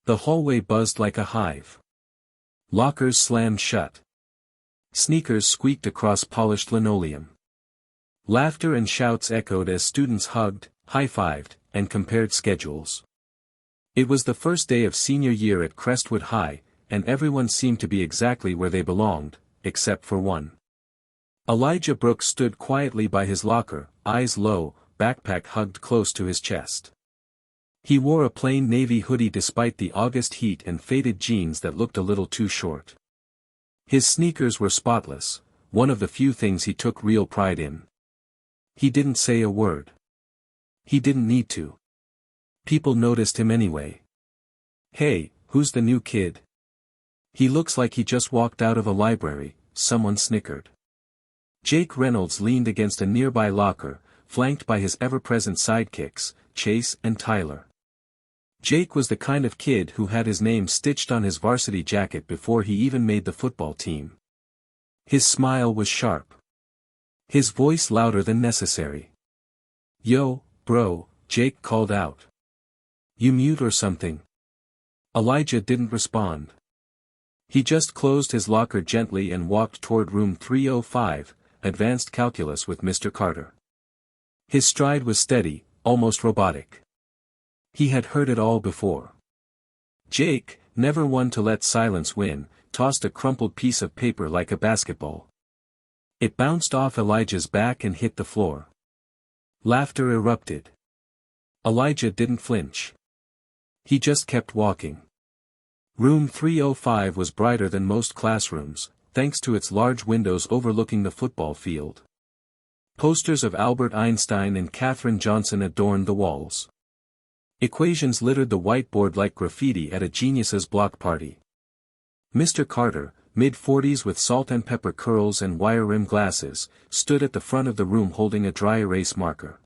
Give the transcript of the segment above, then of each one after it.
The hallway buzzed like a hive. Lockers slammed shut. Sneakers squeaked across polished linoleum. Laughter and shouts echoed as students hugged, high-fived, and compared schedules. It was the first day of senior year at Crestwood High, and everyone seemed to be exactly where they belonged, except for one. Elijah Brooks stood quietly by his locker, eyes low, backpack hugged close to his chest. He wore a plain navy hoodie despite the August heat and faded jeans that looked a little too short. His sneakers were spotless, one of the few things he took real pride in. He didn't say a word. He didn't need to. People noticed him anyway. "Hey, who's the new kid? He looks like he just walked out of a library," someone snickered. Jake Reynolds leaned against a nearby locker, flanked by his ever-present sidekicks, Chase and Tyler. Jake was the kind of kid who had his name stitched on his varsity jacket before he even made the football team. His smile was sharp. His voice louder than necessary. "Yo, bro," Jake called out. "You mute or something?" Elijah didn't respond. He just closed his locker gently and walked toward room 305, advanced calculus with Mr. Carter. His stride was steady, almost robotic. He had heard it all before. Jake, never one to let silence win, tossed a crumpled piece of paper like a basketball. It bounced off Elijah's back and hit the floor. Laughter erupted. Elijah didn't flinch. He just kept walking. Room 305 was brighter than most classrooms, thanks to its large windows overlooking the football field. Posters of Albert Einstein and Katherine Johnson adorned the walls. Equations littered the whiteboard like graffiti at a genius's block party. Mr. Carter, mid-40s with salt and pepper curls and wire-rimmed glasses, stood at the front of the room holding a dry erase marker.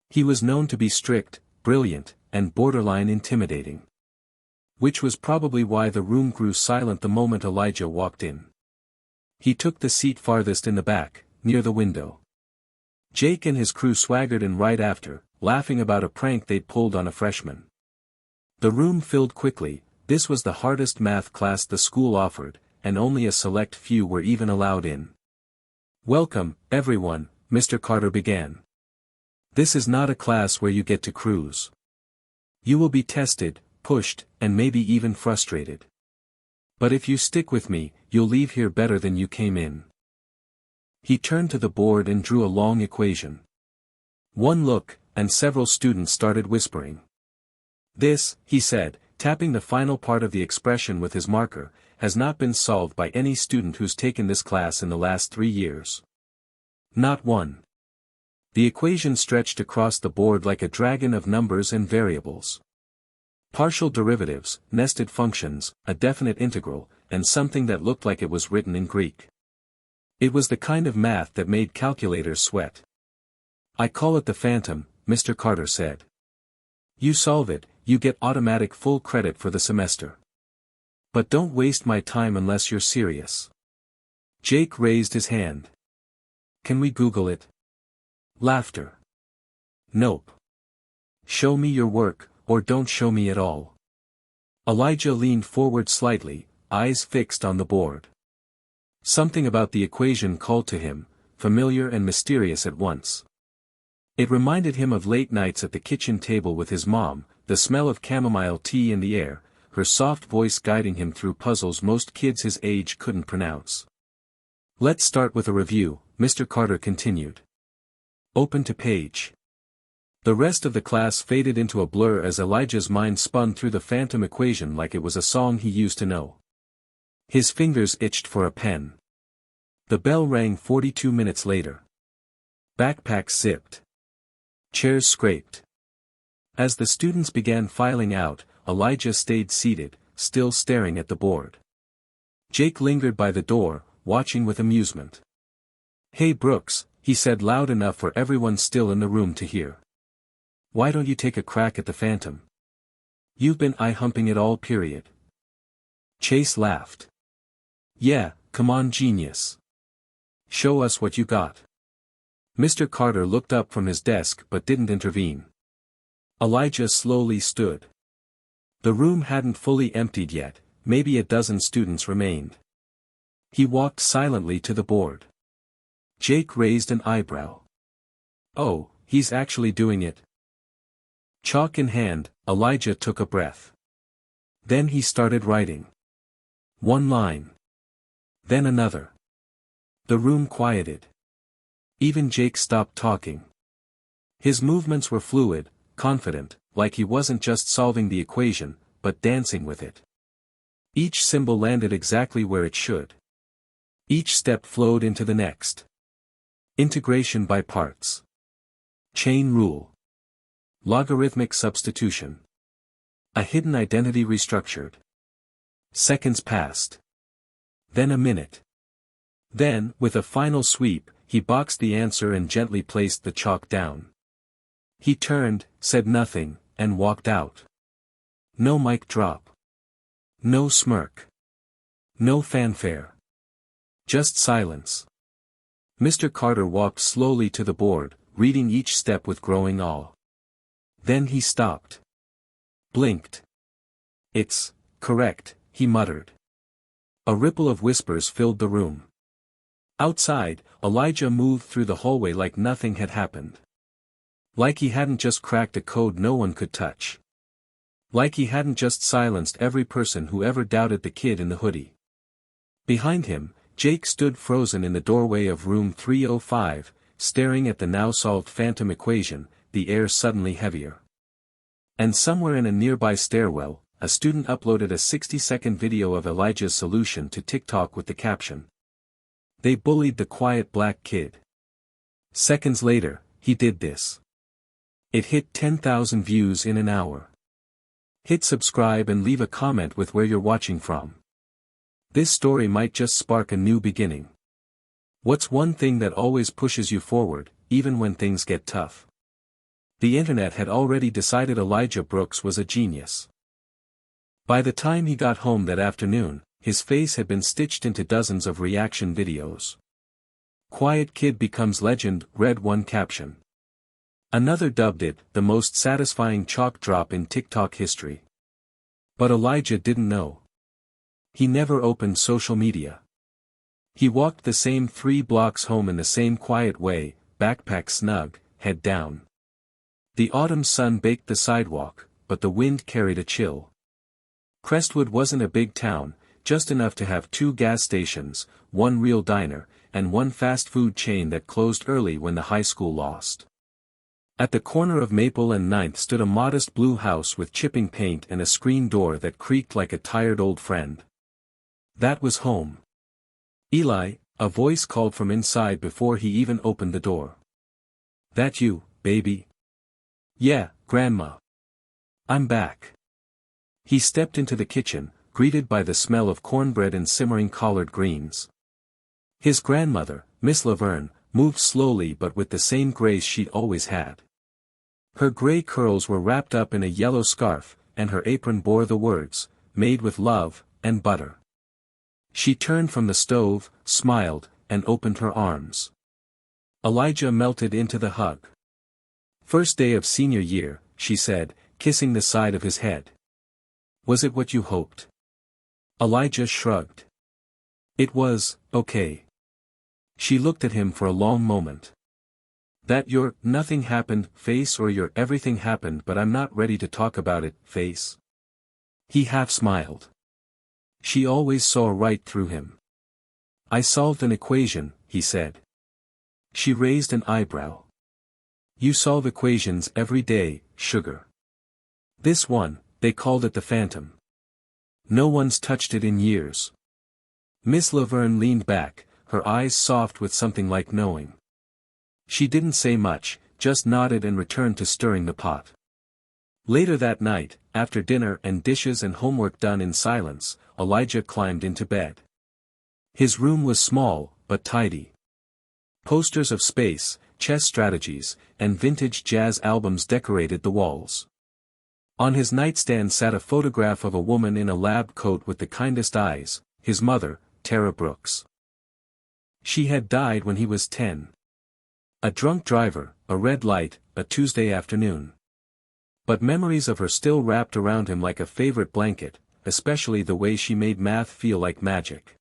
He was known to be strict, brilliant, and borderline intimidating. Which was probably why the room grew silent the moment Elijah walked in. He took the seat farthest in the back, near the window. Jake and his crew swaggered in right after, laughing about a prank they'd pulled on a freshman. The room filled quickly. This was the hardest math class the school offered, and only a select few were even allowed in. "Welcome, everyone," Mr. Carter began. "This is not a class where you get to cruise. You will be tested, pushed, and maybe even frustrated. But if you stick with me, you'll leave here better than you came in." He turned to the board and drew a long equation. One look, and several students started whispering. "This," he said, tapping the final part of the expression with his marker, "has not been solved by any student who's taken this class in the last 3 years. Not one." The equation stretched across the board like a dragon of numbers and variables. Partial derivatives, nested functions, a definite integral, and something that looked like it was written in Greek. It was the kind of math that made calculators sweat. "I call it the phantom," Mr. Carter said. "You solve it, you get automatic full credit for the semester. But don't waste my time unless you're serious." Jake raised his hand. "Can we Google it?" Laughter. "Nope. Show me your work, or don't show me at all." Elijah leaned forward slightly, eyes fixed on the board. Something about the equation called to him, familiar and mysterious at once. It reminded him of late nights at the kitchen table with his mom, the smell of chamomile tea in the air, her soft voice guiding him through puzzles most kids his age couldn't pronounce. "Let's start with a review," Mr. Carter continued. "Open to page." The rest of the class faded into a blur as Elijah's mind spun through the phantom equation like it was a song he used to know. His fingers itched for a pen. The bell rang 42 minutes later. Backpacks zipped. Chairs scraped. As the students began filing out, Elijah stayed seated, still staring at the board. Jake lingered by the door, watching with amusement. "Hey Brooks," he said loud enough for everyone still in the room to hear. "Why don't you take a crack at the phantom? You've been eye-humping it all period." Chase laughed. "Yeah, come on genius. Show us what you got." Mr. Carter looked up from his desk but didn't intervene. Elijah slowly stood. The room hadn't fully emptied yet, maybe a dozen students remained. He walked silently to the board. Jake raised an eyebrow. Oh, he's actually doing it. Chalk in hand, Elijah took a breath. Then he started writing. One line. Then another. The room quieted. Even Jake stopped talking. His movements were fluid, confident, like he wasn't just solving the equation, but dancing with it. Each symbol landed exactly where it should. Each step flowed into the next. Integration by parts. Chain rule. Logarithmic substitution. A hidden identity restructured. Seconds passed. Then a minute. Then, with a final sweep, he boxed the answer and gently placed the chalk down. He turned, said nothing, and walked out. No mic drop. No smirk. No fanfare. Just silence. Mr. Carter walked slowly to the board, reading each step with growing awe. Then he stopped. Blinked. It's correct, he muttered. A ripple of whispers filled the room. Outside, Elijah moved through the hallway like nothing had happened. Like he hadn't just cracked a code no one could touch. Like he hadn't just silenced every person who ever doubted the kid in the hoodie. Behind him, Jake stood frozen in the doorway of room 305, staring at the now-solved phantom equation, the air suddenly heavier. And somewhere in a nearby stairwell, a student uploaded a 60-second video of Elijah's solution to TikTok with the caption, "They bullied the quiet black kid." Seconds later, he did this. It hit 10,000 views in an hour. Hit subscribe and leave a comment with where you're watching from. This story might just spark a new beginning. What's one thing that always pushes you forward, even when things get tough? The internet had already decided Elijah Brooks was a genius. By the time he got home that afternoon, his face had been stitched into dozens of reaction videos. "Quiet kid becomes legend," read one caption. Another dubbed it, "the most satisfying chalk drop in TikTok history." But Elijah didn't know. He never opened social media. He walked the same 3 blocks home in the same quiet way, backpack snug, head down. The autumn sun baked the sidewalk, but the wind carried a chill. Crestwood wasn't a big town, just enough to have 2 gas stations, 1 real diner, and 1 fast food chain that closed early when the high school lost. At the corner of Maple and 9th stood a modest blue house with chipping paint and a screen door that creaked like a tired old friend. That was home. "Eli," a voice called from inside before he even opened the door. "That you, baby?" "Yeah, Grandma. I'm back." He stepped into the kitchen, greeted by the smell of cornbread and simmering collard greens. His grandmother, Miss Laverne, moved slowly but with the same grace she'd always had. Her gray curls were wrapped up in a yellow scarf, and her apron bore the words, "Made with love, and butter." She turned from the stove, smiled, and opened her arms. Elijah melted into the hug. "First day of senior year," she said, kissing the side of his head. "Was it what you hoped?" Elijah shrugged. "It was, okay." She looked at him for a long moment. "That your nothing happened face or your everything happened but I'm not ready to talk about it face?" He half smiled. She always saw right through him. "I solved an equation," he said. She raised an eyebrow. "You solve equations every day, sugar." "This one, they called it the Phantom. No one's touched it in years." Miss Laverne leaned back, her eyes soft with something like knowing. She didn't say much, just nodded and returned to stirring the pot. Later that night, after dinner and dishes and homework done in silence, Elijah climbed into bed. His room was small, but tidy. Posters of space, chess strategies, and vintage jazz albums decorated the walls. On his nightstand sat a photograph of a woman in a lab coat with the kindest eyes, his mother, Tara Brooks. She had died when he was 10. A drunk driver, a red light, a Tuesday afternoon. But memories of her still wrapped around him like a favorite blanket, especially the way she made math feel like magic.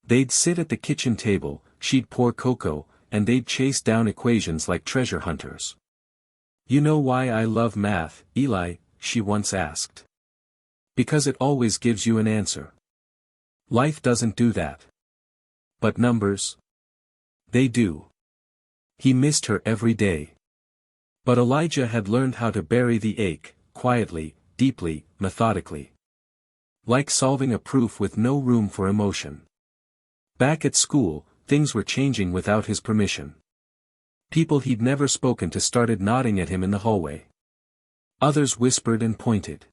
They'd sit at the kitchen table, she'd pour cocoa, and they'd chase down equations like treasure hunters. "You know why I love math, Eli?" she once asked. "Because it always gives you an answer. Life doesn't do that. But numbers? They do." He missed her every day. But Elijah had learned how to bury the ache, quietly, deeply, methodically. Like solving a proof with no room for emotion. Back at school, things were changing without his permission. People he'd never spoken to started nodding at him in the hallway. Others whispered and pointed.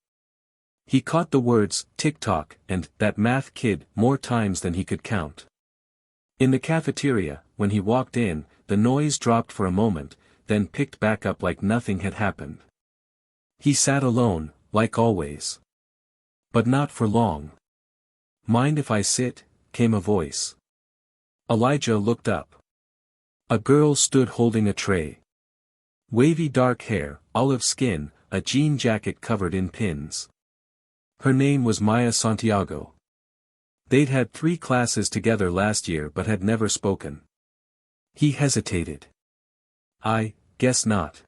He caught the words, "tick-tock," and "that math kid," more times than he could count. In the cafeteria, when he walked in, the noise dropped for a moment, then picked back up like nothing had happened. He sat alone, like always. But not for long. "Mind if I sit?" came a voice. Elijah looked up. A girl stood holding a tray. Wavy dark hair, olive skin, a jean jacket covered in pins. Her name was Maya Santiago. They'd had 3 classes together last year but had never spoken. He hesitated. "I guess not."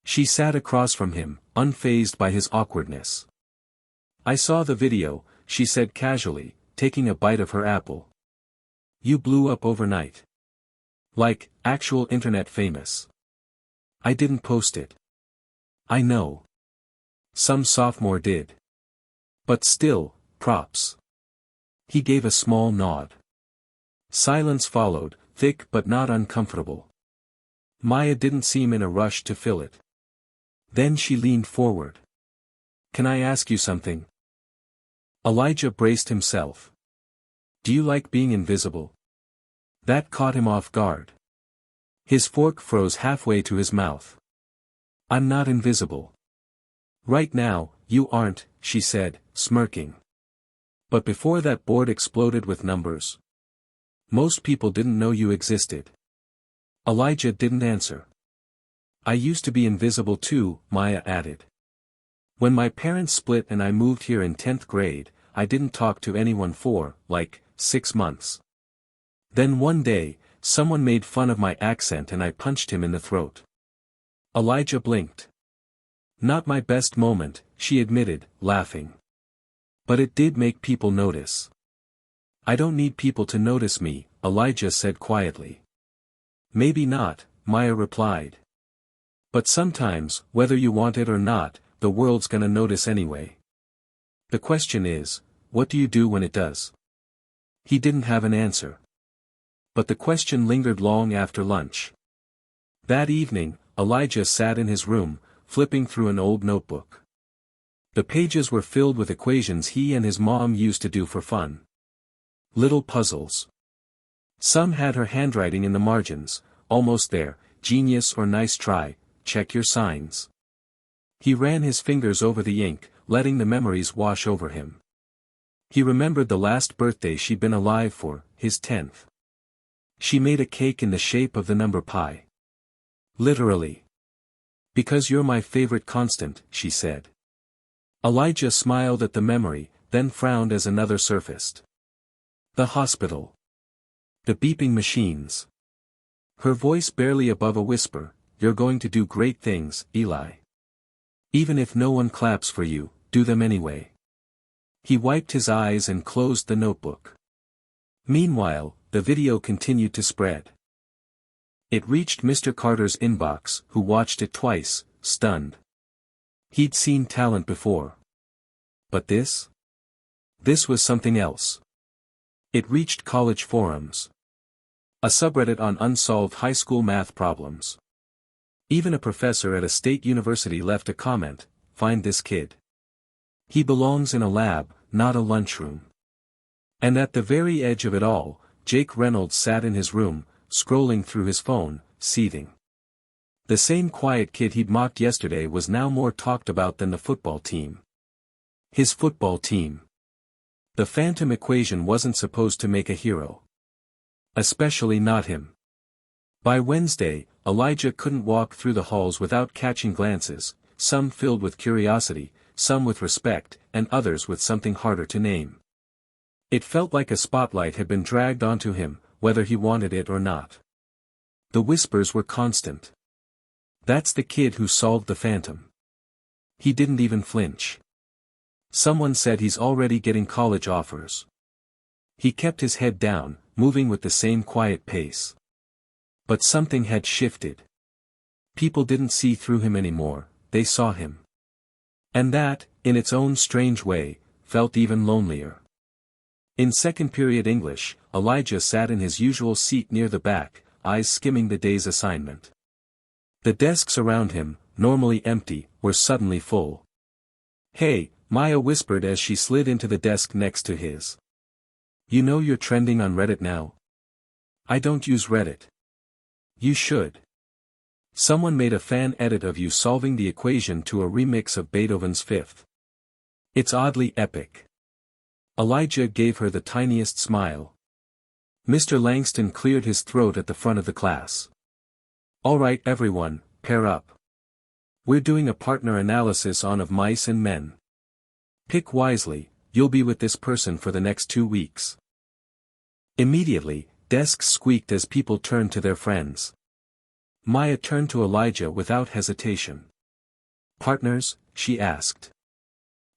She sat across from him, unfazed by his awkwardness. "I saw the video," she said casually, taking a bite of her apple. "You blew up overnight. Like, actual internet famous." "I didn't post it." "I know. Some sophomore did. But still, props." He gave a small nod. Silence followed, thick but not uncomfortable. Maya didn't seem in a rush to fill it. Then she leaned forward. "Can I ask you something?" Elijah braced himself. "Do you like being invisible?" That caught him off guard. His fork froze halfway to his mouth. "I'm not invisible." "Right now, you aren't," she said, smirking. "But before that board exploded with numbers. Most people didn't know you existed." Elijah didn't answer. "I used to be invisible too," Maya added. "When my parents split and I moved here in 10th grade, I didn't talk to anyone for, 6 months. Then one day, someone made fun of my accent and I punched him in the throat." Elijah blinked. "Not my best moment," she admitted, laughing. "But it did make people notice." "I don't need people to notice me," Elijah said quietly. "Maybe not," Maya replied. "But sometimes, whether you want it or not, the world's gonna notice anyway. The question is, what do you do when it does?" He didn't have an answer. But the question lingered long after lunch. That evening, Elijah sat in his room, flipping through an old notebook. The pages were filled with equations he and his mom used to do for fun. Little puzzles. Some had her handwriting in the margins, "Almost there, genius," or "Nice try, check your signs." He ran his fingers over the ink, letting the memories wash over him. He remembered the last birthday she'd been alive for, his 10th. She made a cake in the shape of the number pi. Literally. "Because you're my favorite constant," she said. Elijah smiled at the memory, then frowned as another surfaced. The hospital. The beeping machines. Her voice barely above a whisper, "You're going to do great things, Eli. Even if no one claps for you, do them anyway." He wiped his eyes and closed the notebook. Meanwhile, the video continued to spread. It reached Mr. Carter's inbox, who watched it twice, stunned. He'd seen talent before. But this? This was something else. It reached college forums. A subreddit on unsolved high school math problems. Even a professor at a state university left a comment, "Find this kid. He belongs in a lab, not a lunchroom." And at the very edge of it all, Jake Reynolds sat in his room, scrolling through his phone, seething. The same quiet kid he'd mocked yesterday was now more talked about than the football team. His football team. The phantom equation wasn't supposed to make a hero. Especially not him. By Wednesday, Elijah couldn't walk through the halls without catching glances, some filled with curiosity, some with respect, and others with something harder to name. It felt like a spotlight had been dragged onto him, whether he wanted it or not. The whispers were constant. "That's the kid who solved the phantom. He didn't even flinch. Someone said he's already getting college offers." He kept his head down, moving with the same quiet pace. But something had shifted. People didn't see through him anymore, they saw him. And that, in its own strange way, felt even lonelier. In second period English, Elijah sat in his usual seat near the back, eyes skimming the day's assignment. The desks around him, normally empty, were suddenly full. "Hey," Maya whispered as she slid into the desk next to his. "You know you're trending on Reddit now?" "I don't use Reddit." "You should. Someone made a fan edit of you solving the equation to a remix of Beethoven's Fifth. It's oddly epic." Elijah gave her the tiniest smile. Mr. Langston cleared his throat at the front of the class. "All right everyone, pair up. We're doing a partner analysis on of mice and men. Pick wisely, you'll be with this person for the next 2 weeks." Immediately, desks squeaked as people turned to their friends. Maya turned to Elijah without hesitation. "Partners?" she asked.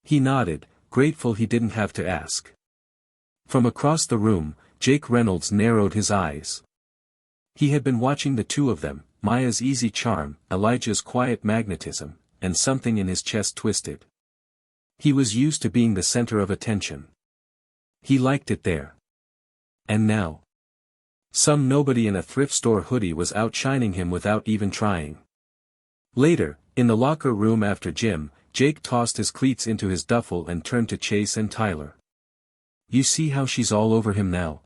He nodded, grateful he didn't have to ask. From across the room, Jake Reynolds narrowed his eyes. He had been watching the two of them, Maya's easy charm, Elijah's quiet magnetism, and something in his chest twisted. He was used to being the center of attention. He liked it there. And now, some nobody in a thrift store hoodie was outshining him without even trying. Later, in the locker room after gym, Jake tossed his cleats into his duffel and turned to Chase and Tyler. "You see how she's all over him now?"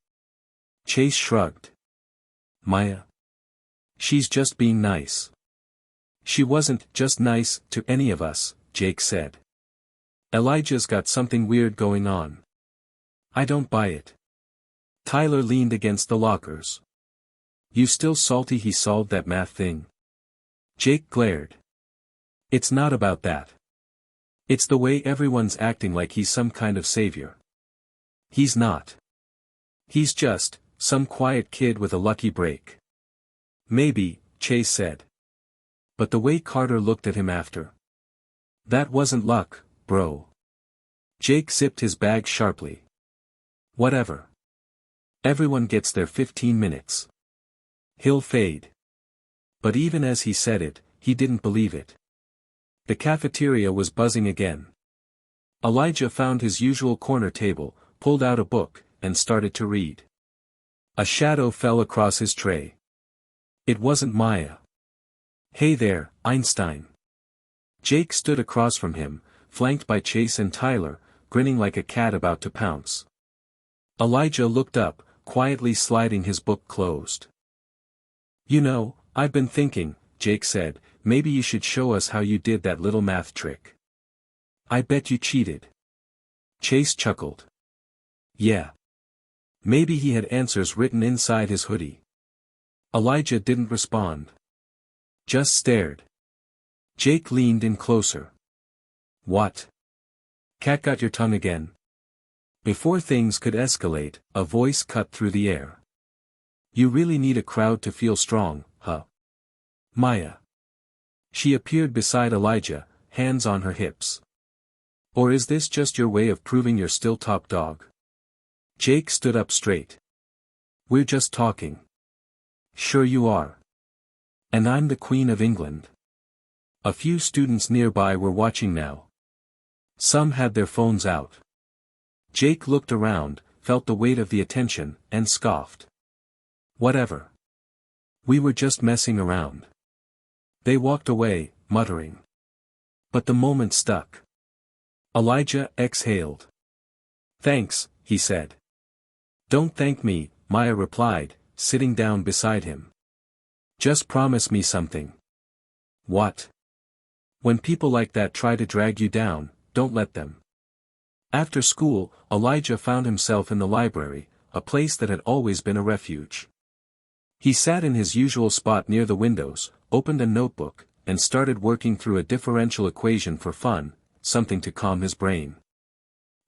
Chase shrugged. "Maya? She's just being nice." "She wasn't just nice to any of us," Jake said. "Elijah's got something weird going on." "I don't buy it." Tyler leaned against the lockers. "You still salty he solved that math thing?" Jake glared. "It's not about that. It's the way everyone's acting like he's some kind of savior. He's not. He's just some quiet kid with a lucky break." "Maybe," Chase said. But the way Carter looked at him after. "That wasn't luck, bro." Jake zipped his bag sharply. "Whatever. Everyone gets their 15 minutes. He'll fade." But even as he said it, he didn't believe it. The cafeteria was buzzing again. Elijah found his usual corner table, pulled out a book, and started to read. A shadow fell across his tray. It wasn't Maya. "Hey there, Einstein." Jake stood across from him, flanked by Chase and Tyler, grinning like a cat about to pounce. Elijah looked up, quietly sliding his book closed. "You know, I've been thinking," Jake said, "maybe you should show us how you did that little math trick." "I bet you cheated." Chase chuckled. "Yeah. Maybe he had answers written inside his hoodie." Elijah didn't respond. Just stared. Jake leaned in closer. "What? Cat got your tongue again?" Before things could escalate, a voice cut through the air. "You really need a crowd to feel strong, huh? Maya." She appeared beside Elijah, hands on her hips. "Or is this just your way of proving you're still top dog?" Jake stood up straight. "We're just talking." "Sure you are. And I'm the Queen of England." A few students nearby were watching now. Some had their phones out. Jake looked around, felt the weight of the attention, and scoffed. "Whatever. We were just messing around." They walked away, muttering. But the moment stuck. Elijah exhaled. "Thanks," he said. "Don't thank me," Maya replied, sitting down beside him. "Just promise me something." "What?" "When people like that try to drag you down, don't let them." After school, Elijah found himself in the library, a place that had always been a refuge. He sat in his usual spot near the windows, opened a notebook, and started working through a differential equation for fun, something to calm his brain.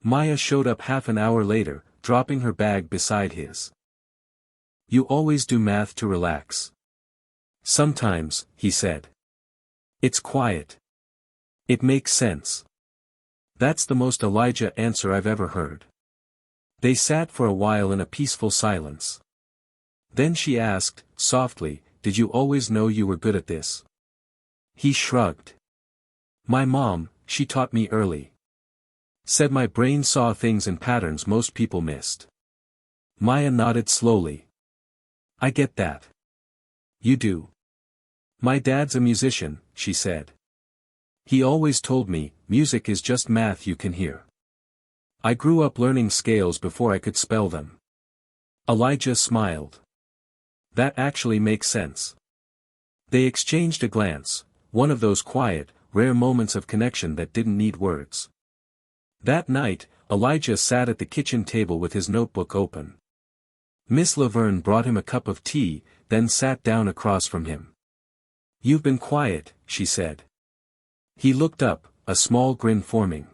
Maya showed up half an hour later, dropping her bag beside his. "You always do math to relax." "Sometimes," he said. "It's quiet. It makes sense." That's the most Elijah answer I've ever heard. They sat for a while in a peaceful silence. Then she asked, softly, "Did you always know you were good at this?" He shrugged. "My mom, she taught me early. Said my brain saw things in patterns most people missed." Maya nodded slowly. "I get that. You do." "My dad's a musician," she said. "He always told me, music is just math you can hear. I grew up learning scales before I could spell them." Elijah smiled. "That actually makes sense." They exchanged a glance, one of those quiet, rare moments of connection that didn't need words. That night, Elijah sat at the kitchen table with his notebook open. Miss Laverne brought him a cup of tea, then sat down across from him. "You've been quiet," she said. He looked up, a small grin forming.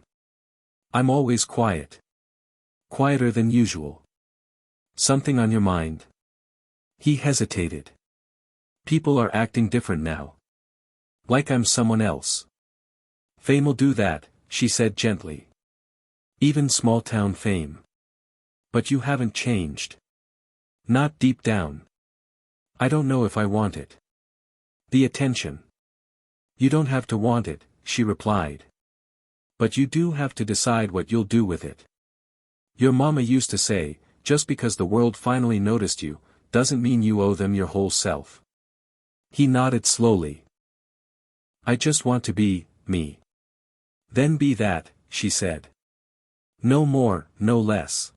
"I'm always quiet. Quieter than usual. Something on your mind?" He hesitated. "People are acting different now. Like I'm someone else." "Fame'll do that," she said gently. "Even small-town fame. But you haven't changed. Not deep down. I don't know if I want it. The attention." "You don't have to want it," she replied. "But you do have to decide what you'll do with it. Your mama used to say, just because the world finally noticed you, doesn't mean you owe them your whole self." He nodded slowly. "I just want to be, me." "Then be that," she said. "No more, no less."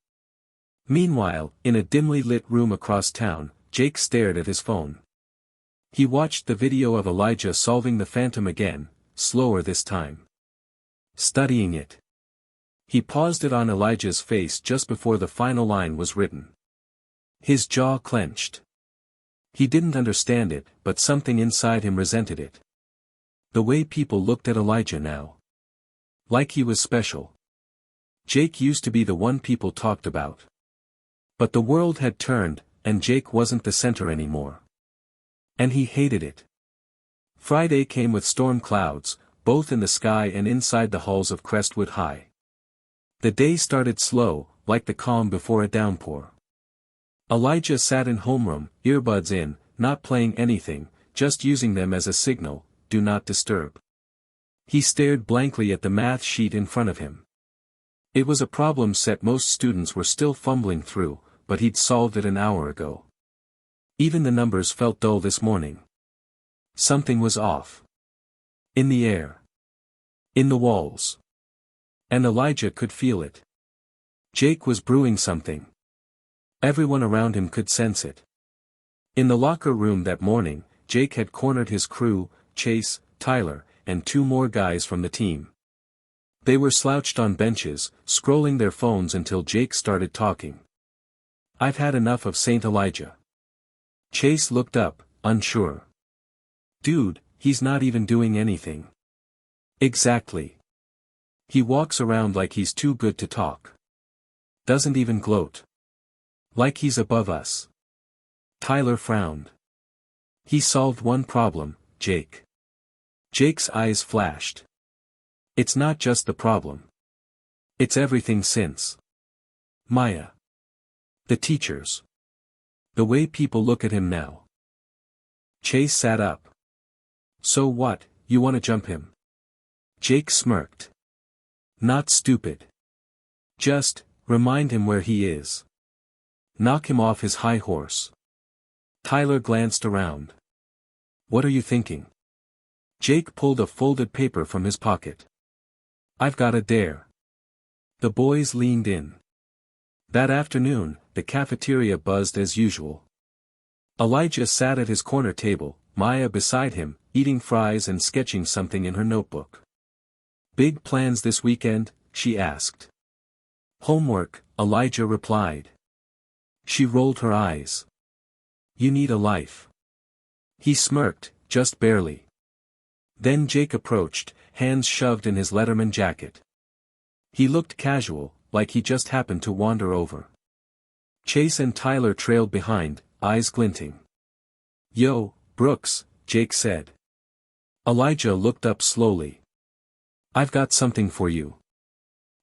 Meanwhile, in a dimly lit room across town, Jake stared at his phone. He watched the video of Elijah solving the phantom again, slower this time. Studying it. He paused it on Elijah's face just before the final line was written. His jaw clenched. He didn't understand it, but something inside him resented it. The way people looked at Elijah now. Like he was special. Jake used to be the one people talked about. But the world had turned, and Jake wasn't the center anymore. And he hated it. Friday came with storm clouds, both in the sky and inside the halls of Crestwood High. The day started slow, like the calm before a downpour. Elijah sat in homeroom, earbuds in, not playing anything, just using them as a signal, do not disturb. He stared blankly at the math sheet in front of him. It was a problem set most students were still fumbling through, but he'd solved it an hour ago. Even the numbers felt dull this morning. Something was off. In the air. In the walls. And Elijah could feel it. Jake was brewing something. Everyone around him could sense it. In the locker room that morning, Jake had cornered his crew, Chase, Tyler, and two more guys from the team. They were slouched on benches, scrolling their phones until Jake started talking. "I've had enough of St. Elijah." Chase looked up, unsure. "Dude, he's not even doing anything." "Exactly. He walks around like he's too good to talk. Doesn't even gloat. Like he's above us." Tyler frowned. "He solved one problem, Jake." Jake's eyes flashed. "It's not just the problem. It's everything since. Maya. The teachers. The way people look at him now." Chase sat up. "So what, you want to jump him?" Jake smirked. "Not stupid. Just, remind him where he is. Knock him off his high horse." Tyler glanced around. "What are you thinking?" Jake pulled a folded paper from his pocket. "I've got a dare." The boys leaned in. That afternoon, the cafeteria buzzed as usual. Elijah sat at his corner table, Maya beside him, eating fries and sketching something in her notebook. "Big plans this weekend?" she asked. "Homework," Elijah replied. She rolled her eyes. "You need a life." He smirked, "Just barely. Then Jake approached, hands shoved in his Letterman jacket. He looked casual, like he just happened to wander over. Chase and Tyler trailed behind, eyes glinting. "Yo, Brooks," Jake said. Elijah looked up slowly. "I've got something for you."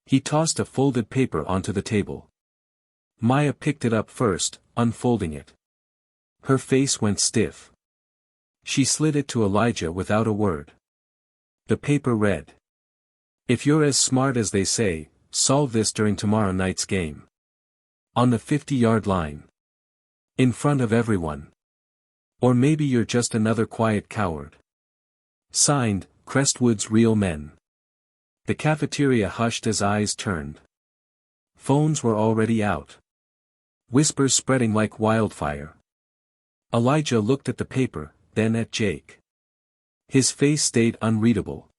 He tossed a folded paper onto the table. Maya picked it up first, unfolding it. Her face went stiff. She slid it to Elijah without a word. The paper read, "If you're as smart as they say, solve this during tomorrow night's game. On the 50-yard line. In front of everyone. Or maybe you're just another quiet coward. Signed, Crestwood's Real Men." The cafeteria hushed as eyes turned. Phones were already out. Whispers spreading like wildfire. Elijah looked at the paper, then at Jake. His face stayed unreadable.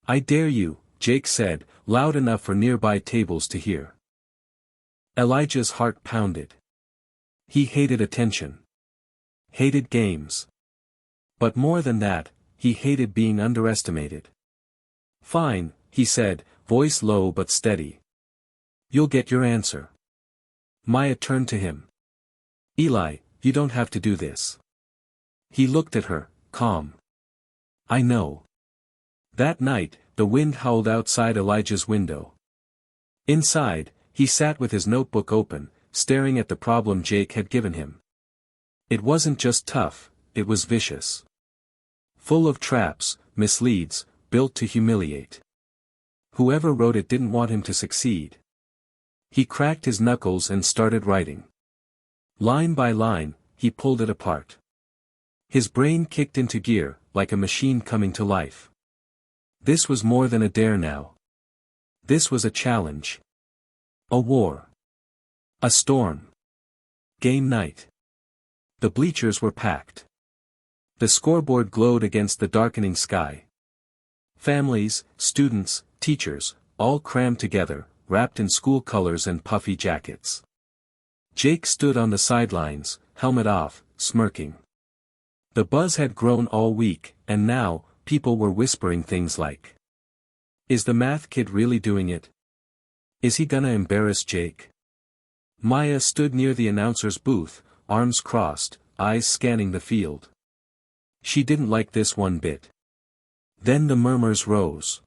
"I dare you," Jake said, loud enough for nearby tables to hear. Elijah's heart pounded. He hated attention. Hated games. But more than that, he hated being underestimated. "Fine," he said, voice low but steady. "You'll get your answer." Maya turned to him. "Eli, you don't have to do this." He looked at her, calm. "I know." That night, the wind howled outside Elijah's window. Inside, he sat with his notebook open, staring at the problem Jake had given him. It wasn't just tough, it was vicious. Full of traps, misleads, built to humiliate. Whoever wrote it didn't want him to succeed. He cracked his knuckles and started writing. Line by line, he pulled it apart. His brain kicked into gear, like a machine coming to life. This was more than a dare now. This was a challenge. A war. A storm. Game night. The bleachers were packed. The scoreboard glowed against the darkening sky. Families, students, teachers, all crammed together, wrapped in school colors and puffy jackets. Jake stood on the sidelines, helmet off, smirking. The buzz had grown all week, and now, people were whispering things like, "Is the math kid really doing it? Is he gonna embarrass Jake?" Maya stood near the announcer's booth, arms crossed, eyes scanning the field. She didn't like this one bit. Then the murmurs rose.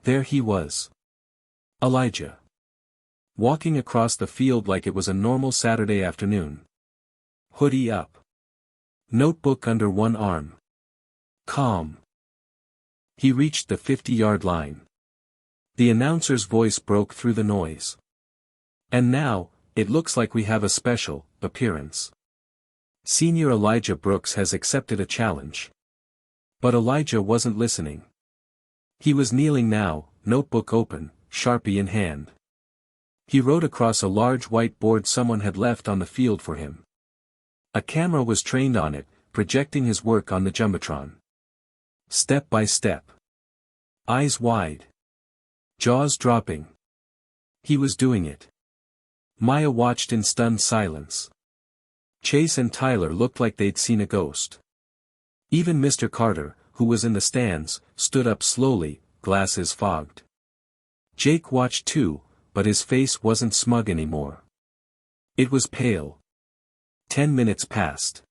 There he was. Elijah. Walking across the field like it was a normal Saturday afternoon. Hoodie up. Notebook under one arm. Calm. He reached the 50-yard line. The announcer's voice broke through the noise. "And now, it looks like we have a special appearance. Senior Elijah Brooks has accepted a challenge." But Elijah wasn't listening. He was kneeling now, notebook open, Sharpie in hand. He wrote across a large white board someone had left on the field for him. A camera was trained on it, projecting his work on the jumbotron. Step by step. Eyes wide. Jaws dropping. He was doing it. Maya watched in stunned silence. Chase and Tyler looked like they'd seen a ghost. Even Mr. Carter, who was in the stands, stood up slowly, glasses fogged. Jake watched too, but his face wasn't smug anymore. It was pale. 10 minutes passed.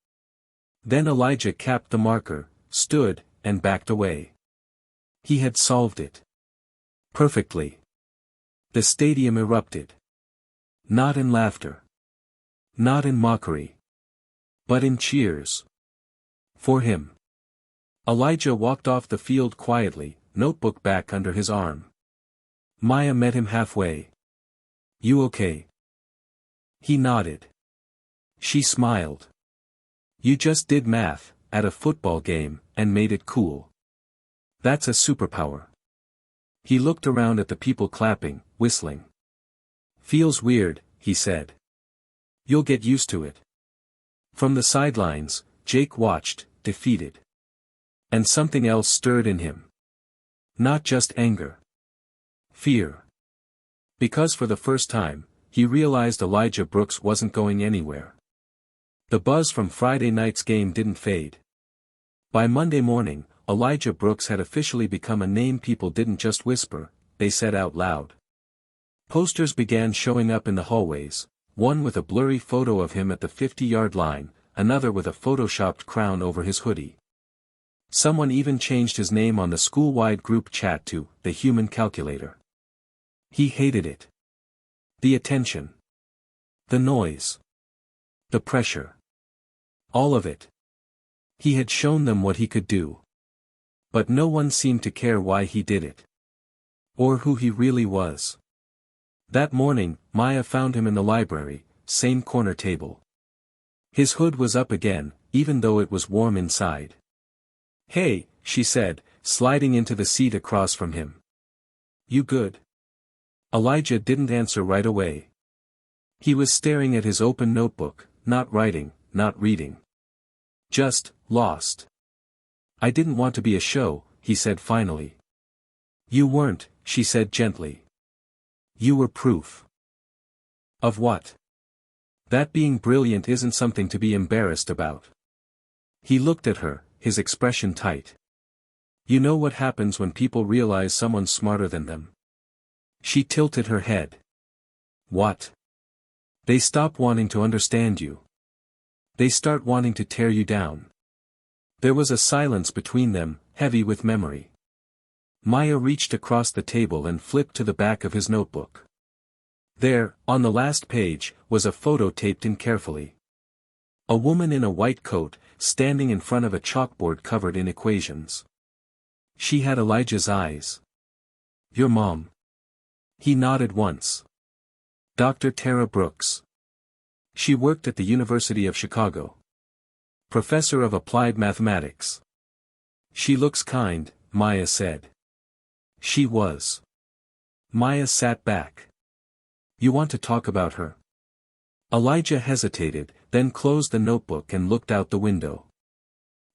Then Elijah capped the marker, stood, and backed away. He had solved it. Perfectly. The stadium erupted. Not in laughter. Not in mockery. But in cheers. For him. Elijah walked off the field quietly, notebook back under his arm. Maya met him halfway. "You okay?" He nodded. She smiled. "You just did math, at a football game, and made it cool. That's a superpower." He looked around at the people clapping, whistling. "Feels weird," he said. "You'll get used to it." From the sidelines, Jake watched, defeated. And something else stirred in him. Not just anger. Fear. Because for the first time, he realized Elijah Brooks wasn't going anywhere. The buzz from Friday night's game didn't fade. By Monday morning, Elijah Brooks had officially become a name people didn't just whisper, they said out loud. Posters began showing up in the hallways, one with a blurry photo of him at the 50-yard line, another with a photoshopped crown over his hoodie. Someone even changed his name on the school-wide group chat to the Human Calculator. He hated it. The attention. The noise. The pressure. All of it. He had shown them what he could do. But no one seemed to care why he did it. Or who he really was. That morning, Maya found him in the library, same corner table. His hood was up again, even though it was warm inside. "Hey," she said, sliding into the seat across from him. "You good?" Elijah didn't answer right away. He was staring at his open notebook, not writing, not reading. Just, lost. "I didn't want to be a show," he said finally. "You weren't," she said gently. "You were proof." "Of what?" "That being brilliant isn't something to be embarrassed about." He looked at her, his expression tight. "You know what happens when people realize someone's smarter than them?" She tilted her head. "What?" "They stop wanting to understand you. They start wanting to tear you down." There was a silence between them, heavy with memory. Maya reached across the table and flipped to the back of his notebook. There, on the last page, was a photo taped in carefully. A woman in a white coat, standing in front of a chalkboard covered in equations. She had Elijah's eyes. "Your mom?" He nodded once. "Dr. Tara Brooks. She worked at the University of Chicago. Professor of Applied Mathematics." "She looks kind," Maya said. She was. Maya sat back. "You want to talk about her?" Elijah hesitated, then closed the notebook and looked out the window.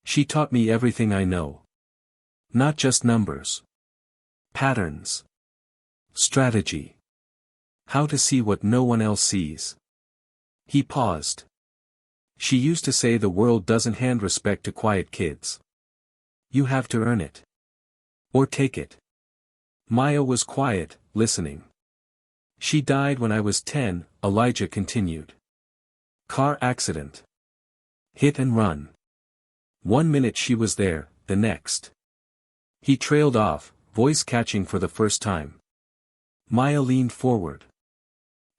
"She taught me everything I know. Not just numbers. Patterns. Strategy. How to see what no one else sees." He paused. "She used to say the world doesn't hand respect to quiet kids. You have to earn it. Or take it." Maya was quiet, listening. "She died when I was 10, Elijah continued. Car accident. Hit and run. 1 minute she was there, the next." He trailed off, voice catching for the first time. Maya leaned forward.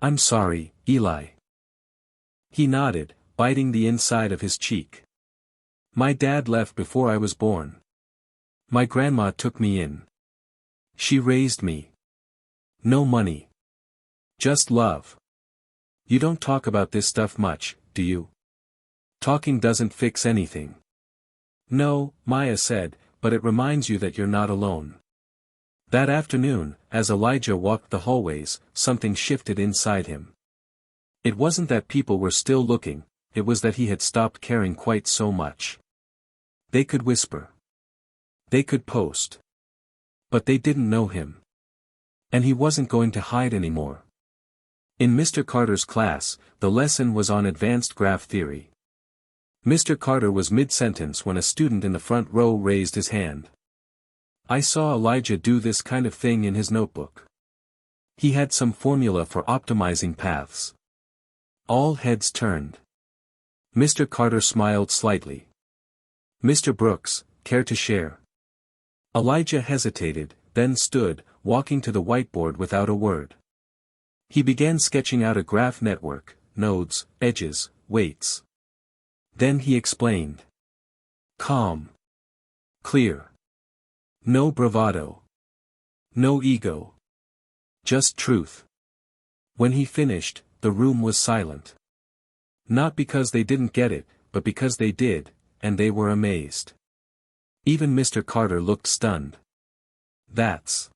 "I'm sorry, Eli." He nodded, biting the inside of his cheek. "My dad left before I was born. My grandma took me in. She raised me. No money. Just love. You don't talk about this stuff much, do you? Talking doesn't fix anything." "No," Maya said, "but it reminds you that you're not alone." That afternoon, as Elijah walked the hallways, something shifted inside him. It wasn't that people were still looking, it was that he had stopped caring quite so much. They could whisper. They could post. But they didn't know him. And he wasn't going to hide anymore. In Mr. Carter's class, the lesson was on advanced graph theory. Mr. Carter was mid-sentence when a student in the front row raised his hand. I saw Elijah do this kind of thing in his notebook. He had some formula for optimizing paths. All heads turned. Mr. Carter smiled slightly. "Mr. Brooks, care to share?" Elijah hesitated, then stood, walking to the whiteboard without a word. He began sketching out a graph network, nodes, edges, weights. Then he explained. Calm. Clear. No bravado. No ego. Just truth. When he finished, the room was silent. Not because they didn't get it, but because they did, and they were amazed. Even Mr. Carter looked stunned. That's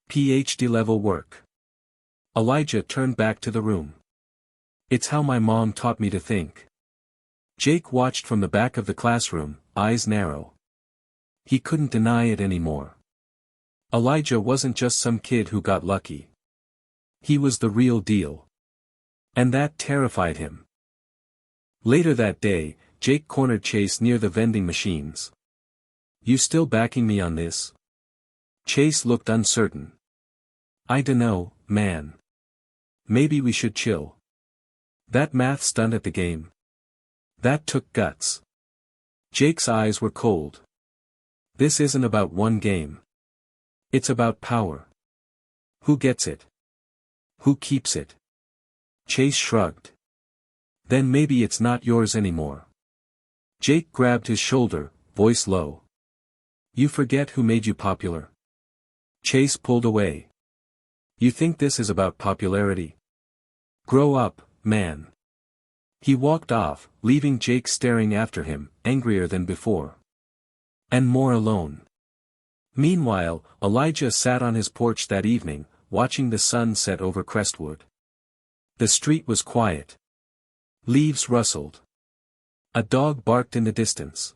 PhD-level work. Elijah turned back to the room. It's how my mom taught me to think. Jake watched from the back of the classroom, eyes narrow. He couldn't deny it anymore. Elijah wasn't just some kid who got lucky. He was the real deal. And that terrified him. Later that day, Jake cornered Chase near the vending machines. You still backing me on this? Chase looked uncertain. I dunno, man. Maybe we should chill. That math stunt at the game. That took guts. Jake's eyes were cold. This isn't about one game. It's about power. Who gets it? Who keeps it? Chase shrugged. Then maybe it's not yours anymore. Jake grabbed his shoulder, voice low. You forget who made you popular. Chase pulled away. You think this is about popularity? Grow up, man. He walked off, leaving Jake staring after him, angrier than before. And more alone. Meanwhile, Elijah sat on his porch that evening, watching the sun set over Crestwood. The street was quiet. Leaves rustled. A dog barked in the distance.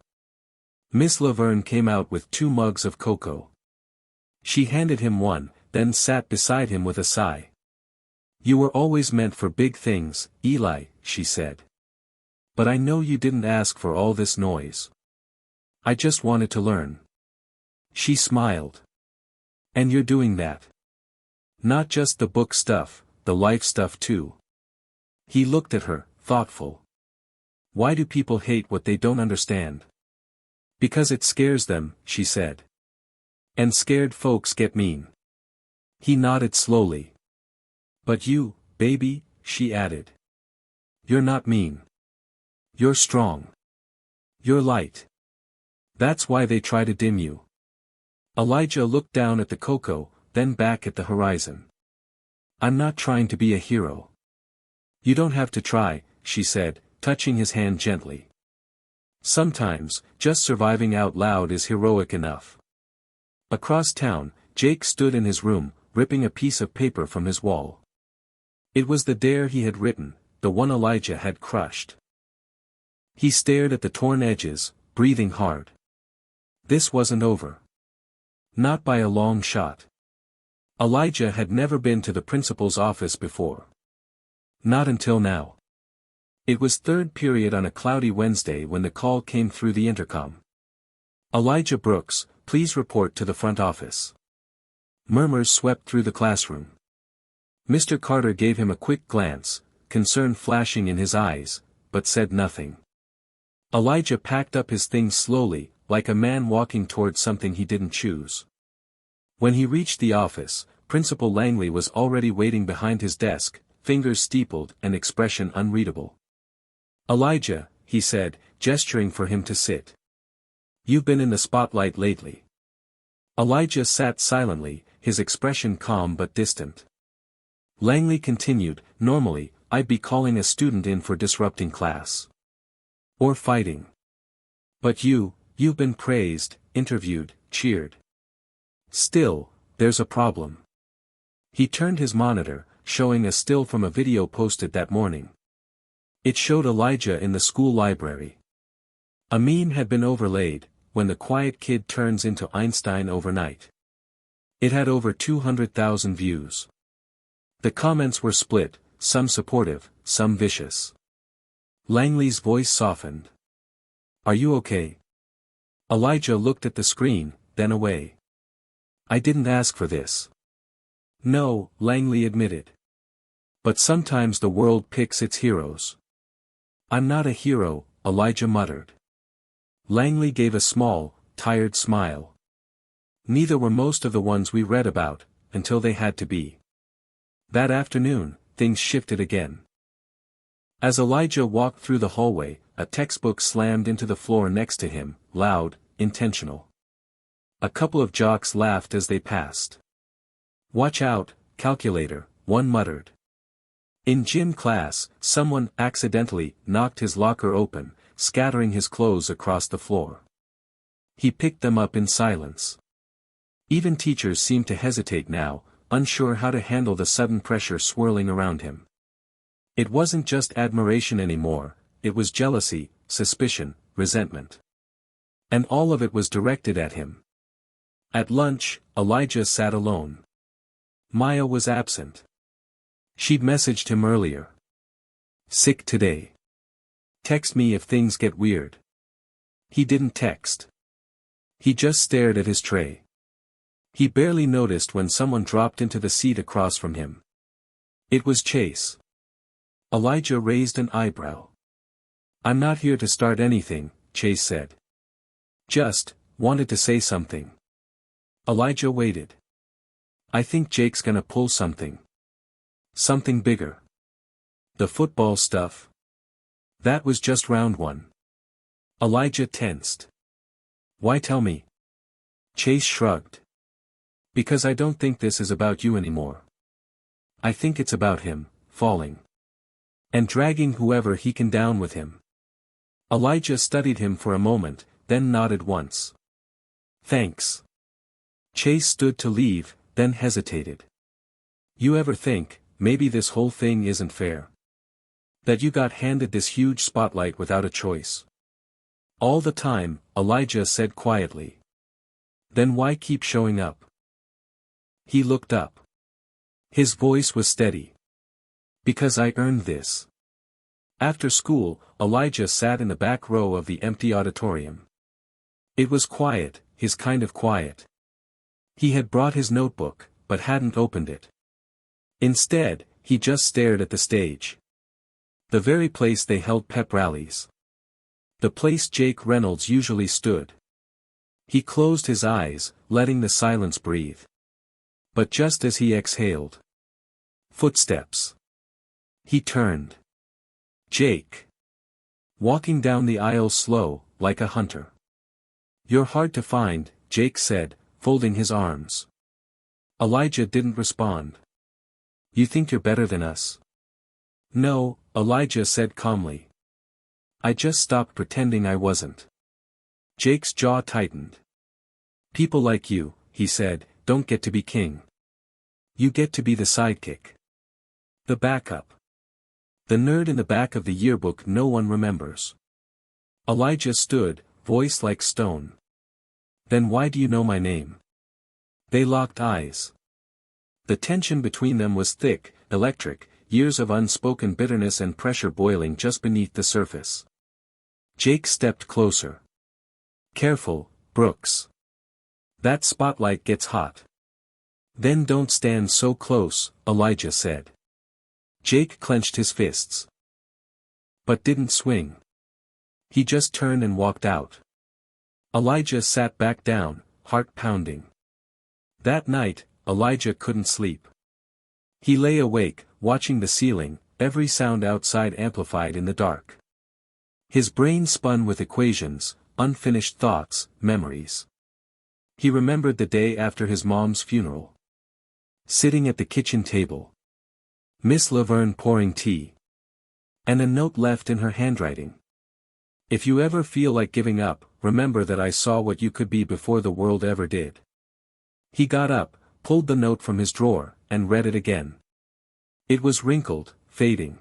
Miss Laverne came out with 2 mugs of cocoa. She handed him one, then sat beside him with a sigh. You were always meant for big things, Eli, she said. But I know you didn't ask for all this noise. I just wanted to learn. She smiled. And you're doing that. Not just the book stuff, the life stuff too. He looked at her, thoughtful. Why do people hate what they don't understand? Because it scares them, she said. And scared folks get mean. He nodded slowly. But you, baby, she added. You're not mean. You're strong. You're light. That's why they try to dim you. Elijah looked down at the cocoa, then back at the horizon. I'm not trying to be a hero. You don't have to try, she said, touching his hand gently. Sometimes, just surviving out loud is heroic enough. Across town, Jake stood in his room, ripping a piece of paper from his wall. It was the dare he had written, the one Elijah had crushed. He stared at the torn edges, breathing hard. This wasn't over. Not by a long shot. Elijah had never been to the principal's office before. Not until now. It was third period on a cloudy Wednesday when the call came through the intercom. Elijah Brooks, please report to the front office. Murmurs swept through the classroom. Mr. Carter gave him a quick glance, concern flashing in his eyes, but said nothing. Elijah packed up his things slowly, like a man walking towards something he didn't choose. When he reached the office, Principal Langley was already waiting behind his desk, fingers steepled and expression unreadable. Elijah, he said, gesturing for him to sit. You've been in the spotlight lately. Elijah sat silently, his expression calm but distant. Langley continued, normally, I'd be calling a student in for disrupting class. Or fighting. But you've been praised, interviewed, cheered. Still, there's a problem. He turned his monitor, showing a still from a video posted that morning. It showed Elijah in the school library. A meme had been overlaid, when the quiet kid turns into Einstein overnight. It had over 200,000 views. The comments were split, some supportive, some vicious. Langley's voice softened. Are you okay? Elijah looked at the screen, then away. I didn't ask for this. No, Langley admitted. But sometimes the world picks its heroes. I'm not a hero, Elijah muttered. Langley gave a small, tired smile. Neither were most of the ones we read about, until they had to be. That afternoon, things shifted again. As Elijah walked through the hallway, a textbook slammed into the floor next to him, loud, intentional. A couple of jocks laughed as they passed. Watch out, calculator, one muttered. In gym class, someone accidentally knocked his locker open, scattering his clothes across the floor. He picked them up in silence. Even teachers seemed to hesitate now, unsure how to handle the sudden pressure swirling around him. It wasn't just admiration anymore, it was jealousy, suspicion, resentment. And all of it was directed at him. At lunch, Elijah sat alone. Maya was absent. She'd messaged him earlier. Sick today. Text me if things get weird. He didn't text. He just stared at his tray. He barely noticed when someone dropped into the seat across from him. It was Chase. Elijah raised an eyebrow. "I'm not here to start anything," Chase said. "Just wanted to say something." Elijah waited. "I think Jake's gonna pull something. Something bigger." "The football stuff?" "That was just round one." Elijah tensed. "Why tell me?" Chase shrugged. "Because I don't think this is about you anymore. I think it's about him, falling. And dragging whoever he can down with him." Elijah studied him for a moment, then nodded once. "Thanks." Chase stood to leave, then hesitated. "You ever think, maybe this whole thing isn't fair? That you got handed this huge spotlight without a choice?" "All the time," Elijah said quietly. "Then why keep showing up?" He looked up. His voice was steady. "Because I earned this." After school, Elijah sat in the back row of the empty auditorium. It was quiet, his kind of quiet. He had brought his notebook, but hadn't opened it. Instead, he just stared at the stage. The very place they held pep rallies. The place Jake Reynolds usually stood. He closed his eyes, letting the silence breathe. But just as he exhaled. Footsteps. He turned. Jake. Walking down the aisle slow, like a hunter. "You're hard to find," Jake said, folding his arms. Elijah didn't respond. "You think you're better than us?" "No," Elijah said calmly. "I just stopped pretending I wasn't." Jake's jaw tightened. "People like you," he said, "don't get to be king. You get to be the sidekick. The backup. The nerd in the back of the yearbook no one remembers." Elijah stood, voice like stone. "Then why do you know my name?" They locked eyes. The tension between them was thick, electric, years of unspoken bitterness and pressure boiling just beneath the surface. Jake stepped closer. "Careful, Brooks. That spotlight gets hot." "Then don't stand so close," Elijah said. Jake clenched his fists. But didn't swing. He just turned and walked out. Elijah sat back down, heart pounding. That night, Elijah couldn't sleep. He lay awake, watching the ceiling, every sound outside amplified in the dark. His brain spun with equations, unfinished thoughts, memories. He remembered the day after his mom's funeral. Sitting at the kitchen table. Miss Laverne pouring tea. And a note left in her handwriting. "If you ever feel like giving up, remember that I saw what you could be before the world ever did." He got up, pulled the note from his drawer, and read it again. It was wrinkled, fading.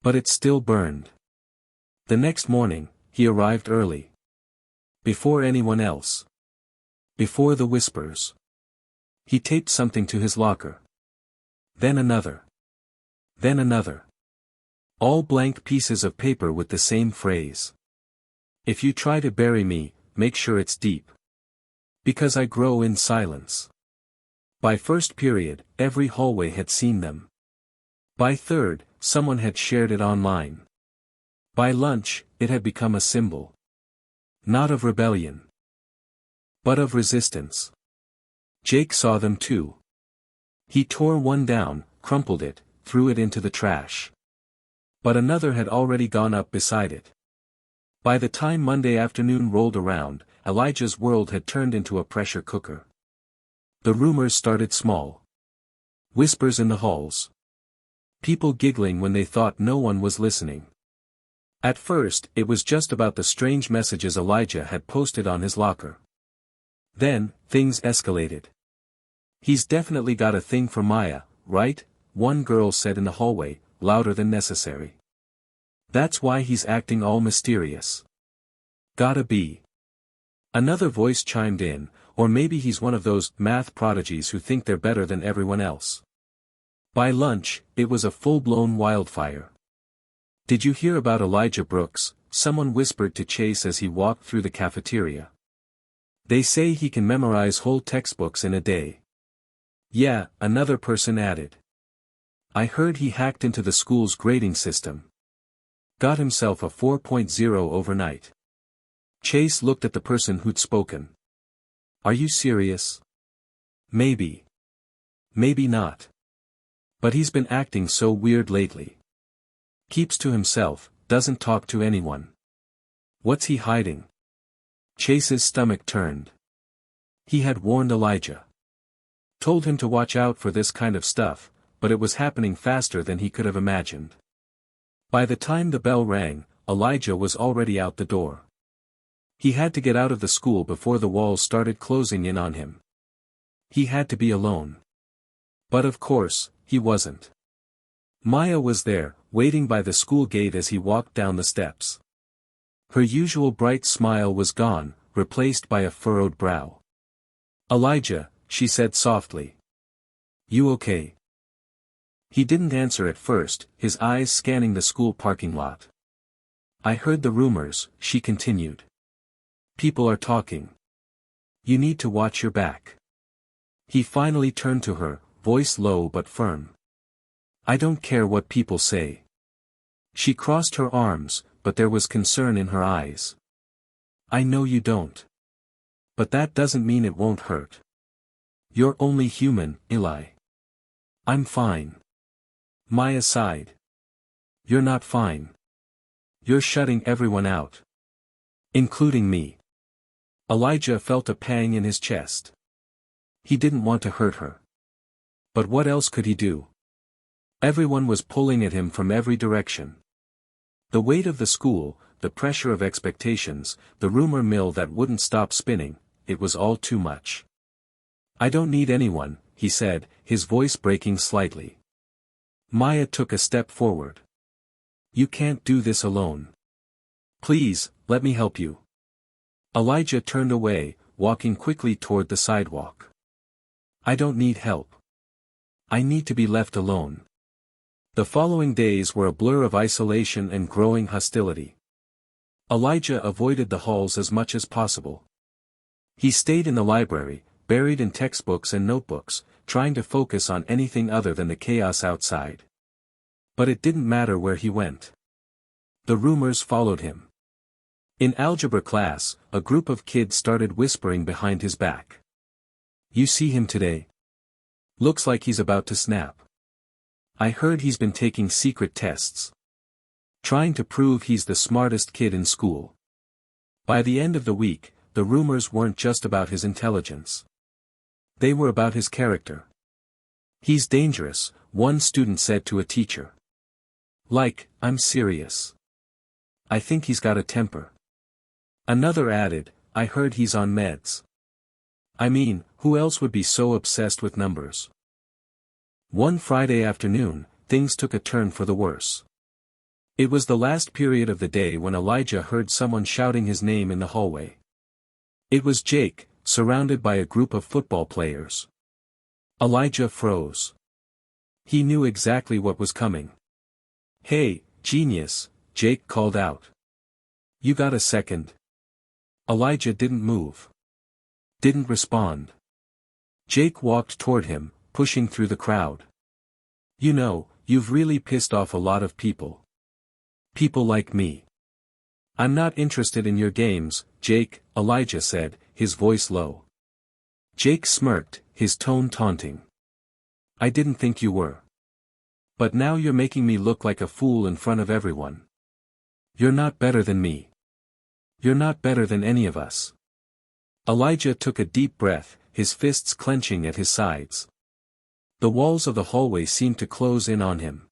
But it still burned. The next morning, he arrived early. Before anyone else. Before the whispers. He taped something to his locker. Then another. Then another. All blank pieces of paper with the same phrase. "If you try to bury me, make sure it's deep. Because I grow in silence." By first period, every hallway had seen them. By third, someone had shared it online. By lunch, it had become a symbol. Not of rebellion. But of resistance. Jake saw them too. He tore one down, crumpled it, threw it into the trash. But another had already gone up beside it. By the time Monday afternoon rolled around, Elijah's world had turned into a pressure cooker. The rumors started small. Whispers in the halls. People giggling when they thought no one was listening. At first, it was just about the strange messages Elijah had posted on his locker. Then, things escalated. "He's definitely got a thing for Maya, right?" one girl said in the hallway, louder than necessary. "That's why he's acting all mysterious. Gotta be." Another voice chimed in, "Or maybe he's one of those math prodigies who think they're better than everyone else." By lunch, it was a full-blown wildfire. "Did you hear about Elijah Brooks?" someone whispered to Chase as he walked through the cafeteria. They say he can memorize whole textbooks in a day. Yeah, another person added. I heard he hacked into the school's grading system. Got himself a 4.0 overnight. Chase looked at the person who'd spoken. Are you serious? Maybe. Maybe not. But he's been acting so weird lately. Keeps to himself, doesn't talk to anyone. What's he hiding? Chase's stomach turned. He had warned Elijah. Told him to watch out for this kind of stuff, but it was happening faster than he could have imagined. By the time the bell rang, Elijah was already out the door. He had to get out of the school before the walls started closing in on him. He had to be alone. But of course, he wasn't. Maya was there, waiting by the school gate as he walked down the steps. Her usual bright smile was gone, replaced by a furrowed brow. Elijah, she said softly. You okay? He didn't answer at first, his eyes scanning the school parking lot. I heard the rumors, she continued. People are talking. You need to watch your back. He finally turned to her, voice low but firm. I don't care what people say. She crossed her arms, but there was concern in her eyes. I know you don't. But that doesn't mean it won't hurt. You're only human, Eli. I'm fine. Maya sighed. You're not fine. You're shutting everyone out. Including me. Elijah felt a pang in his chest. He didn't want to hurt her. But what else could he do? Everyone was pulling at him from every direction. The weight of the school, the pressure of expectations, the rumor mill that wouldn't stop spinning, it was all too much. I don't need anyone, he said, his voice breaking slightly. Maya took a step forward. You can't do this alone. Please, let me help you. Elijah turned away, walking quickly toward the sidewalk. I don't need help. I need to be left alone. The following days were a blur of isolation and growing hostility. Elijah avoided the halls as much as possible. He stayed in the library, buried in textbooks and notebooks, trying to focus on anything other than the chaos outside. But it didn't matter where he went. The rumors followed him. In algebra class, a group of kids started whispering behind his back. You see him today? Looks like he's about to snap. I heard he's been taking secret tests. Trying to prove he's the smartest kid in school. By the end of the week, the rumors weren't just about his intelligence. They were about his character. He's dangerous, one student said to a teacher. Like, I'm serious. I think he's got a temper. Another added, I heard he's on meds. I mean, who else would be so obsessed with numbers? One Friday afternoon, things took a turn for the worse. It was the last period of the day when Elijah heard someone shouting his name in the hallway. It was Jake, surrounded by a group of football players. Elijah froze. He knew exactly what was coming. Hey, genius, Jake called out. You got a second? Elijah didn't move. Didn't respond. Jake walked toward him, pushing through the crowd. You know, you've really pissed off a lot of people. People like me. I'm not interested in your games, Jake, Elijah said, his voice low. Jake smirked, his tone taunting. I didn't think you were. But now you're making me look like a fool in front of everyone. You're not better than me. You're not better than any of us. Elijah took a deep breath, his fists clenching at his sides. The walls of the hallway seemed to close in on him.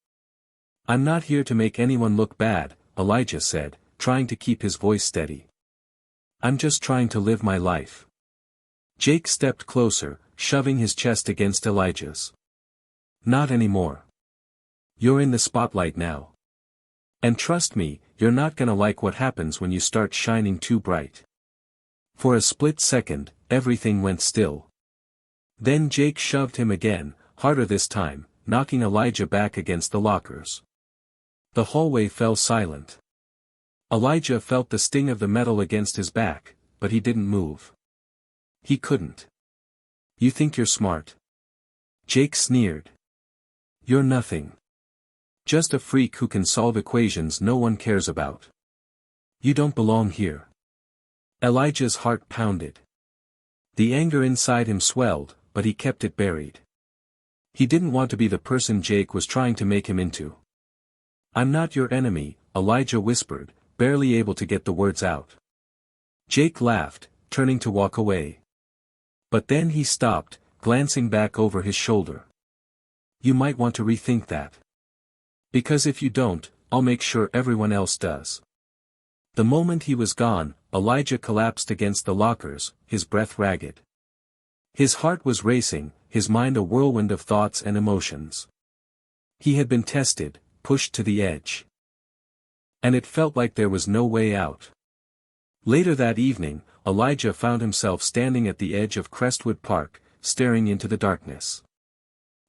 I'm not here to make anyone look bad, Elijah said, trying to keep his voice steady. I'm just trying to live my life. Jake stepped closer, shoving his chest against Elijah's. Not anymore. You're in the spotlight now. And trust me, you're not gonna like what happens when you start shining too bright. For a split second, everything went still. Then Jake shoved him again, harder this time, knocking Elijah back against the lockers. The hallway fell silent. Elijah felt the sting of the metal against his back, but he didn't move. He couldn't. You think you're smart? Jake sneered. You're nothing. Just a freak who can solve equations no one cares about. You don't belong here. Elijah's heart pounded. The anger inside him swelled, but he kept it buried. He didn't want to be the person Jake was trying to make him into. I'm not your enemy, Elijah whispered, barely able to get the words out. Jake laughed, turning to walk away. But then he stopped, glancing back over his shoulder. You might want to rethink that. Because if you don't, I'll make sure everyone else does. The moment he was gone, Elijah collapsed against the lockers, his breath ragged. His heart was racing, his mind a whirlwind of thoughts and emotions. He had been tested, pushed to the edge. And it felt like there was no way out. Later that evening, Elijah found himself standing at the edge of Crestwood Park, staring into the darkness.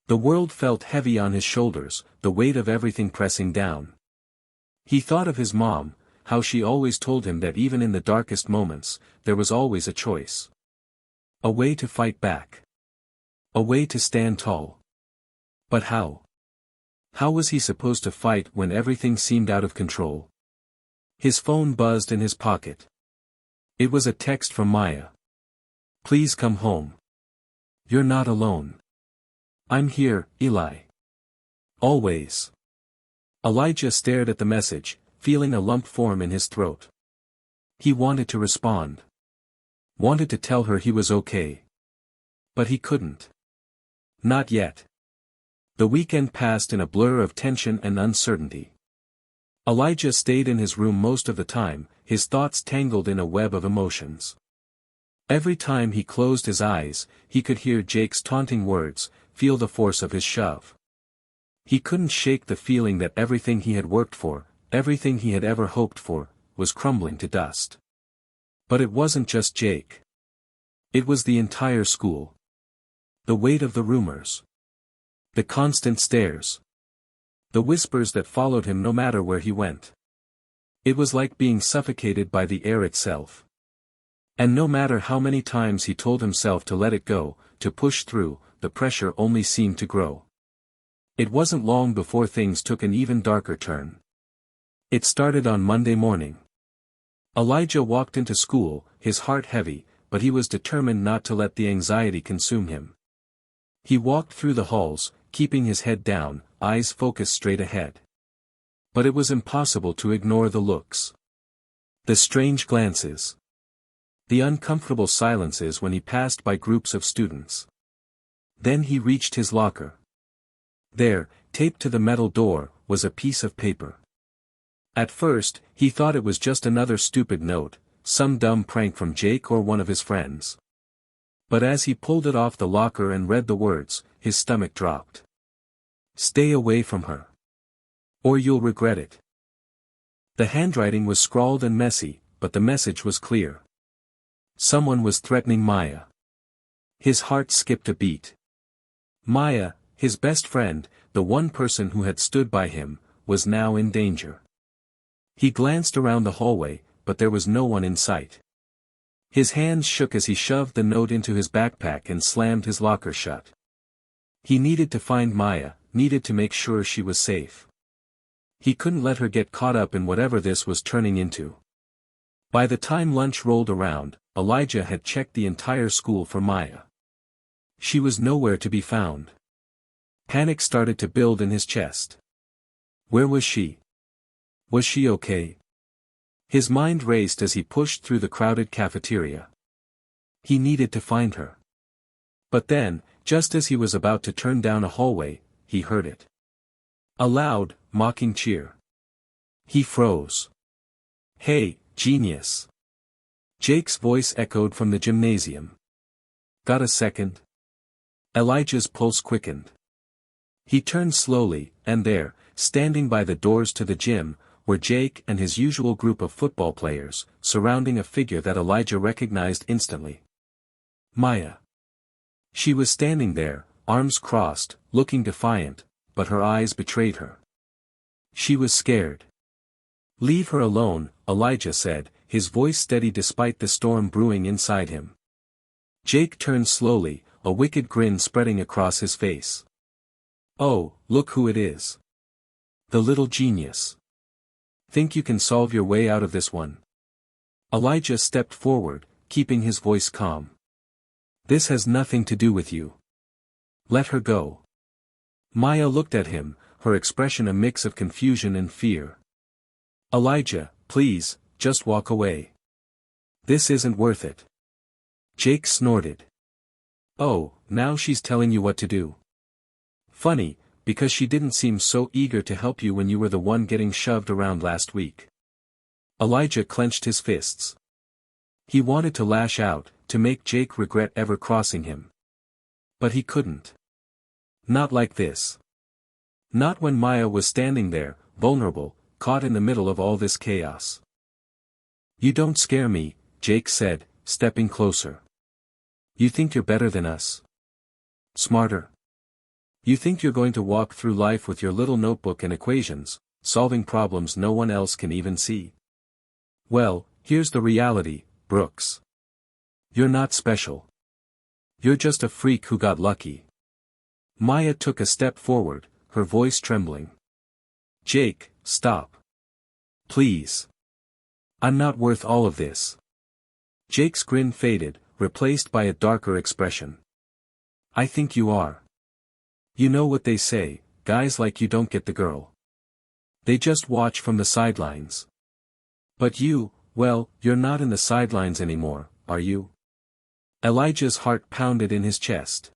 The world felt heavy on his shoulders, the weight of everything pressing down. He thought of his mom, how she always told him that even in the darkest moments, there was always a choice. A way to fight back. A way to stand tall. But how? How was he supposed to fight when everything seemed out of control? His phone buzzed in his pocket. It was a text from Maya. Please come home. You're not alone. I'm here, Eli. Always. Elijah stared at the message, feeling a lump form in his throat. He wanted to respond. Wanted to tell her he was okay. But he couldn't. Not yet. The weekend passed in a blur of tension and uncertainty. Elijah stayed in his room most of the time, his thoughts tangled in a web of emotions. Every time he closed his eyes, he could hear Jake's taunting words, feel the force of his shove. He couldn't shake the feeling that everything he had worked for, everything he had ever hoped for, was crumbling to dust. But it wasn't just Jake. It was the entire school. The weight of the rumors. The constant stares. The whispers that followed him no matter where he went. It was like being suffocated by the air itself. And no matter how many times he told himself to let it go, to push through, the pressure only seemed to grow. It wasn't long before things took an even darker turn. It started on Monday morning. Elijah walked into school, his heart heavy, but he was determined not to let the anxiety consume him. He walked through the halls, keeping his head down, eyes focused straight ahead. But it was impossible to ignore the looks. The strange glances. The uncomfortable silences when he passed by groups of students. Then he reached his locker. There, taped to the metal door, was a piece of paper. At first, he thought it was just another stupid note, some dumb prank from Jake or one of his friends. But as he pulled it off the locker and read the words, his stomach dropped. Stay away from her. Or you'll regret it. The handwriting was scrawled and messy, but the message was clear. Someone was threatening Maya. His heart skipped a beat. Maya, his best friend, the one person who had stood by him, was now in danger. He glanced around the hallway, but there was no one in sight. His hands shook as he shoved the note into his backpack and slammed his locker shut. He needed to find Maya, needed to make sure she was safe. He couldn't let her get caught up in whatever this was turning into. By the time lunch rolled around, Elijah had checked the entire school for Maya. She was nowhere to be found. Panic started to build in his chest. Where was she? Was she okay? His mind raced as he pushed through the crowded cafeteria. He needed to find her. But then, just as he was about to turn down a hallway, he heard it. A loud, mocking cheer. He froze. Hey, genius. Jake's voice echoed from the gymnasium. Got a second? Elijah's pulse quickened. He turned slowly, and there, standing by the doors to the gym, were Jake and his usual group of football players, surrounding a figure that Elijah recognized instantly. Maya. She was standing there, arms crossed, looking defiant, but her eyes betrayed her. She was scared. Leave her alone, Elijah said, his voice steady despite the storm brewing inside him. Jake turned slowly, a wicked grin spreading across his face. Oh, look who it is. The little genius. Think you can solve your way out of this one? Elijah stepped forward, keeping his voice calm. This has nothing to do with you. Let her go. Maya looked at him, her expression a mix of confusion and fear. Elijah, please, just walk away. This isn't worth it. Jake snorted. Oh, now she's telling you what to do. Funny, because she didn't seem so eager to help you when you were the one getting shoved around last week. Elijah clenched his fists. He wanted to lash out, to make Jake regret ever crossing him. But he couldn't. Not like this. Not when Maya was standing there, vulnerable, caught in the middle of all this chaos. You don't scare me, Jake said, stepping closer. You think you're better than us? Smarter? You think you're going to walk through life with your little notebook and equations, solving problems no one else can even see? Well, here's the reality, Brooks. You're not special. You're just a freak who got lucky. Maya took a step forward, her voice trembling. Jake, stop. Please. I'm not worth all of this. Jake's grin faded, replaced by a darker expression. I think you are. You know what they say, guys like you don't get the girl. They just watch from the sidelines. But you, well, you're not in the sidelines anymore, are you? Elijah's heart pounded in his chest.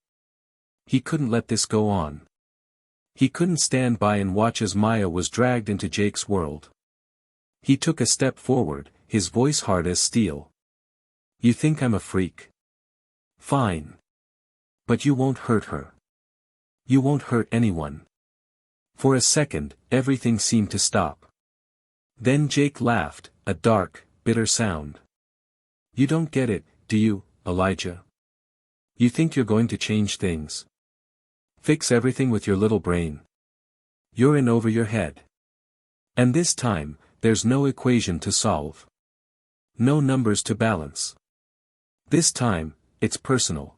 He couldn't let this go on. He couldn't stand by and watch as Maya was dragged into Jake's world. He took a step forward, his voice hard as steel. You think I'm a freak? Fine. But you won't hurt her. You won't hurt anyone. For a second, everything seemed to stop. Then Jake laughed, a dark, bitter sound. You don't get it, do you, Elijah? You think you're going to change things? Fix everything with your little brain? You're in over your head. And this time, there's no equation to solve. No numbers to balance. This time, it's personal.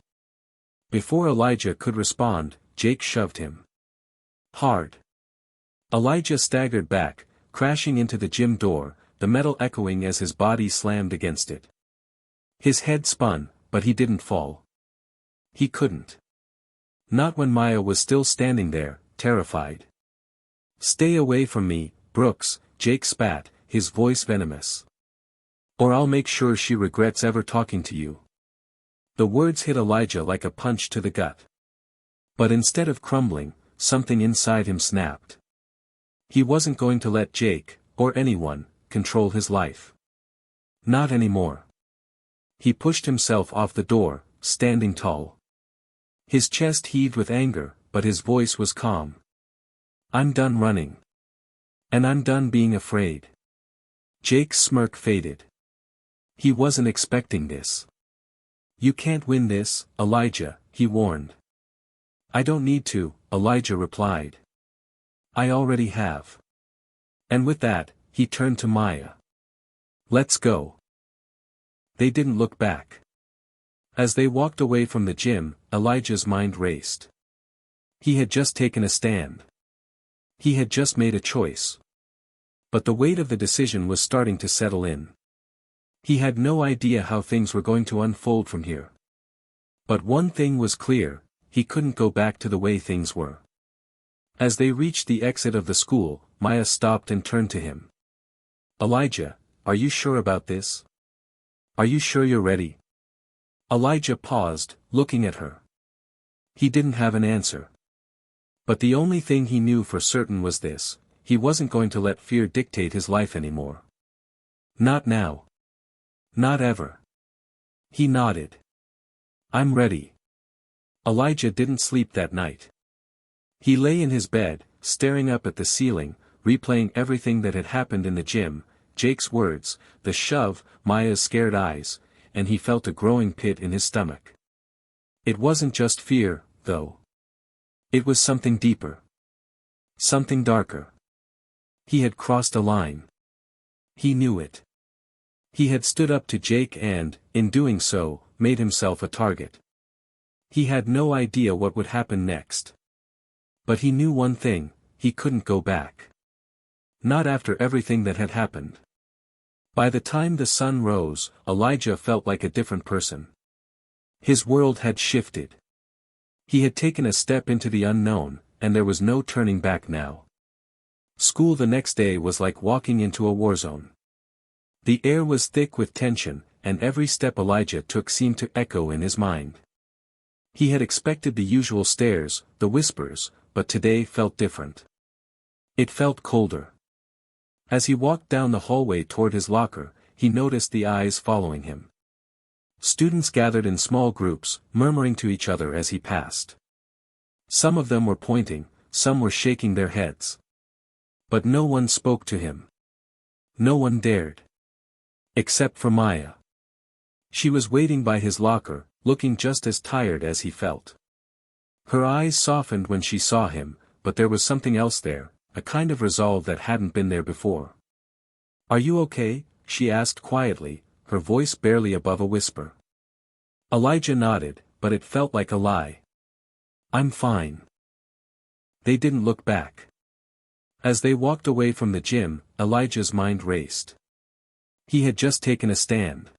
Before Elijah could respond, Jake shoved him. Hard. Elijah staggered back, crashing into the gym door, the metal echoing as his body slammed against it. His head spun, but he didn't fall. He couldn't. Not when Maya was still standing there, terrified. Stay away from me, Brooks, Jake spat, his voice venomous. Or I'll make sure she regrets ever talking to you. The words hit Elijah like a punch to the gut. But instead of crumbling, something inside him snapped. He wasn't going to let Jake, or anyone, control his life. Not anymore. He pushed himself off the door, standing tall. His chest heaved with anger, but his voice was calm. I'm done running. And I'm done being afraid. Jake's smirk faded. He wasn't expecting this. You can't win this, Elijah, he warned. I don't need to, Elijah replied. I already have. And with that, he turned to Maya. Let's go. They didn't look back. As they walked away from the gym, Elijah's mind raced. He had just taken a stand. He had just made a choice. But the weight of the decision was starting to settle in. He had no idea how things were going to unfold from here. But one thing was clear, he couldn't go back to the way things were. As they reached the exit of the school, Maya stopped and turned to him. Elijah, are you sure about this? Are you sure you're ready? Elijah paused, looking at her. He didn't have an answer. But the only thing he knew for certain was this, he wasn't going to let fear dictate his life anymore. Not now. Not ever. He nodded. I'm ready. Elijah didn't sleep that night. He lay in his bed, staring up at the ceiling, replaying everything that had happened in the gym, Jake's words, the shove, Maya's scared eyes, and he felt a growing pit in his stomach. It wasn't just fear, though. It was something deeper. Something darker. He had crossed a line. He knew it. He had stood up to Jake and, in doing so, made himself a target. He had no idea what would happen next. But he knew one thing, he couldn't go back. Not after everything that had happened. By the time the sun rose, Elijah felt like a different person. His world had shifted. He had taken a step into the unknown, and there was no turning back now. School the next day was like walking into a war zone. The air was thick with tension, and every step Elijah took seemed to echo in his mind. He had expected the usual stares, the whispers, but today felt different. It felt colder. As he walked down the hallway toward his locker, he noticed the eyes following him. Students gathered in small groups, murmuring to each other as he passed. Some of them were pointing, some were shaking their heads. But no one spoke to him. No one dared. Except for Maya. She was waiting by his locker, looking just as tired as he felt. Her eyes softened when she saw him, but there was something else there, a kind of resolve that hadn't been there before. "Are you okay?" she asked quietly, her voice barely above a whisper. Elijah nodded, but it felt like a lie. "I'm fine." They didn't look back. As they walked away from the gym, Elijah's mind raced. He had just taken a stand.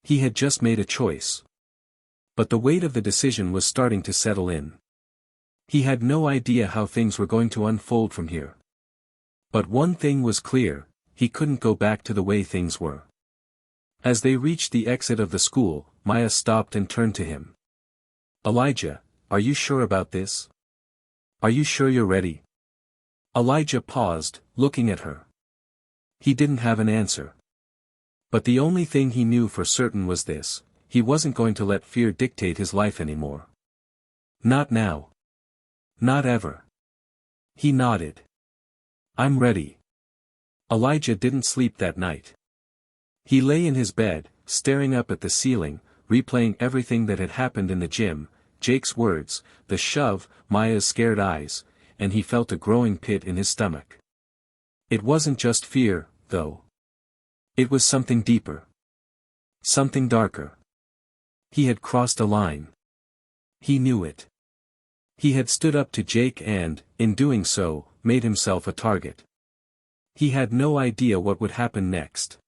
He had just made a choice. But the weight of the decision was starting to settle in. He had no idea how things were going to unfold from here. But one thing was clear, he couldn't go back to the way things were. As they reached the exit of the school, Maya stopped and turned to him. "Elijah, are you sure about this? Are you sure you're ready?" Elijah paused, looking at her. He didn't have an answer. But the only thing he knew for certain was this, he wasn't going to let fear dictate his life anymore. Not now. Not ever. He nodded. "I'm ready." Elijah didn't sleep that night. He lay in his bed, staring up at the ceiling, replaying everything that had happened in the gym, Jake's words, the shove, Maya's scared eyes, and he felt a growing pit in his stomach. It wasn't just fear, though. It was something deeper. Something darker. He had crossed a line. He knew it. He had stood up to Jake and, in doing so, made himself a target. He had no idea what would happen next.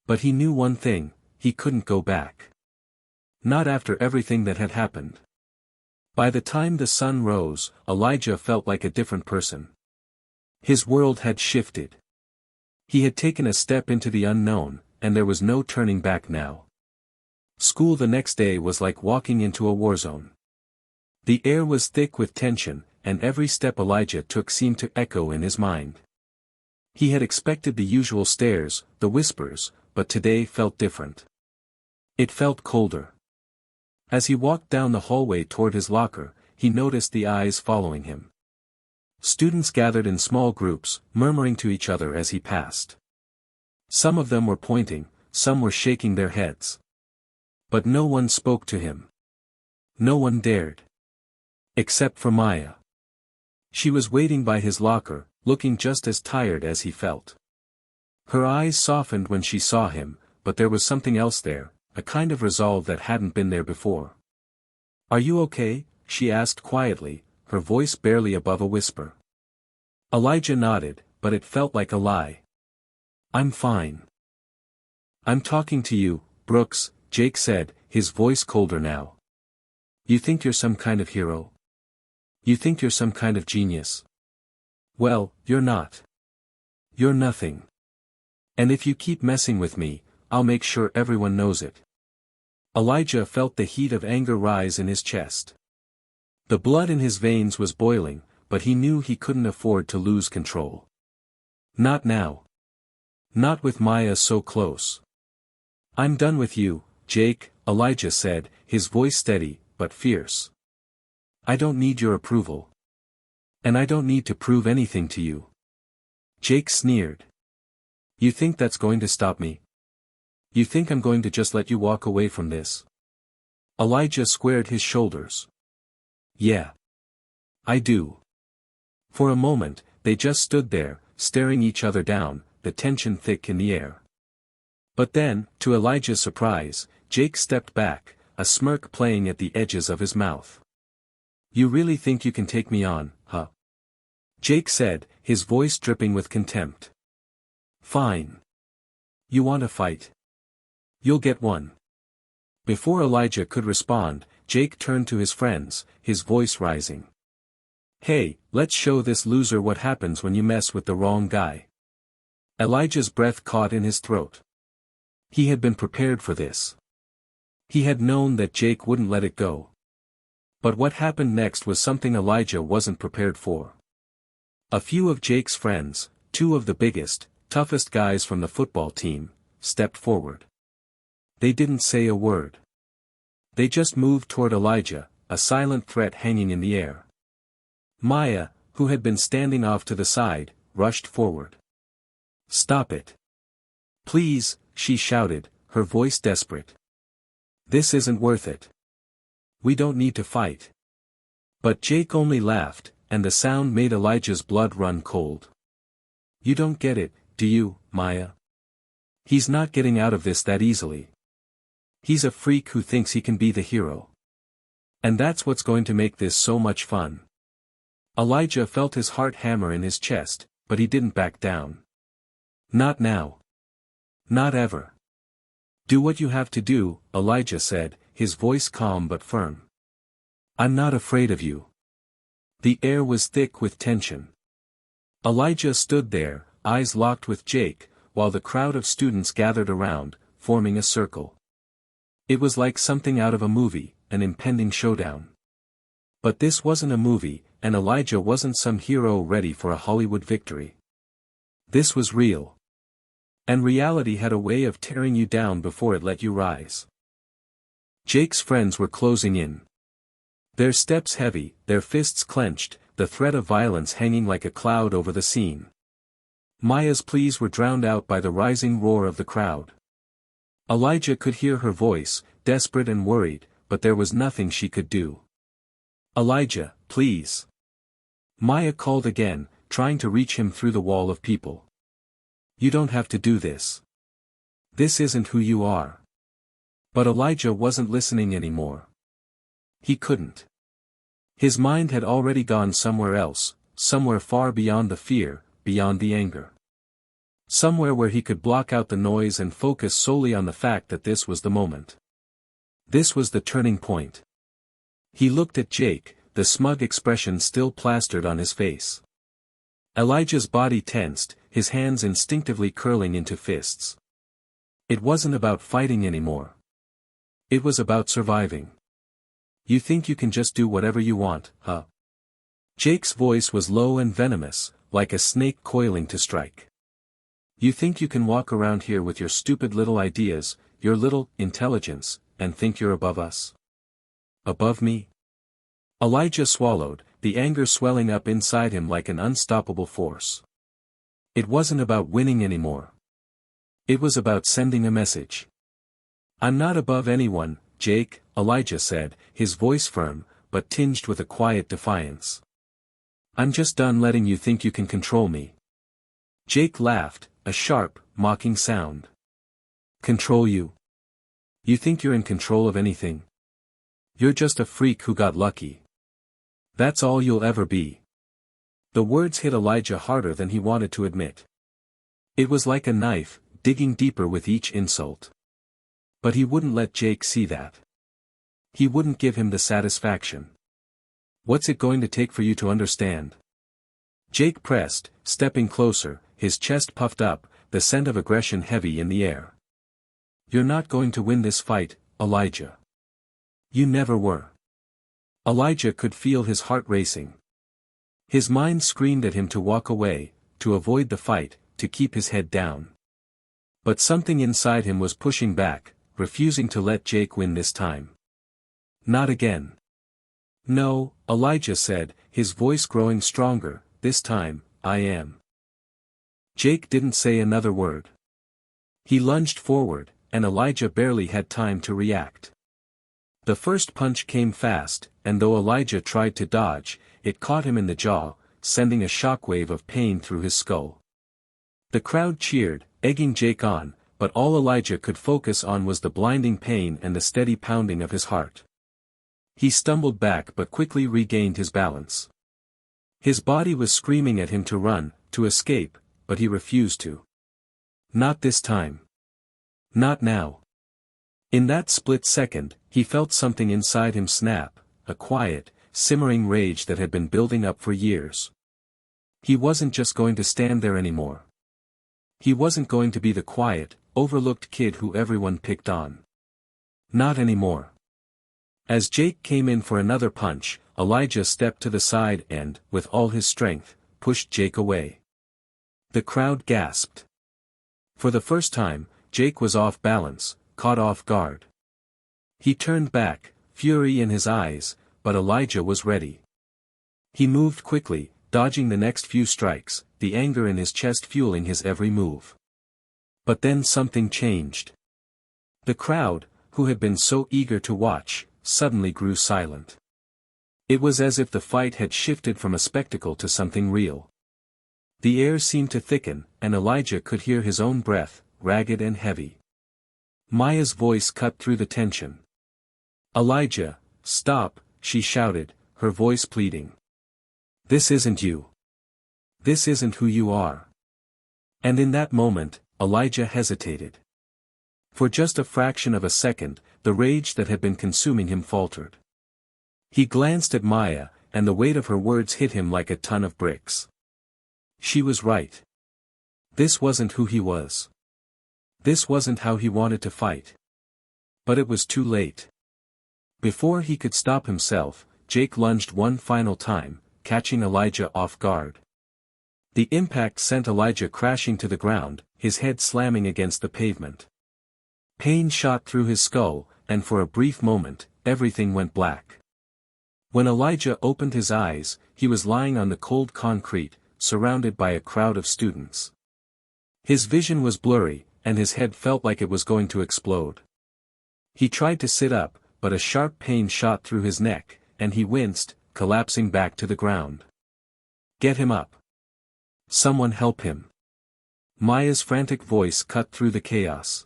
But he knew one thing, he couldn't go back. Not after everything that had happened. By the time the sun rose, Elijah felt like a different person. His world had shifted. He had taken a step into the unknown, and there was no turning back now. School the next day was like walking into a war zone. The air was thick with tension, and every step Elijah took seemed to echo in his mind. He had expected the usual stares, the whispers, but today felt different. It felt colder. As he walked down the hallway toward his locker, he noticed the eyes following him. Students gathered in small groups, murmuring to each other as he passed. Some of them were pointing, some were shaking their heads. But no one spoke to him. No one dared. Except for Maya. She was waiting by his locker, looking just as tired as he felt. Her eyes softened when she saw him, but there was something else there, a kind of resolve that hadn't been there before. "Are you okay?" she asked quietly, her voice barely above a whisper. Elijah nodded, but it felt like a lie. "I'm fine." "I'm talking to you, Brooks," Jake said, his voice colder now. "You think you're some kind of hero? You think you're some kind of genius? Well, you're not. You're nothing. And if you keep messing with me, I'll make sure everyone knows it." Elijah felt the heat of anger rise in his chest. The blood in his veins was boiling, but he knew he couldn't afford to lose control. Not now. Not with Maya so close. "I'm done with you, Jake," Elijah said, his voice steady, but fierce. "I don't need your approval. And I don't need to prove anything to you." Jake sneered. "You think that's going to stop me? You think I'm going to just let you walk away from this?" Elijah squared his shoulders. "Yeah. I do." For a moment, they just stood there, staring each other down, the tension thick in the air. But then, to Elijah's surprise, Jake stepped back, a smirk playing at the edges of his mouth. "You really think you can take me on, huh?" Jake said, his voice dripping with contempt. "Fine. You want a fight? You'll get one." Before Elijah could respond, Jake turned to his friends, his voice rising. "Hey, let's show this loser what happens when you mess with the wrong guy." Elijah's breath caught in his throat. He had been prepared for this. He had known that Jake wouldn't let it go. But what happened next was something Elijah wasn't prepared for. A few of Jake's friends, two of the biggest, toughest guys from the football team, stepped forward. They didn't say a word. They just moved toward Elijah, a silent threat hanging in the air. Maya, who had been standing off to the side, rushed forward. "Stop it. Please," she shouted, her voice desperate. "This isn't worth it. We don't need to fight." But Jake only laughed, and the sound made Elijah's blood run cold. "You don't get it, do you, Maya? He's not getting out of this that easily. He's a freak who thinks he can be the hero. And that's what's going to make this so much fun." Elijah felt his heart hammer in his chest, but he didn't back down. "Not now. Not ever." "Do what you have to do," Elijah said, his voice calm but firm. "I'm not afraid of you." The air was thick with tension. Elijah stood there, eyes locked with Jake, while the crowd of students gathered around, forming a circle. It was like something out of a movie, an impending showdown. But this wasn't a movie, and Elijah wasn't some hero ready for a Hollywood victory. This was real. And reality had a way of tearing you down before it let you rise. Jake's friends were closing in. Their steps heavy, their fists clenched, the threat of violence hanging like a cloud over the scene. Maya's pleas were drowned out by the rising roar of the crowd. Elijah could hear her voice, desperate and worried, but there was nothing she could do. "Elijah, please." Maya called again, trying to reach him through the wall of people. "You don't have to do this. This isn't who you are." But Elijah wasn't listening anymore. He couldn't. His mind had already gone somewhere else, somewhere far beyond the fear, beyond the anger. Somewhere where he could block out the noise and focus solely on the fact that this was the moment. This was the turning point. He looked at Jake, the smug expression still plastered on his face. Elijah's body tensed, his hands instinctively curling into fists. It wasn't about fighting anymore. It was about surviving. "You think you can just do whatever you want, huh?" Jake's voice was low and venomous, like a snake coiling to strike. "You think you can walk around here with your stupid little ideas, your little intelligence, and think you're above us? Above me?" Elijah swallowed, the anger swelling up inside him like an unstoppable force. It wasn't about winning anymore. It was about sending a message. "I'm not above anyone, Jake," Elijah said, his voice firm, but tinged with a quiet defiance. "I'm just done letting you think you can control me." Jake laughed, a sharp, mocking sound. "Control you? You think you're in control of anything? You're just a freak who got lucky. That's all you'll ever be." The words hit Elijah harder than he wanted to admit. It was like a knife, digging deeper with each insult. But he wouldn't let Jake see that. He wouldn't give him the satisfaction. "What's it going to take for you to understand?" Jake pressed, stepping closer, his chest puffed up, the scent of aggression heavy in the air. "You're not going to win this fight, Elijah. You never were." Elijah could feel his heart racing. His mind screamed at him to walk away, to avoid the fight, to keep his head down. But something inside him was pushing back, refusing to let Jake win this time. "Not again." "No," Elijah said, his voice growing stronger, "this time, I am." Jake didn't say another word. He lunged forward, and Elijah barely had time to react. The first punch came fast, and though Elijah tried to dodge, it caught him in the jaw, sending a shockwave of pain through his skull. The crowd cheered, egging Jake on, but all Elijah could focus on was the blinding pain and the steady pounding of his heart. He stumbled back but quickly regained his balance. His body was screaming at him to run, to escape, but he refused to. Not this time. Not now. In that split second, he felt something inside him snap, a quiet, simmering rage that had been building up for years. He wasn't just going to stand there anymore. He wasn't going to be the quiet, overlooked kid who everyone picked on. Not anymore. As Jake came in for another punch, Elijah stepped to the side and, with all his strength, pushed Jake away. The crowd gasped. For the first time, Jake was off balance, caught off guard. He turned back, fury in his eyes, but Elijah was ready. He moved quickly, dodging the next few strikes, the anger in his chest fueling his every move. But then something changed. The crowd, who had been so eager to watch, suddenly grew silent. It was as if the fight had shifted from a spectacle to something real. The air seemed to thicken, and Elijah could hear his own breath, ragged and heavy. Maya's voice cut through the tension. "Elijah, stop," she shouted, her voice pleading. "This isn't you. This isn't who you are." And in that moment, Elijah hesitated. For just a fraction of a second, the rage that had been consuming him faltered. He glanced at Maya, and the weight of her words hit him like a ton of bricks. She was right. This wasn't who he was. This wasn't how he wanted to fight. But it was too late. Before he could stop himself, Jake lunged one final time, catching Elijah off guard. The impact sent Elijah crashing to the ground, his head slamming against the pavement. Pain shot through his skull, and for a brief moment, everything went black. When Elijah opened his eyes, he was lying on the cold concrete, surrounded by a crowd of students. His vision was blurry, and his head felt like it was going to explode. He tried to sit up, but a sharp pain shot through his neck, and he winced, collapsing back to the ground. "Get him up. Someone help him." Maya's frantic voice cut through the chaos.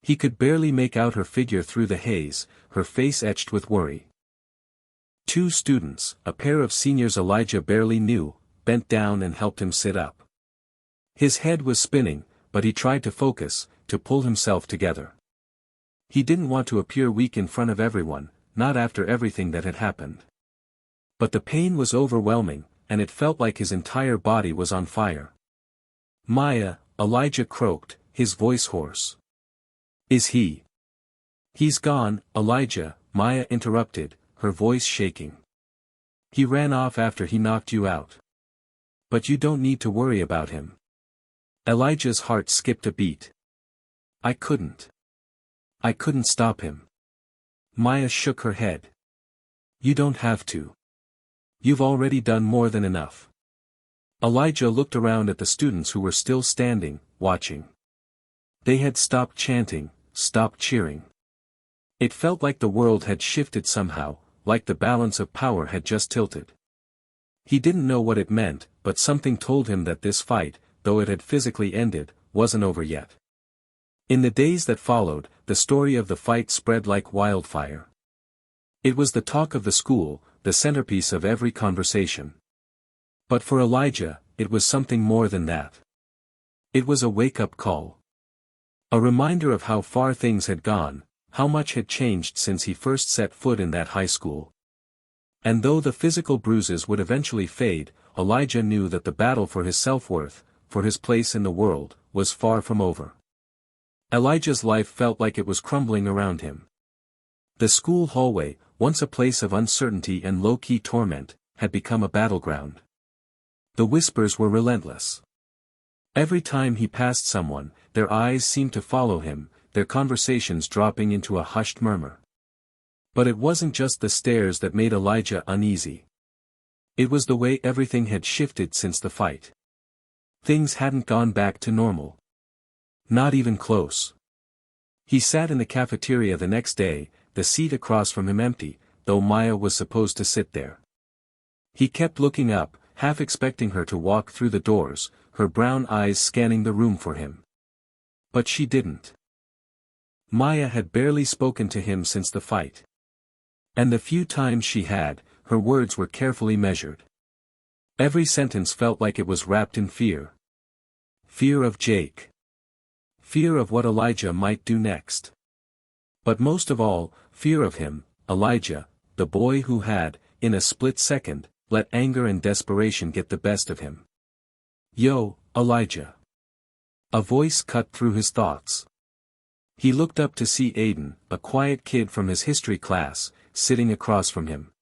He could barely make out her figure through the haze, her face etched with worry. Two students, a pair of seniors Elijah barely knew, bent down and helped him sit up. His head was spinning, but he tried to focus, to pull himself together. He didn't want to appear weak in front of everyone, not after everything that had happened. But the pain was overwhelming, and it felt like his entire body was on fire. "Maya," Elijah croaked, his voice hoarse. "Is he?" "He's gone, Elijah," Maya interrupted, her voice shaking. "He ran off after he knocked you out. But you don't need to worry about him." Elijah's heart skipped a beat. I couldn't stop him." Maya shook her head. "You don't have to. You've already done more than enough." Elijah looked around at the students who were still standing, watching. They had stopped chanting, stopped cheering. It felt like the world had shifted somehow, like the balance of power had just tilted. He didn't know what it meant, but something told him that this fight, though it had physically ended, wasn't over yet. In the days that followed, the story of the fight spread like wildfire. It was the talk of the school, the centerpiece of every conversation. But for Elijah, it was something more than that. It was a wake-up call. A reminder of how far things had gone, how much had changed since he first set foot in that high school. And though the physical bruises would eventually fade, Elijah knew that the battle for his self-worth, for his place in the world, was far from over. Elijah's life felt like it was crumbling around him. The school hallway, once a place of uncertainty and low-key torment, had become a battleground. The whispers were relentless. Every time he passed someone, their eyes seemed to follow him, their conversations dropping into a hushed murmur. But it wasn't just the stares that made Elijah uneasy. It was the way everything had shifted since the fight. Things hadn't gone back to normal. Not even close. He sat in the cafeteria the next day, the seat across from him empty, though Maya was supposed to sit there. He kept looking up, half expecting her to walk through the doors, her brown eyes scanning the room for him. But she didn't. Maya had barely spoken to him since the fight. And the few times she had, her words were carefully measured. Every sentence felt like it was wrapped in fear. Fear of Jake. Fear of what Elijah might do next. But most of all, fear of him, Elijah, the boy who had, in a split second, let anger and desperation get the best of him. "Yo, Elijah." A voice cut through his thoughts. He looked up to see Aiden, a quiet kid from his history class, sitting across from him.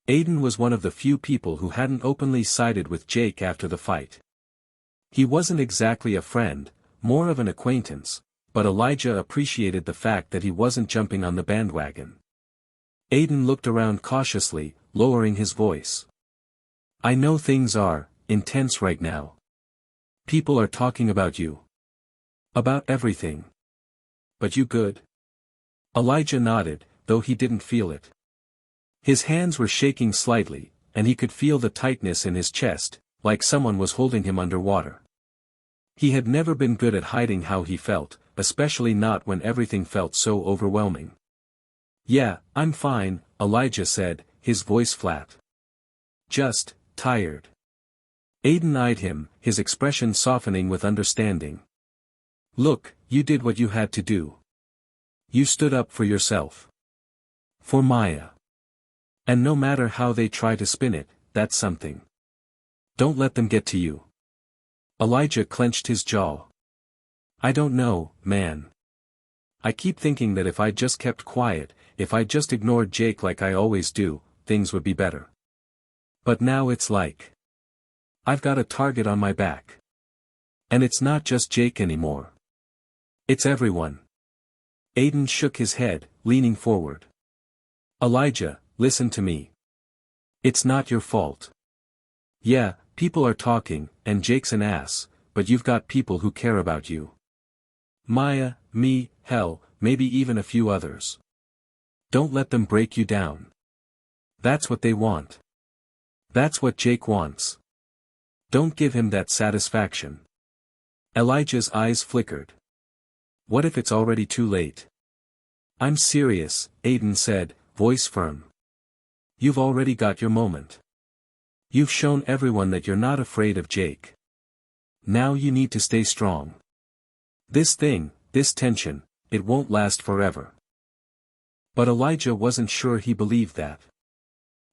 Aiden was one of the few people who hadn't openly sided with Jake after the fight. He wasn't exactly a friend, more of an acquaintance, but Elijah appreciated the fact that he wasn't jumping on the bandwagon. Aiden looked around cautiously, lowering his voice. "I know things are intense right now. People are talking about you. About everything. But you good?" Elijah nodded, though he didn't feel it. His hands were shaking slightly, and he could feel the tightness in his chest, like someone was holding him underwater. He had never been good at hiding how he felt, especially not when everything felt so overwhelming. "Yeah, I'm fine," Elijah said, his voice flat. "Just tired." Aiden eyed him, his expression softening with understanding. "Look, you did what you had to do. You stood up for yourself. For Maya. And no matter how they try to spin it, that's something. Don't let them get to you." Elijah clenched his jaw. "I don't know, man. I keep thinking that if I just kept quiet, if I just ignored Jake like I always do, things would be better. But now it's like I've got a target on my back. And it's not just Jake anymore. It's everyone." Aiden shook his head, leaning forward. "Elijah, listen to me. It's not your fault. Yeah, people are talking, and Jake's an ass, but you've got people who care about you. Maya, me, hell, maybe even a few others. Don't let them break you down. That's what they want. That's what Jake wants. Don't give him that satisfaction." Elijah's eyes flickered. "What if it's already too late?" "I'm serious," Aiden said, voice firm. "You've already got your moment. You've shown everyone that you're not afraid of Jake. Now you need to stay strong. This tension, it won't last forever." But Elijah wasn't sure he believed that.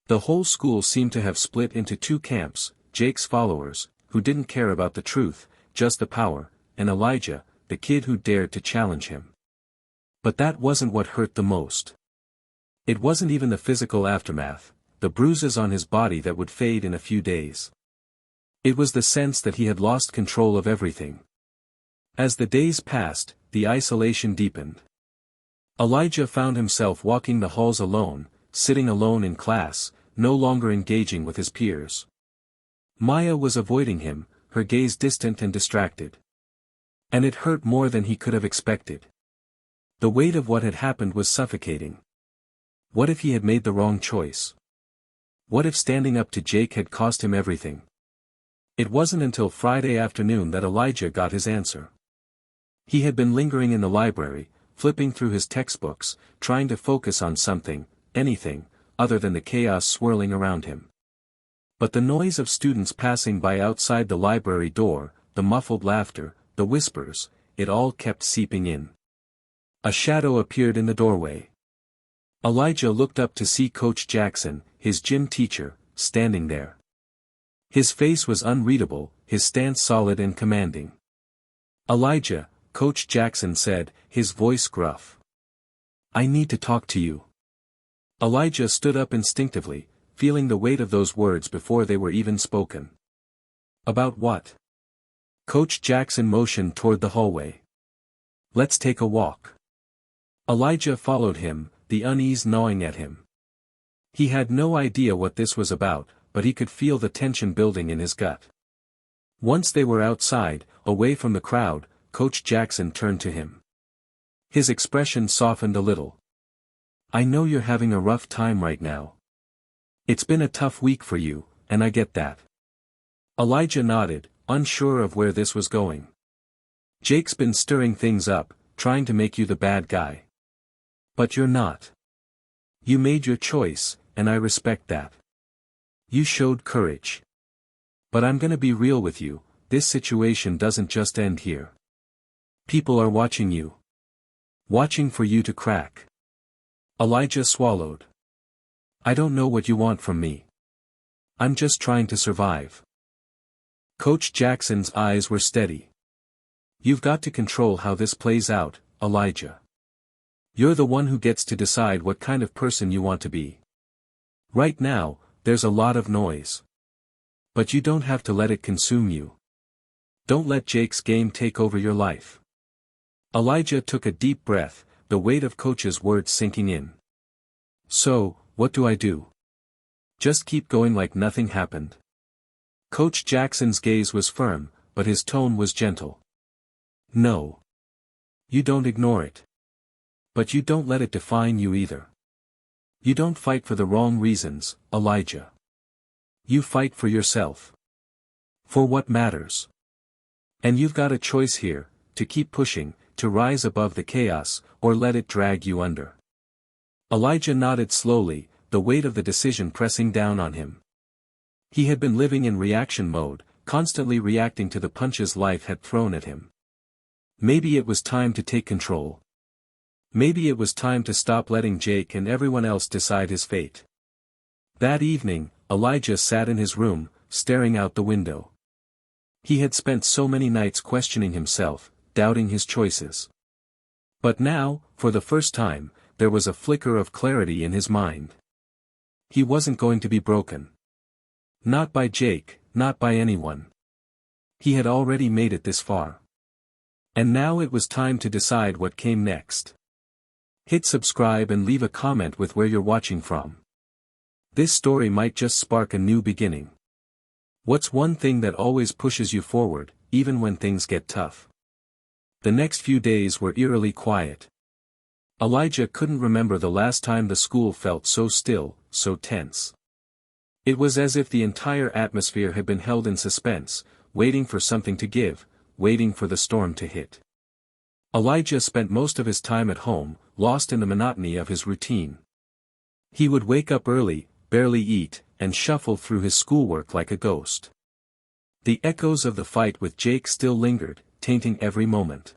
The whole school seemed to have split into two camps, Jake's followers, who didn't care about the truth, just the power, and Elijah, the kid who dared to challenge him. But that wasn't what hurt the most. It wasn't even the physical aftermath, the bruises on his body that would fade in a few days. It was the sense that he had lost control of everything. As the days passed, the isolation deepened. Elijah found himself walking the halls alone, sitting alone in class, no longer engaging with his peers. Maya was avoiding him, her gaze distant and distracted. And it hurt more than he could have expected. The weight of what had happened was suffocating. What if he had made the wrong choice? What if standing up to Jake had cost him everything? It wasn't until Friday afternoon that Elijah got his answer. He had been lingering in the library, flipping through his textbooks, trying to focus on something, anything, other than the chaos swirling around him. But the noise of students passing by outside the library door, the muffled laughter, the whispers, it all kept seeping in. A shadow appeared in the doorway. Elijah looked up to see Coach Jackson, his gym teacher, standing there. His face was unreadable, his stance solid and commanding. "Elijah," Coach Jackson said, his voice gruff. "I need to talk to you." Elijah stood up instinctively, feeling the weight of those words before they were even spoken. "About what?" Coach Jackson motioned toward the hallway. "Let's take a walk." Elijah followed him, the unease gnawing at him. He had no idea what this was about, but he could feel the tension building in his gut. Once they were outside, away from the crowd, Coach Jackson turned to him. His expression softened a little. "I know you're having a rough time right now. It's been a tough week for you, and I get that." Elijah nodded, unsure of where this was going. Jake's been stirring things up, trying to make you the bad guy. But you're not. You made your choice, and I respect that. You showed courage. But I'm gonna be real with you, this situation doesn't just end here. People are watching you. Watching for you to crack. Elijah swallowed. I don't know what you want from me. I'm just trying to survive. Coach Jackson's eyes were steady. You've got to control how this plays out, Elijah. You're the one who gets to decide what kind of person you want to be. Right now, there's a lot of noise. But you don't have to let it consume you. Don't let Jake's game take over your life. Elijah took a deep breath, the weight of Coach's words sinking in. So, what do I do? Just keep going like nothing happened? Coach Jackson's gaze was firm, but his tone was gentle. No. You don't ignore it. But you don't let it define you either. You don't fight for the wrong reasons, Elijah. You fight for yourself. For what matters. And you've got a choice here, to keep pushing, to rise above the chaos, or let it drag you under. Elijah nodded slowly, the weight of the decision pressing down on him. He had been living in reaction mode, constantly reacting to the punches life had thrown at him. Maybe it was time to take control. Maybe it was time to stop letting Jake and everyone else decide his fate. That evening, Elijah sat in his room, staring out the window. He had spent so many nights questioning himself, doubting his choices. But now, for the first time, there was a flicker of clarity in his mind. He wasn't going to be broken. Not by Jake, not by anyone. He had already made it this far. And now it was time to decide what came next. Hit subscribe and leave a comment with where you're watching from. This story might just spark a new beginning. What's one thing that always pushes you forward, even when things get tough? The next few days were eerily quiet. Elijah couldn't remember the last time the school felt so still, so tense. It was as if the entire atmosphere had been held in suspense, waiting for something to give, waiting for the storm to hit. Elijah spent most of his time at home, lost in the monotony of his routine. He would wake up early, barely eat, and shuffle through his schoolwork like a ghost. The echoes of the fight with Jake still lingered, tainting every moment.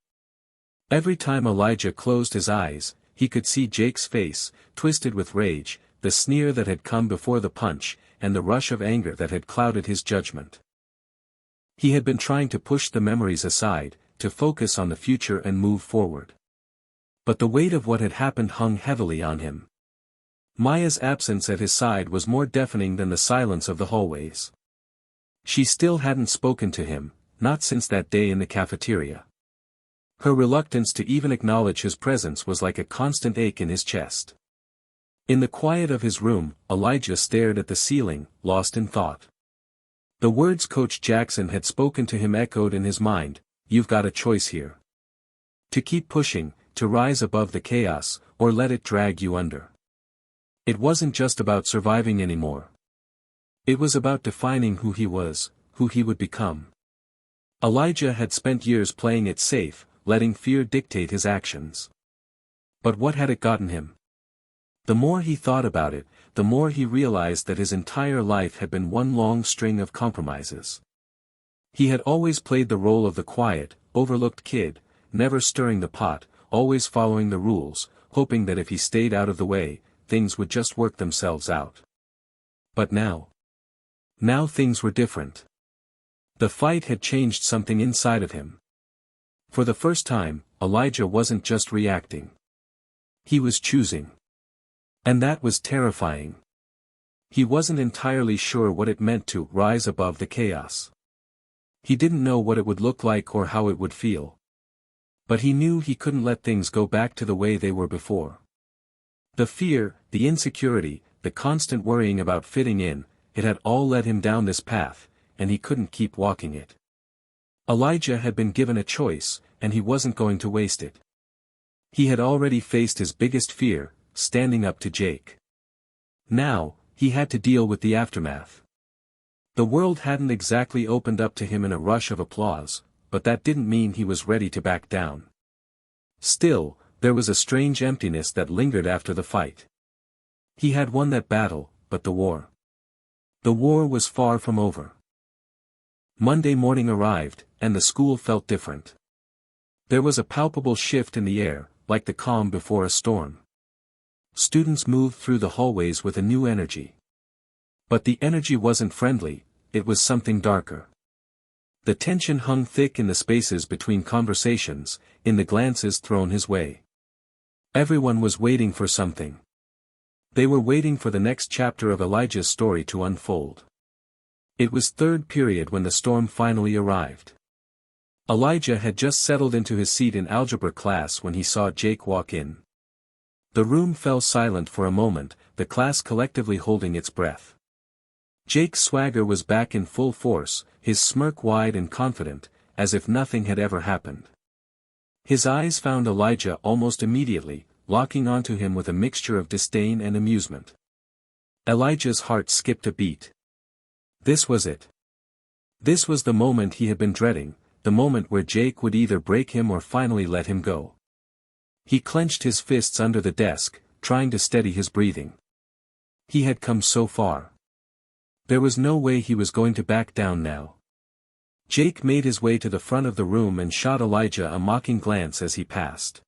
Every time Elijah closed his eyes, he could see Jake's face, twisted with rage, the sneer that had come before the punch, and the rush of anger that had clouded his judgment. He had been trying to push the memories aside, to focus on the future and move forward. But the weight of what had happened hung heavily on him. Maya's absence at his side was more deafening than the silence of the hallways. She still hadn't spoken to him, not since that day in the cafeteria. Her reluctance to even acknowledge his presence was like a constant ache in his chest. In the quiet of his room, Elijah stared at the ceiling, lost in thought. The words Coach Jackson had spoken to him echoed in his mind, "You've got a choice here. To keep pushing, to rise above the chaos, or let it drag you under." It wasn't just about surviving anymore. It was about defining who he was, who he would become. Elijah had spent years playing it safe, letting fear dictate his actions. But what had it gotten him? The more he thought about it, the more he realized that his entire life had been one long string of compromises. He had always played the role of the quiet, overlooked kid, never stirring the pot, always following the rules, hoping that if he stayed out of the way, things would just work themselves out. But now things were different. The fight had changed something inside of him. For the first time, Elijah wasn't just reacting. He was choosing. And that was terrifying. He wasn't entirely sure what it meant to rise above the chaos. He didn't know what it would look like or how it would feel. But he knew he couldn't let things go back to the way they were before. The fear, the insecurity, the constant worrying about fitting in, it had all led him down this path, and he couldn't keep walking it. Elijah had been given a choice, and he wasn't going to waste it. He had already faced his biggest fear, standing up to Jake. Now, he had to deal with the aftermath. The world hadn't exactly opened up to him in a rush of applause, but that didn't mean he was ready to back down. Still, there was a strange emptiness that lingered after the fight. He had won that battle, but the war. The war was far from over. Monday morning arrived, and the school felt different. There was a palpable shift in the air, like the calm before a storm. Students moved through the hallways with a new energy. But the energy wasn't friendly, it was something darker. The tension hung thick in the spaces between conversations, in the glances thrown his way. Everyone was waiting for something. They were waiting for the next chapter of Elijah's story to unfold. It was third period when the storm finally arrived. Elijah had just settled into his seat in algebra class when he saw Jake walk in. The room fell silent for a moment, the class collectively holding its breath. Jake's swagger was back in full force, his smirk wide and confident, as if nothing had ever happened. His eyes found Elijah almost immediately, locking onto him with a mixture of disdain and amusement. Elijah's heart skipped a beat. This was it. This was the moment he had been dreading, the moment where Jake would either break him or finally let him go. He clenched his fists under the desk, trying to steady his breathing. He had come so far. There was no way he was going to back down now. Jake made his way to the front of the room and shot Elijah a mocking glance as he passed.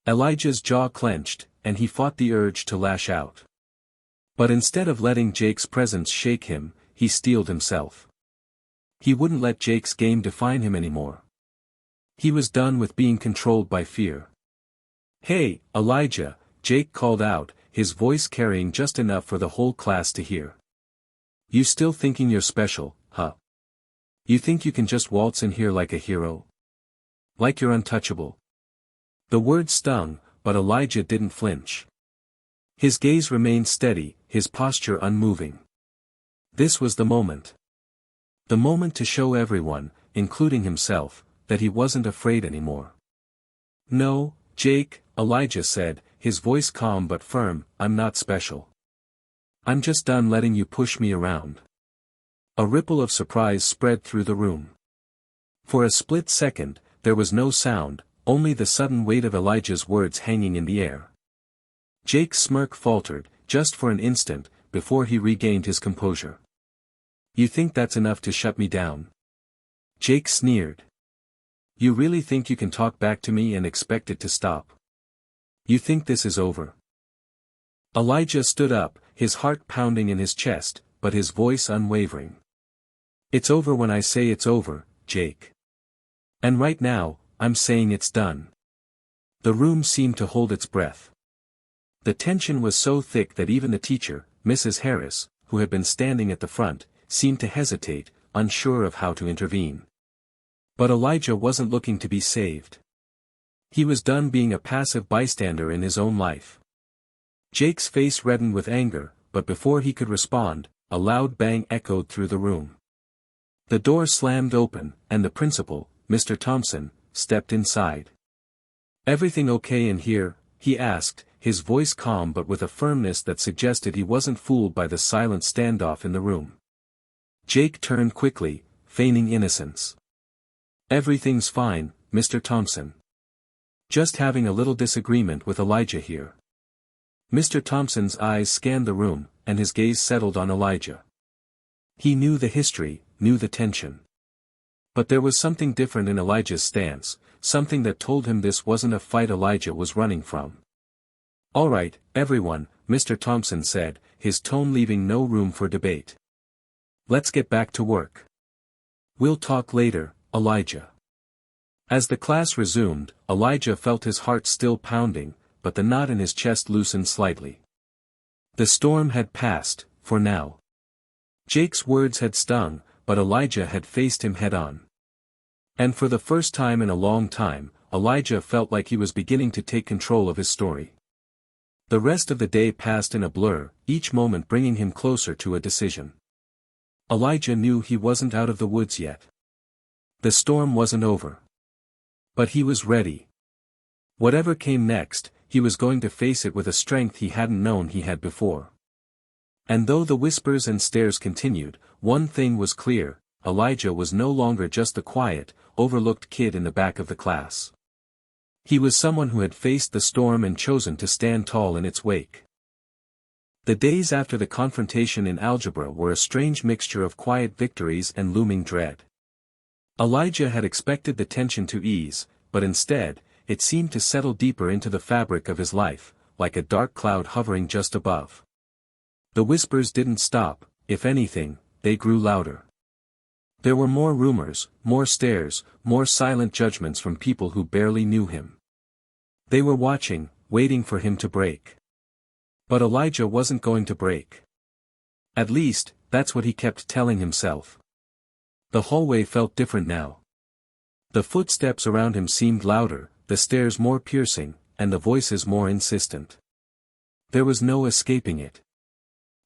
Elijah's jaw clenched, and he fought the urge to lash out. But instead of letting Jake's presence shake him, he steeled himself. He wouldn't let Jake's game define him anymore. He was done with being controlled by fear. "Hey, Elijah," Jake called out, his voice carrying just enough for the whole class to hear. "You still thinking you're special, huh? You think you can just waltz in here like a hero? Like you're untouchable?" The word stung, but Elijah didn't flinch. His gaze remained steady, his posture unmoving. This was the moment. The moment to show everyone, including himself, that he wasn't afraid anymore. "No, Jake," Elijah said, his voice calm but firm, "I'm not special. I'm just done letting you push me around." A ripple of surprise spread through the room. For a split second, there was no sound, only the sudden weight of Elijah's words hanging in the air. Jake's smirk faltered, just for an instant, before he regained his composure. "You think that's enough to shut me down?" Jake sneered. "You really think you can talk back to me and expect it to stop? You think this is over?" Elijah stood up, his heart pounding in his chest, but his voice unwavering. "It's over when I say it's over, Jake. And right now, I'm saying it's done." The room seemed to hold its breath. The tension was so thick that even the teacher, Mrs. Harris, who had been standing at the front, seemed to hesitate, unsure of how to intervene. But Elijah wasn't looking to be saved. He was done being a passive bystander in his own life. Jake's face reddened with anger, but before he could respond, a loud bang echoed through the room. The door slammed open, and the principal, Mr. Thompson, stepped inside. "Everything okay in here?" he asked, his voice calm but with a firmness that suggested he wasn't fooled by the silent standoff in the room. Jake turned quickly, feigning innocence. "Everything's fine, Mr. Thompson. Just having a little disagreement with Elijah here." Mr. Thompson's eyes scanned the room, and his gaze settled on Elijah. He knew the history, knew the tension. But there was something different in Elijah's stance, something that told him this wasn't a fight Elijah was running from. "All right, everyone," Mr. Thompson said, his tone leaving no room for debate. "Let's get back to work. We'll talk later, Elijah." As the class resumed, Elijah felt his heart still pounding, but the knot in his chest loosened slightly. The storm had passed, for now. Jake's words had stung, but Elijah had faced him head-on. And for the first time in a long time, Elijah felt like he was beginning to take control of his story. The rest of the day passed in a blur, each moment bringing him closer to a decision. Elijah knew he wasn't out of the woods yet. The storm wasn't over. But he was ready. Whatever came next, he was going to face it with a strength he hadn't known he had before. And though the whispers and stares continued, one thing was clear, Elijah was no longer just the quiet, overlooked kid in the back of the class. He was someone who had faced the storm and chosen to stand tall in its wake. The days after the confrontation in algebra were a strange mixture of quiet victories and looming dread. Elijah had expected the tension to ease, but instead, it seemed to settle deeper into the fabric of his life, like a dark cloud hovering just above. The whispers didn't stop, if anything, they grew louder. There were more rumors, more stares, more silent judgments from people who barely knew him. They were watching, waiting for him to break. But Elijah wasn't going to break. At least, that's what he kept telling himself. The hallway felt different now. The footsteps around him seemed louder, the stares more piercing, and the voices more insistent. There was no escaping it.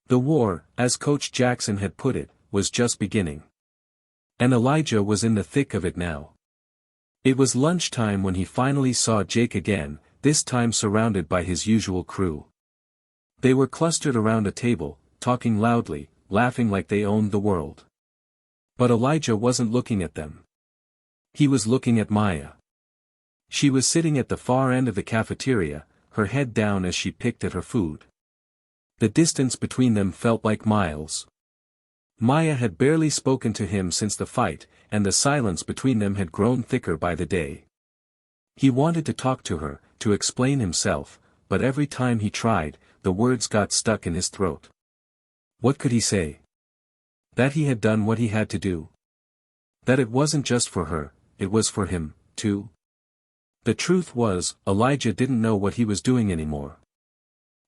The war, as Coach Jackson had put it, was just beginning. And Elijah was in the thick of it now. It was lunchtime when he finally saw Jake again, this time surrounded by his usual crew. They were clustered around a table, talking loudly, laughing like they owned the world. But Elijah wasn't looking at them. He was looking at Maya. She was sitting at the far end of the cafeteria, her head down as she picked at her food. The distance between them felt like miles. Maya had barely spoken to him since the fight, and the silence between them had grown thicker by the day. He wanted to talk to her, to explain himself, but every time he tried, the words got stuck in his throat. What could he say? That he had done what he had to do. That it wasn't just for her, it was for him, too. The truth was, Elijah didn't know what he was doing anymore.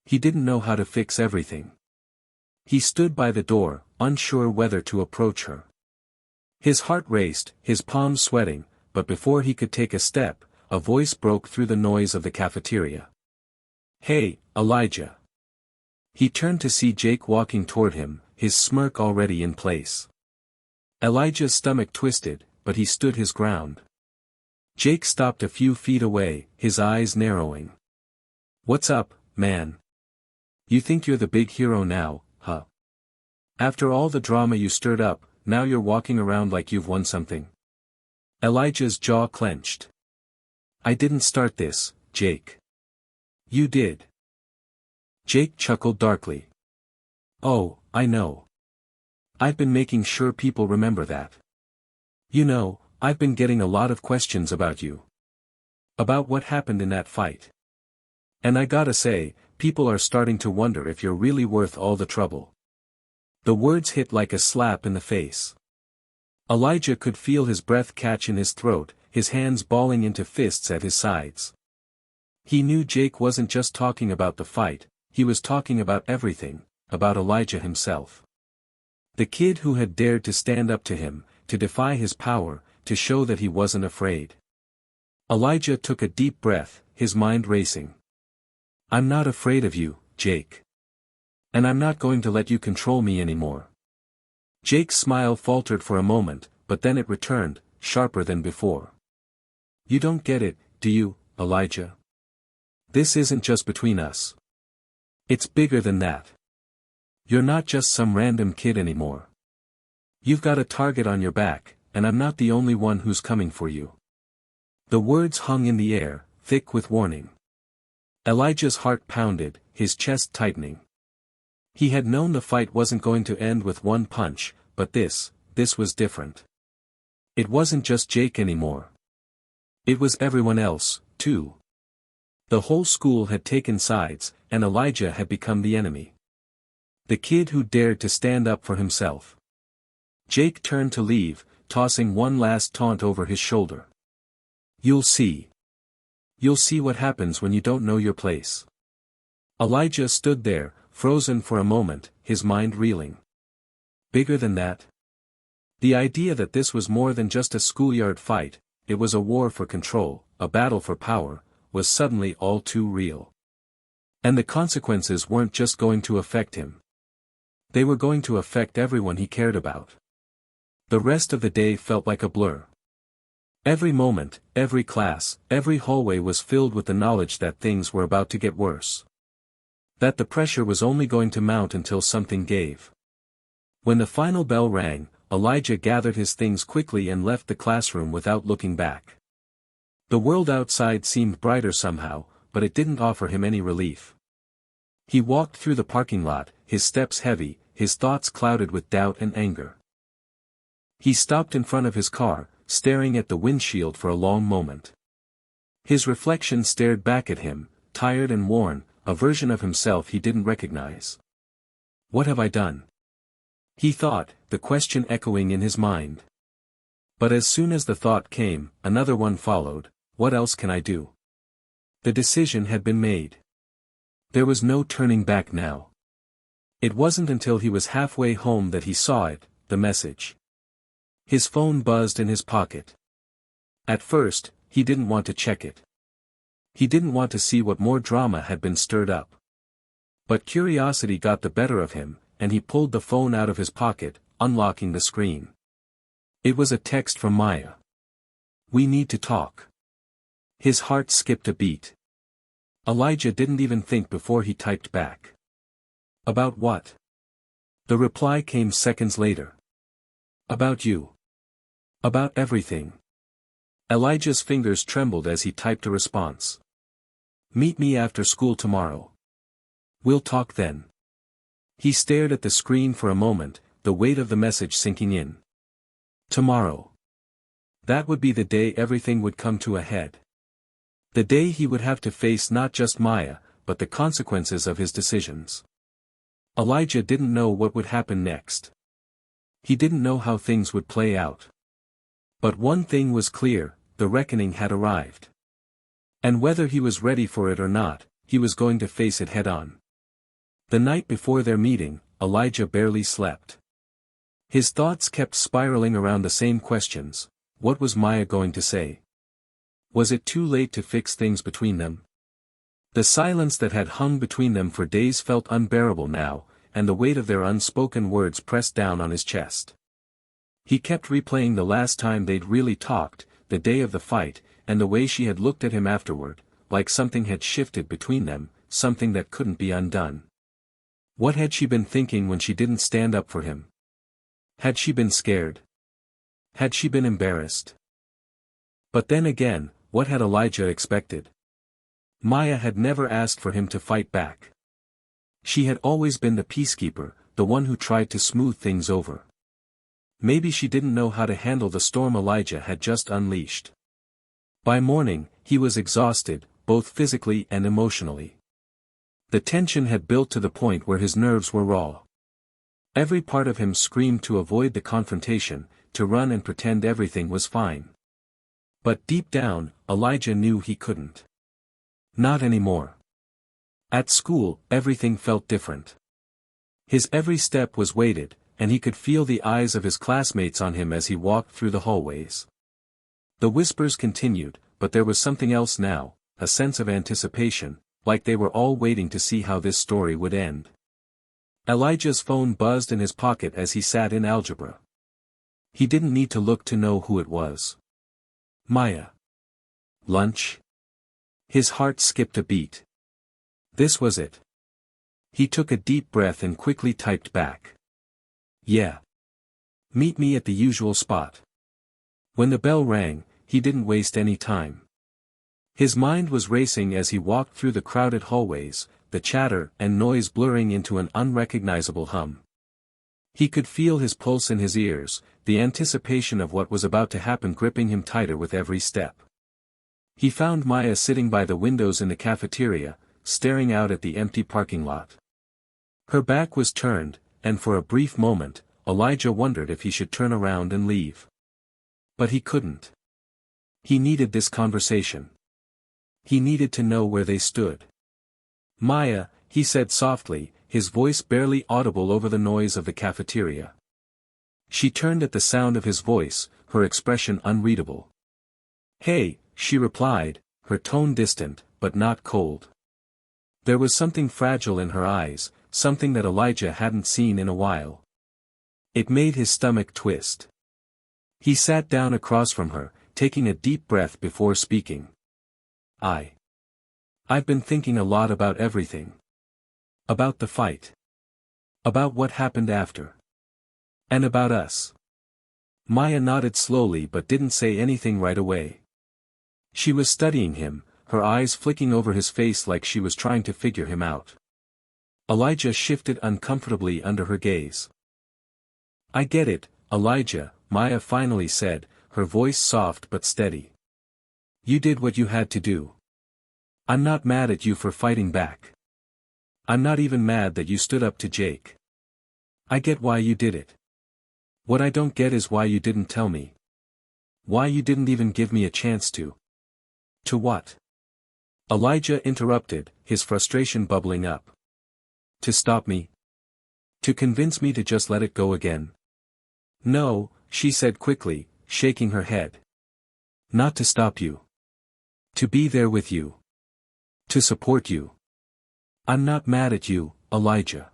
He didn't know how to fix everything. He stood by the door, unsure whether to approach her. His heart raced, his palms sweating, but before he could take a step, a voice broke through the noise of the cafeteria. "Hey, Elijah." He turned to see Jake walking toward him, his smirk already in place. Elijah's stomach twisted, but he stood his ground. Jake stopped a few feet away, his eyes narrowing. "What's up, man? You think you're the big hero now, huh? After all the drama you stirred up, now you're walking around like you've won something?" Elijah's jaw clenched. "I didn't start this, Jake. You did." Jake chuckled darkly. "Oh, I know. I've been making sure people remember that. You know, I've been getting a lot of questions about you. About what happened in that fight. And I gotta say, people are starting to wonder if you're really worth all the trouble." The words hit like a slap in the face. Elijah could feel his breath catch in his throat, his hands balling into fists at his sides. He knew Jake wasn't just talking about the fight, he was talking about everything, about Elijah himself. The kid who had dared to stand up to him, to defy his power, to show that he wasn't afraid. Elijah took a deep breath, his mind racing. "I'm not afraid of you, Jake. And I'm not going to let you control me anymore." Jake's smile faltered for a moment, but then it returned, sharper than before. "You don't get it, do you, Elijah? This isn't just between us. It's bigger than that. You're not just some random kid anymore. You've got a target on your back, and I'm not the only one who's coming for you." The words hung in the air, thick with warning. Elijah's heart pounded, his chest tightening. He had known the fight wasn't going to end with one punch, but this was different. It wasn't just Jake anymore. It was everyone else, too. The whole school had taken sides, and Elijah had become the enemy. The kid who dared to stand up for himself. Jake turned to leave, tossing one last taunt over his shoulder. "You'll see. You'll see what happens when you don't know your place." Elijah stood there, frozen for a moment, his mind reeling. Bigger than that? The idea that this was more than just a schoolyard fight, it was a war for control, a battle for power, was suddenly all too real. And the consequences weren't just going to affect him. They were going to affect everyone he cared about. The rest of the day felt like a blur. Every moment, every class, every hallway was filled with the knowledge that things were about to get worse. That the pressure was only going to mount until something gave. When the final bell rang, Elijah gathered his things quickly and left the classroom without looking back. The world outside seemed brighter somehow, but it didn't offer him any relief. He walked through the parking lot, his steps heavy, his thoughts clouded with doubt and anger. He stopped in front of his car, staring at the windshield for a long moment. His reflection stared back at him, tired and worn, a version of himself he didn't recognize. What have I done? He thought, the question echoing in his mind. But as soon as the thought came, another one followed: what else can I do? The decision had been made. There was no turning back now. It wasn't until he was halfway home that he saw it, the message. His phone buzzed in his pocket. At first, he didn't want to check it. He didn't want to see what more drama had been stirred up. But curiosity got the better of him, and he pulled the phone out of his pocket, unlocking the screen. It was a text from Maya. "We need to talk." His heart skipped a beat. Elijah didn't even think before he typed back. "About what?" The reply came seconds later. "About you. About everything." Elijah's fingers trembled as he typed a response. "Meet me after school tomorrow. We'll talk then." He stared at the screen for a moment, the weight of the message sinking in. Tomorrow. That would be the day everything would come to a head. The day he would have to face not just Maya, but the consequences of his decisions. Elijah didn't know what would happen next. He didn't know how things would play out. But one thing was clear: the reckoning had arrived. And whether he was ready for it or not, he was going to face it head-on. The night before their meeting, Elijah barely slept. His thoughts kept spiraling around the same questions. What was Maya going to say? Was it too late to fix things between them? The silence that had hung between them for days felt unbearable now, and the weight of their unspoken words pressed down on his chest. He kept replaying the last time they'd really talked, the day of the fight, and the way she had looked at him afterward, like something had shifted between them, something that couldn't be undone. What had she been thinking when she didn't stand up for him? Had she been scared? Had she been embarrassed? But then again, what had Elijah expected? Maya had never asked for him to fight back. She had always been the peacekeeper, the one who tried to smooth things over. Maybe she didn't know how to handle the storm Elijah had just unleashed. By morning, he was exhausted, both physically and emotionally. The tension had built to the point where his nerves were raw. Every part of him screamed to avoid the confrontation, to run and pretend everything was fine. But deep down, Elijah knew he couldn't. Not anymore. At school, everything felt different. His every step was weighted, and he could feel the eyes of his classmates on him as he walked through the hallways. The whispers continued, but there was something else now, a sense of anticipation, like they were all waiting to see how this story would end. Elijah's phone buzzed in his pocket as he sat in algebra. He didn't need to look to know who it was. Maya. Lunch? His heart skipped a beat. This was it. He took a deep breath and quickly typed back. Yeah. Meet me at the usual spot. When the bell rang, he didn't waste any time. His mind was racing as he walked through the crowded hallways, the chatter and noise blurring into an unrecognizable hum. He could feel his pulse in his ears, the anticipation of what was about to happen gripping him tighter with every step. He found Maya sitting by the windows in the cafeteria, staring out at the empty parking lot. Her back was turned, and for a brief moment, Elijah wondered if he should turn around and leave. But he couldn't. He needed this conversation. He needed to know where they stood. Maya, he said softly, his voice barely audible over the noise of the cafeteria. She turned at the sound of his voice, her expression unreadable. Hey, she replied, her tone distant, but not cold. There was something fragile in her eyes, something that Elijah hadn't seen in a while. It made his stomach twist. He sat down across from her, taking a deep breath before speaking. I've been thinking a lot about everything. About the fight. About what happened after. And about us. Maya nodded slowly but didn't say anything right away. She was studying him, her eyes flicking over his face like she was trying to figure him out. Elijah shifted uncomfortably under her gaze. "I get it, Elijah," Maya finally said, her voice soft but steady. "You did what you had to do. I'm not mad at you for fighting back. I'm not even mad that you stood up to Jake. I get why you did it. What I don't get is why you didn't tell me. Why you didn't even give me a chance to." "To what?" Elijah interrupted, his frustration bubbling up. "To stop me? To convince me to just let it go again?" "No," she said quickly, shaking her head. "Not to stop you. To be there with you. To support you. I'm not mad at you, Elijah.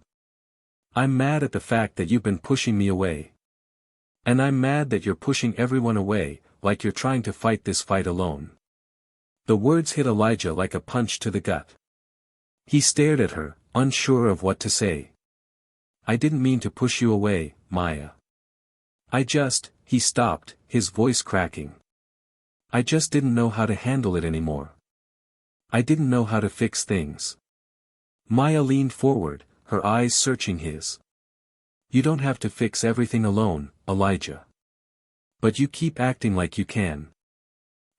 I'm mad at the fact that you've been pushing me away. And I'm mad that you're pushing everyone away, like you're trying to fight this fight alone." The words hit Elijah like a punch to the gut. He stared at her, unsure of what to say. "I didn't mean to push you away, Maya. He stopped, his voice cracking. "I just didn't know how to handle it anymore. I didn't know how to fix things." Maya leaned forward, her eyes searching his. "You don't have to fix everything alone, Elijah. But you keep acting like you can.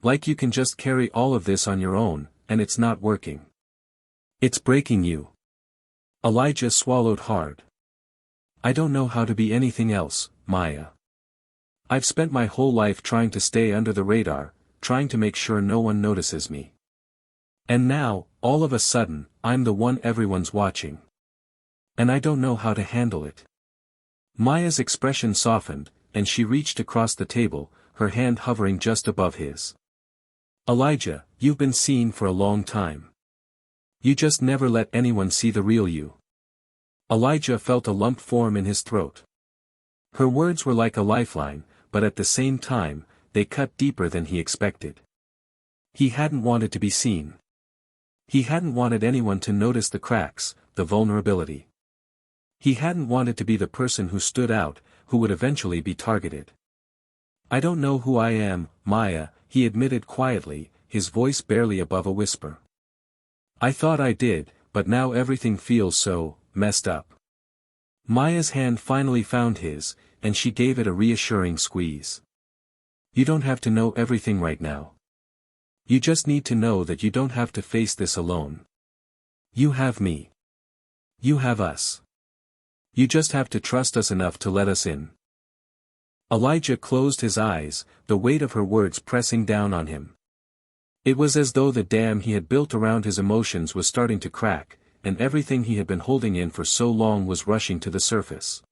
Like you can just carry all of this on your own, and it's not working. It's breaking you." Elijah swallowed hard. "I don't know how to be anything else, Maya. I've spent my whole life trying to stay under the radar, trying to make sure no one notices me. And now, all of a sudden, I'm the one everyone's watching. And I don't know how to handle it." Maya's expression softened, and she reached across the table, her hand hovering just above his. "Elijah, you've been seen for a long time. You just never let anyone see the real you." Elijah felt a lump form in his throat. Her words were like a lifeline, but at the same time, they cut deeper than he expected. He hadn't wanted to be seen. He hadn't wanted anyone to notice the cracks, the vulnerability. He hadn't wanted to be the person who stood out, who would eventually be targeted. "I don't know who I am, Maya," he admitted quietly, his voice barely above a whisper. "I thought I did, but now everything feels so messed up." Maya's hand finally found his, and she gave it a reassuring squeeze. "You don't have to know everything right now. You just need to know that you don't have to face this alone. You have me. You have us. You just have to trust us enough to let us in." Elijah closed his eyes, the weight of her words pressing down on him. It was as though the dam he had built around his emotions was starting to crack, and everything he had been holding in for so long was rushing to the surface.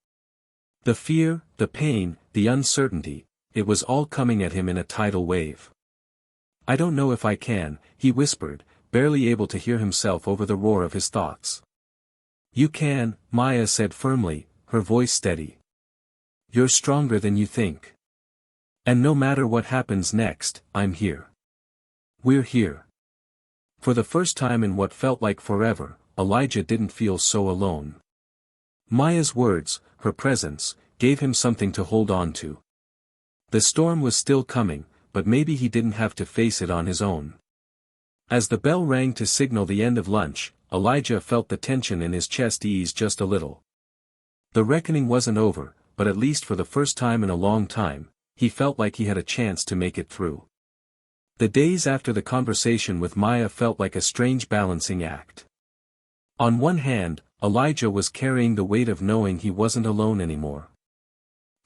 The fear, the pain, the uncertainty, it was all coming at him in a tidal wave. "I don't know if I can," he whispered, barely able to hear himself over the roar of his thoughts. "You can," Maya said firmly, her voice steady. "You're stronger than you think. And no matter what happens next, I'm here. We're here." For the first time in what felt like forever, Elijah didn't feel so alone. Maya's words, her presence, gave him something to hold on to. The storm was still coming, but maybe he didn't have to face it on his own. As the bell rang to signal the end of lunch, Elijah felt the tension in his chest ease just a little. The reckoning wasn't over, but at least for the first time in a long time, he felt like he had a chance to make it through. The days after the conversation with Maya felt like a strange balancing act. On one hand, Elijah was carrying the weight of knowing he wasn't alone anymore.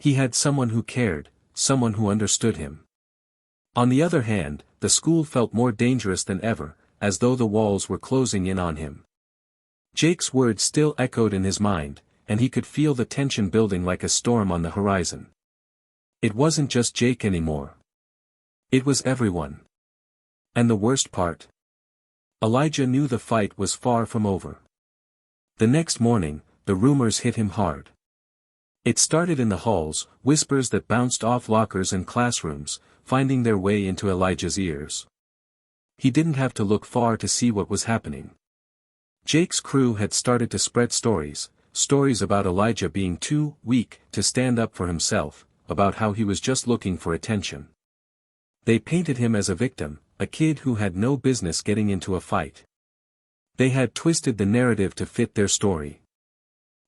He had someone who cared, someone who understood him. On the other hand, the school felt more dangerous than ever, as though the walls were closing in on him. Jake's words still echoed in his mind, and he could feel the tension building like a storm on the horizon. It wasn't just Jake anymore. It was everyone. And the worst part? Elijah knew the fight was far from over. The next morning, the rumors hit him hard. It started in the halls, whispers that bounced off lockers and classrooms, finding their way into Elijah's ears. He didn't have to look far to see what was happening. Jake's crew had started to spread stories about Elijah being too weak to stand up for himself, about how he was just looking for attention. They painted him as a victim, a kid who had no business getting into a fight. They had twisted the narrative to fit their story.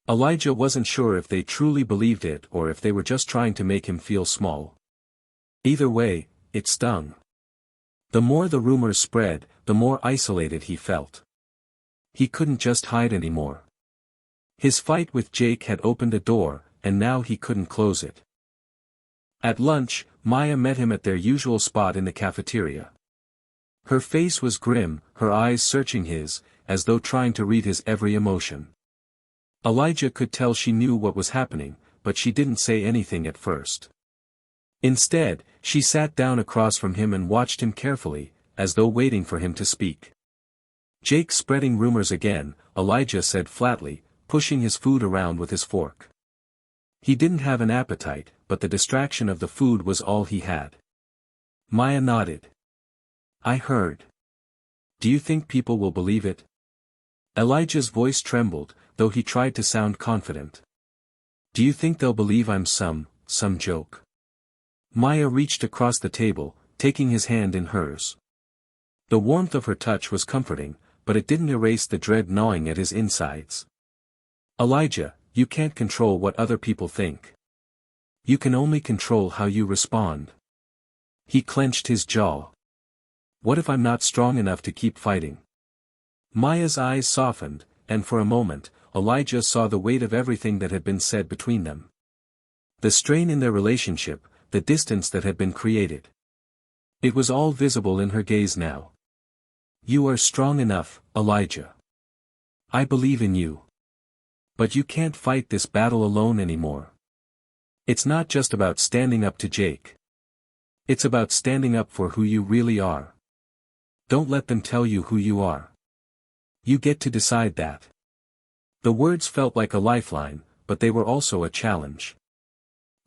Elijah wasn't sure if they truly believed it or if they were just trying to make him feel small. Either way, it stung. The more the rumors spread, the more isolated he felt. He couldn't just hide anymore. His fight with Jake had opened a door, and now he couldn't close it. At lunch, Maya met him at their usual spot in the cafeteria. Her face was grim, her eyes searching his, as though trying to read his every emotion. Elijah could tell she knew what was happening, but she didn't say anything at first. Instead, she sat down across from him and watched him carefully, as though waiting for him to speak. "Jake spreading rumors again," Elijah said flatly, pushing his food around with his fork. He didn't have an appetite, but the distraction of the food was all he had. Maya nodded. "I heard. Do you think people will believe it?" Elijah's voice trembled, though he tried to sound confident. "Do you think they'll believe I'm some joke?" Maya reached across the table, taking his hand in hers. The warmth of her touch was comforting, but it didn't erase the dread gnawing at his insides. "Elijah, you can't control what other people think. You can only control how you respond." He clenched his jaw. "What if I'm not strong enough to keep fighting?" Maya's eyes softened, and for a moment, Elijah saw the weight of everything that had been said between them. The strain in their relationship, the distance that had been created. It was all visible in her gaze now. "You are strong enough, Elijah. I believe in you. But you can't fight this battle alone anymore. It's not just about standing up to Jake. It's about standing up for who you really are. Don't let them tell you who you are. You get to decide that." The words felt like a lifeline, but they were also a challenge.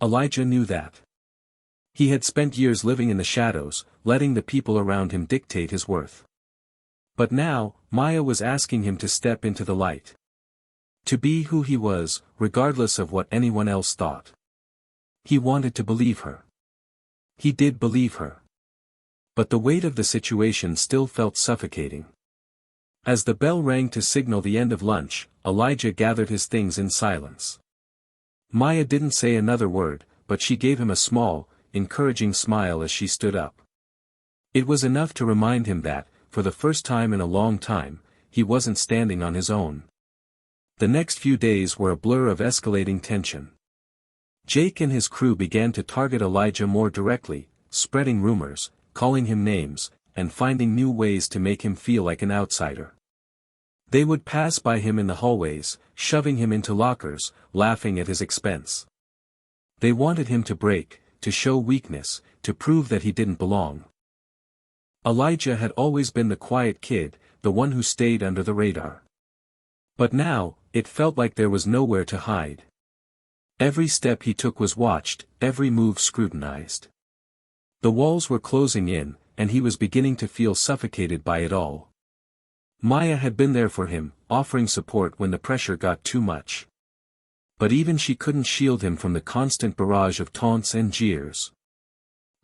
Elijah knew that. He had spent years living in the shadows, letting the people around him dictate his worth. But now, Maya was asking him to step into the light. To be who he was, regardless of what anyone else thought. He wanted to believe her. He did believe her. But the weight of the situation still felt suffocating. As the bell rang to signal the end of lunch, Elijah gathered his things in silence. Maya didn't say another word, but she gave him a small, encouraging smile as she stood up. It was enough to remind him that, for the first time in a long time, he wasn't standing on his own. The next few days were a blur of escalating tension. Jake and his crew began to target Elijah more directly, spreading rumors, calling him names, and finding new ways to make him feel like an outsider. They would pass by him in the hallways, shoving him into lockers, laughing at his expense. They wanted him to break, to show weakness, to prove that he didn't belong. Elijah had always been the quiet kid, the one who stayed under the radar. But now, it felt like there was nowhere to hide. Every step he took was watched, every move scrutinized. The walls were closing in, and he was beginning to feel suffocated by it all. Maya had been there for him, offering support when the pressure got too much. But even she couldn't shield him from the constant barrage of taunts and jeers.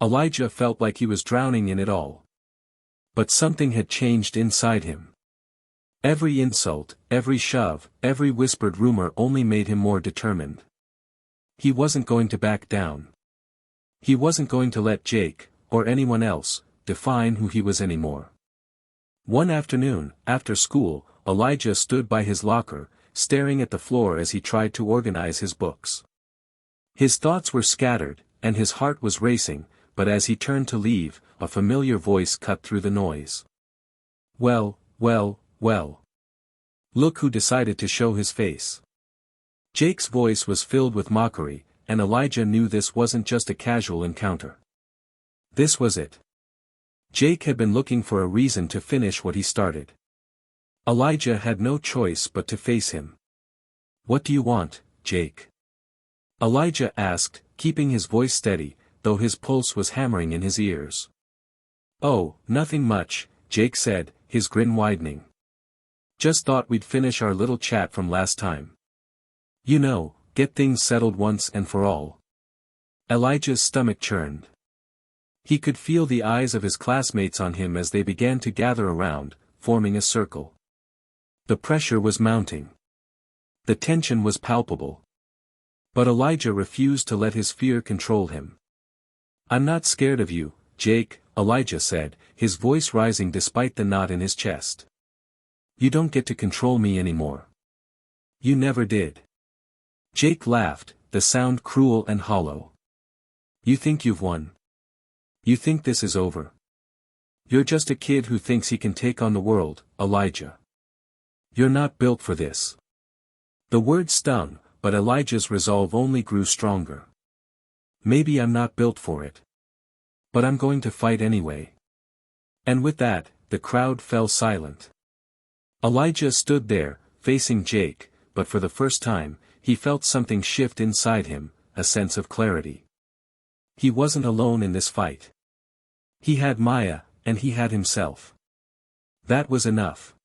Elijah felt like he was drowning in it all. But something had changed inside him. Every insult, every shove, every whispered rumor only made him more determined. He wasn't going to back down. He wasn't going to let Jake, or anyone else, define who he was anymore. One afternoon, after school, Elijah stood by his locker, staring at the floor as he tried to organize his books. His thoughts were scattered, and his heart was racing, but as he turned to leave, a familiar voice cut through the noise. "Well, well, well. Look who decided to show his face." Jake's voice was filled with mockery, and Elijah knew this wasn't just a casual encounter. This was it. Jake had been looking for a reason to finish what he started. Elijah had no choice but to face him. "What do you want, Jake?" Elijah asked, keeping his voice steady, though his pulse was hammering in his ears. "Oh, nothing much," Jake said, his grin widening. "Just thought we'd finish our little chat from last time. You know, get things settled once and for all." Elijah's stomach churned. He could feel the eyes of his classmates on him as they began to gather around, forming a circle. The pressure was mounting. The tension was palpable. But Elijah refused to let his fear control him. "I'm not scared of you, Jake," Elijah said, his voice rising despite the knot in his chest. "You don't get to control me anymore. You never did." Jake laughed, the sound cruel and hollow. "You think you've won? You think this is over? You're just a kid who thinks he can take on the world, Elijah. You're not built for this." The word stung, but Elijah's resolve only grew stronger. "Maybe I'm not built for it. But I'm going to fight anyway." And with that, the crowd fell silent. Elijah stood there, facing Jake, but for the first time, he felt something shift inside him, a sense of clarity. He wasn't alone in this fight. He had Maya, and he had himself. That was enough.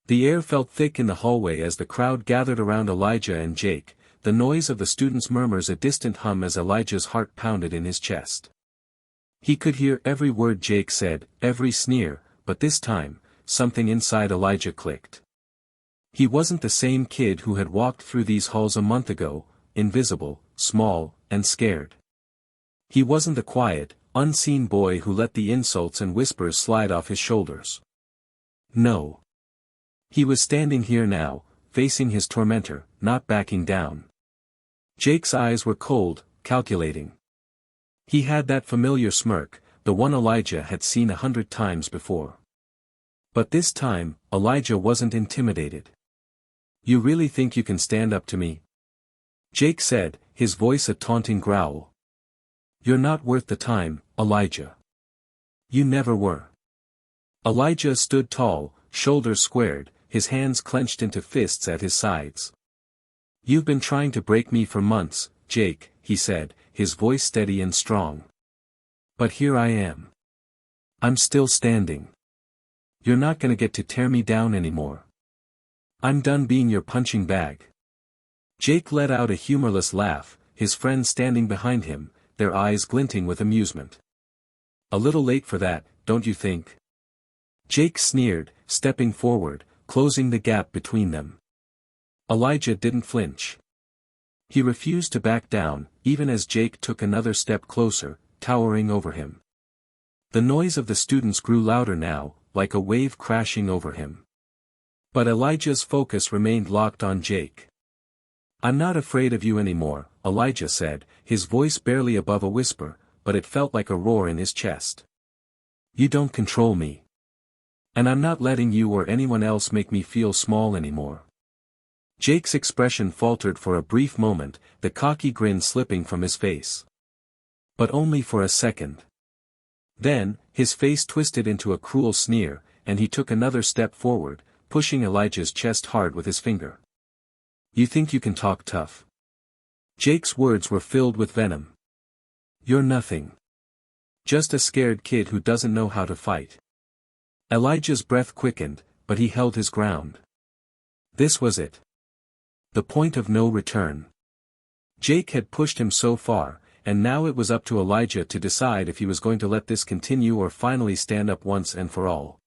The air felt thick in the hallway as the crowd gathered around Elijah and Jake, the noise of the students' murmurs a distant hum as Elijah's heart pounded in his chest. He could hear every word Jake said, every sneer, but this time, something inside Elijah clicked. He wasn't the same kid who had walked through these halls a month ago, invisible, small, and scared. He wasn't the quiet, unseen boy who let the insults and whispers slide off his shoulders. No. He was standing here now, facing his tormentor, not backing down. Jake's eyes were cold, calculating. He had that familiar smirk, the one Elijah had seen 100 times before. But this time, Elijah wasn't intimidated. "You really think you can stand up to me?" Jake said, his voice a taunting growl. "You're not worth the time, Elijah. You never were." Elijah stood tall, shoulders squared, his hands clenched into fists at his sides. "You've been trying to break me for months, Jake," he said, his voice steady and strong. "But here I am. I'm still standing. You're not gonna get to tear me down anymore. I'm done being your punching bag." Jake let out a humorless laugh, his friends standing behind him, their eyes glinting with amusement. "A little late for that, don't you think?" Jake sneered, stepping forward, closing the gap between them. Elijah didn't flinch. He refused to back down, even as Jake took another step closer, towering over him. The noise of the students grew louder now, like a wave crashing over him. But Elijah's focus remained locked on Jake. "I'm not afraid of you anymore," Elijah said, his voice barely above a whisper, but it felt like a roar in his chest. "You don't control me. And I'm not letting you or anyone else make me feel small anymore." Jake's expression faltered for a brief moment, the cocky grin slipping from his face. But only for a second. Then, his face twisted into a cruel sneer, and he took another step forward, pushing Elijah's chest hard with his finger. "You think you can talk tough?" Jake's words were filled with venom. "You're nothing. Just a scared kid who doesn't know how to fight." Elijah's breath quickened, but he held his ground. This was it. The point of no return. Jake had pushed him so far, and now it was up to Elijah to decide if he was going to let this continue or finally stand up once and for all.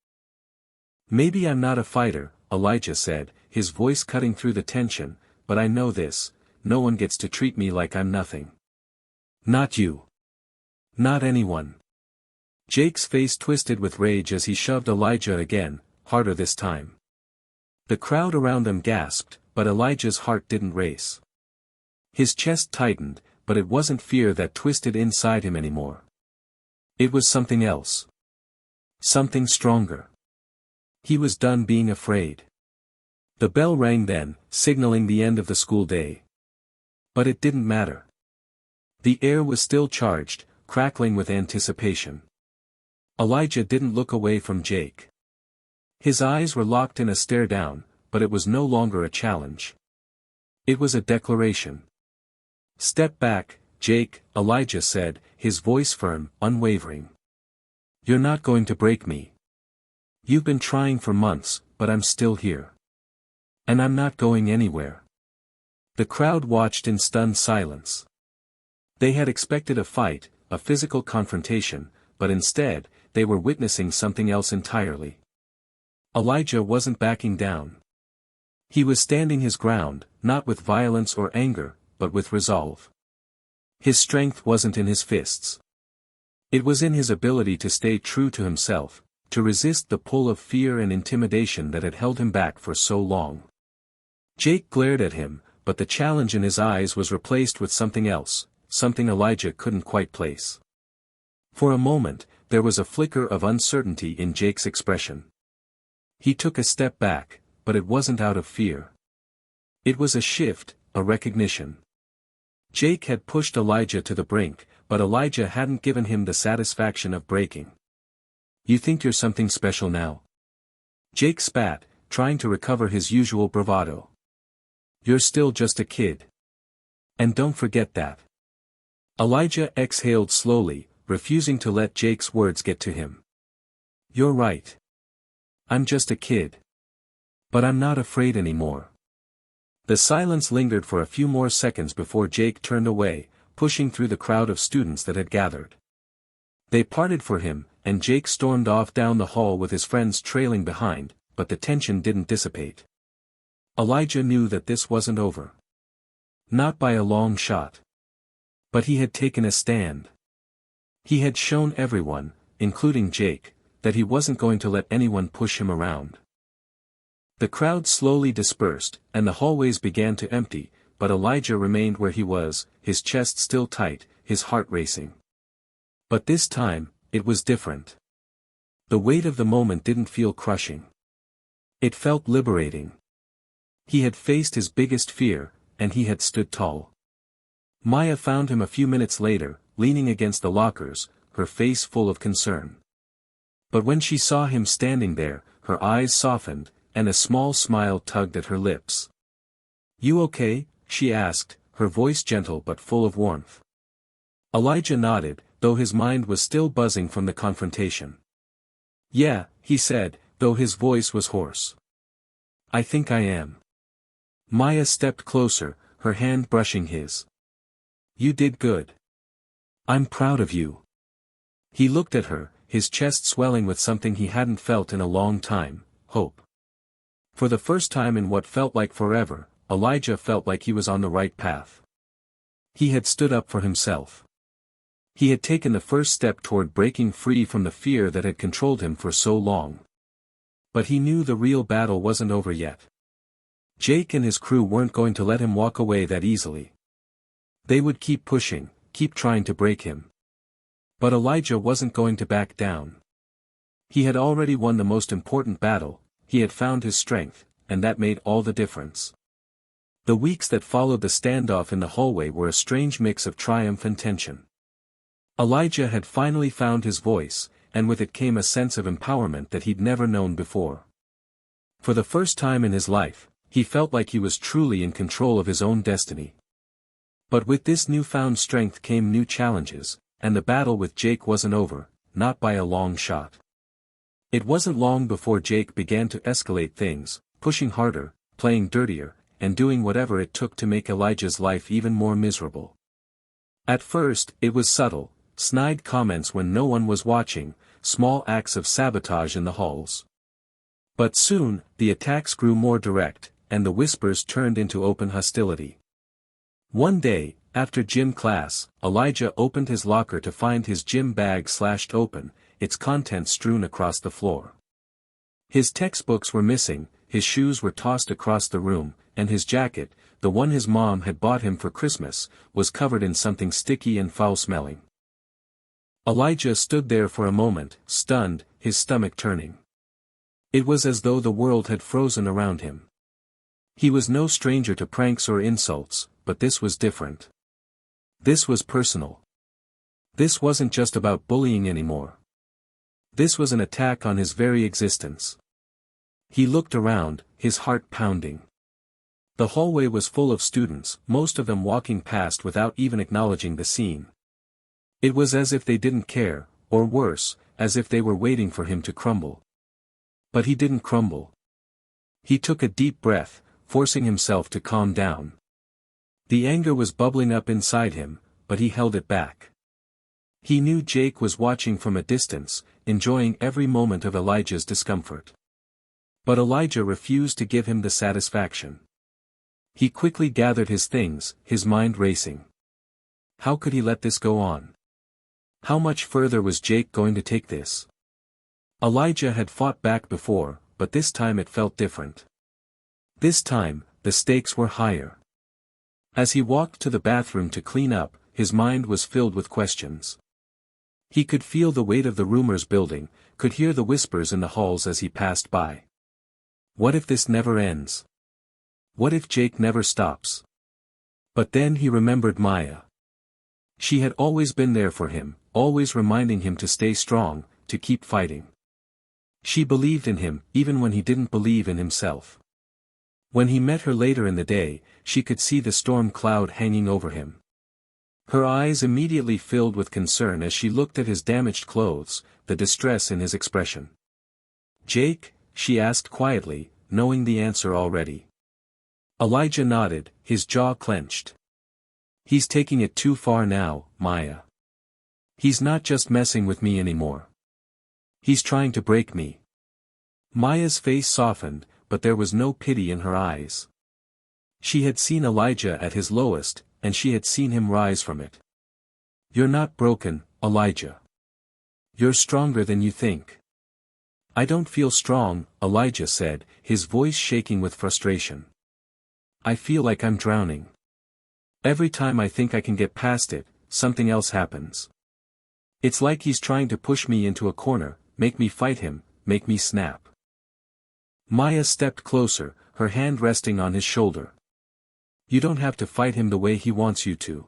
"Maybe I'm not a fighter," Elijah said, his voice cutting through the tension, "but I know this, no one gets to treat me like I'm nothing. Not you. Not anyone." Jake's face twisted with rage as he shoved Elijah again, harder this time. The crowd around them gasped, but Elijah's heart didn't race. His chest tightened, but it wasn't fear that twisted inside him anymore. It was something else. Something stronger. He was done being afraid. The bell rang then, signaling the end of the school day. But it didn't matter. The air was still charged, crackling with anticipation. Elijah didn't look away from Jake. His eyes were locked in a stare down, but it was no longer a challenge. It was a declaration. "Step back, Jake," Elijah said, his voice firm, unwavering. "You're not going to break me. You've been trying for months, but I'm still here. And I'm not going anywhere." The crowd watched in stunned silence. They had expected a fight, a physical confrontation, but instead, they were witnessing something else entirely. Elijah wasn't backing down. He was standing his ground, not with violence or anger, but with resolve. His strength wasn't in his fists. It was in his ability to stay true to himself, to resist the pull of fear and intimidation that had held him back for so long. Jake glared at him, but the challenge in his eyes was replaced with something else, something Elijah couldn't quite place. For a moment, there was a flicker of uncertainty in Jake's expression. He took a step back, but it wasn't out of fear. It was a shift, a recognition. Jake had pushed Elijah to the brink, but Elijah hadn't given him the satisfaction of breaking. "You think you're something special now?" Jake spat, trying to recover his usual bravado. "You're still just a kid. And don't forget that." Elijah exhaled slowly, refusing to let Jake's words get to him. "You're right. I'm just a kid. But I'm not afraid anymore." The silence lingered for a few more seconds before Jake turned away, pushing through the crowd of students that had gathered. They parted for him, and Jake stormed off down the hall with his friends trailing behind, but the tension didn't dissipate. Elijah knew that this wasn't over. Not by a long shot. But he had taken a stand. He had shown everyone, including Jake, that he wasn't going to let anyone push him around. The crowd slowly dispersed, and the hallways began to empty, but Elijah remained where he was, his chest still tight, his heart racing. But this time, it was different. The weight of the moment didn't feel crushing. It felt liberating. He had faced his biggest fear, and he had stood tall. Maya found him a few minutes later, leaning against the lockers, her face full of concern. But when she saw him standing there, her eyes softened, and a small smile tugged at her lips. "You okay?" she asked, her voice gentle but full of warmth. Elijah nodded, though his mind was still buzzing from the confrontation. "Yeah," he said, though his voice was hoarse. "I think I am." Maya stepped closer, her hand brushing his. "You did good. I'm proud of you." He looked at her, his chest swelling with something he hadn't felt in a long time, hope. For the first time in what felt like forever, Elijah felt like he was on the right path. He had stood up for himself. He had taken the first step toward breaking free from the fear that had controlled him for so long. But he knew the real battle wasn't over yet. Jake and his crew weren't going to let him walk away that easily. They would keep pushing, keep trying to break him. But Elijah wasn't going to back down. He had already won the most important battle, he had found his strength, and that made all the difference. The weeks that followed the standoff in the hallway were a strange mix of triumph and tension. Elijah had finally found his voice, and with it came a sense of empowerment that he'd never known before. For the first time in his life, he felt like he was truly in control of his own destiny. But with this newfound strength came new challenges, and the battle with Jake wasn't over, not by a long shot. It wasn't long before Jake began to escalate things, pushing harder, playing dirtier, and doing whatever it took to make Elijah's life even more miserable. At first, it was subtle, snide comments when no one was watching, small acts of sabotage in the halls. But soon, the attacks grew more direct, and the whispers turned into open hostility. One day, after gym class, Elijah opened his locker to find his gym bag slashed open, its contents strewn across the floor. His textbooks were missing, his shoes were tossed across the room, and his jacket, the one his mom had bought him for Christmas, was covered in something sticky and foul-smelling. Elijah stood there for a moment, stunned, his stomach turning. It was as though the world had frozen around him. He was no stranger to pranks or insults, but this was different. This was personal. This wasn't just about bullying anymore. This was an attack on his very existence. He looked around, his heart pounding. The hallway was full of students, most of them walking past without even acknowledging the scene. It was as if they didn't care, or worse, as if they were waiting for him to crumble. But he didn't crumble. He took a deep breath, forcing himself to calm down. The anger was bubbling up inside him, but he held it back. He knew Jake was watching from a distance, enjoying every moment of Elijah's discomfort. But Elijah refused to give him the satisfaction. He quickly gathered his things, his mind racing. How could he let this go on? How much further was Jake going to take this? Elijah had fought back before, but this time it felt different. This time, the stakes were higher. As he walked to the bathroom to clean up, his mind was filled with questions. He could feel the weight of the rumors building, could hear the whispers in the halls as he passed by. What if this never ends? What if Jake never stops? But then he remembered Maya. She had always been there for him, always reminding him to stay strong, to keep fighting. She believed in him, even when he didn't believe in himself. When he met her later in the day, she could see the storm cloud hanging over him. Her eyes immediately filled with concern as she looked at his damaged clothes, the distress in his expression. "Jake?" she asked quietly, knowing the answer already. Elijah nodded, his jaw clenched. "He's taking it too far now, Maya. He's not just messing with me anymore. He's trying to break me." Maya's face softened, but there was no pity in her eyes. She had seen Elijah at his lowest, and she had seen him rise from it. "You're not broken, Elijah. You're stronger than you think." "I don't feel strong," Elijah said, his voice shaking with frustration. "I feel like I'm drowning. Every time I think I can get past it, something else happens. It's like he's trying to push me into a corner, make me fight him, make me snap." Maya stepped closer, her hand resting on his shoulder. "You don't have to fight him the way he wants you to.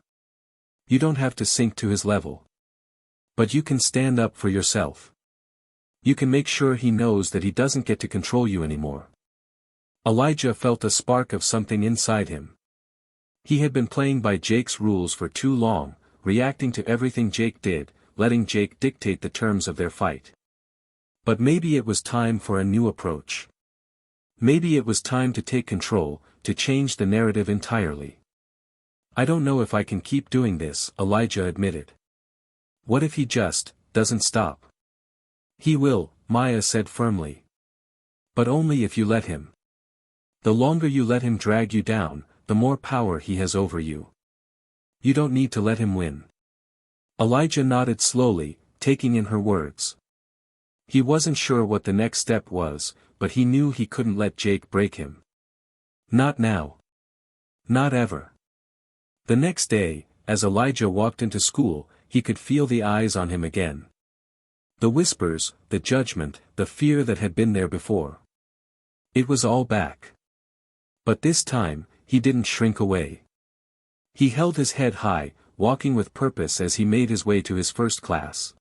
You don't have to sink to his level. But you can stand up for yourself. You can make sure he knows that he doesn't get to control you anymore." Elijah felt a spark of something inside him. He had been playing by Jake's rules for too long, reacting to everything Jake did, letting Jake dictate the terms of their fight. But maybe it was time for a new approach. Maybe it was time to take control, to change the narrative entirely. "I don't know if I can keep doing this," Elijah admitted. "What if he just doesn't stop?" "He will," Maya said firmly. "But only if you let him. The longer you let him drag you down, the more power he has over you. You don't need to let him win." Elijah nodded slowly, taking in her words. He wasn't sure what the next step was, but he knew he couldn't let Jake break him. Not now. Not ever. The next day, as Elijah walked into school, he could feel the eyes on him again. The whispers, the judgment, the fear that had been there before. It was all back. But this time, he didn't shrink away. He held his head high, walking with purpose as he made his way to his first class.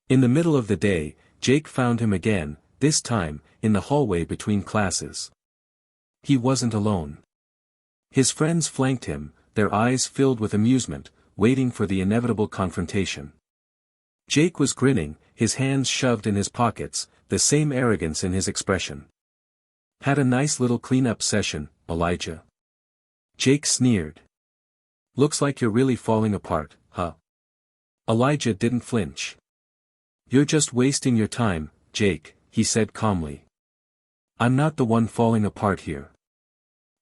In the middle of the day, Jake found him again, this time, in the hallway between classes. He wasn't alone. His friends flanked him, their eyes filled with amusement, waiting for the inevitable confrontation. Jake was grinning, his hands shoved in his pockets, the same arrogance in his expression. "Had a nice little clean-up session, Elijah." Jake sneered. "Looks like you're really falling apart, huh?" Elijah didn't flinch. "You're just wasting your time, Jake," he said calmly. "I'm not the one falling apart here.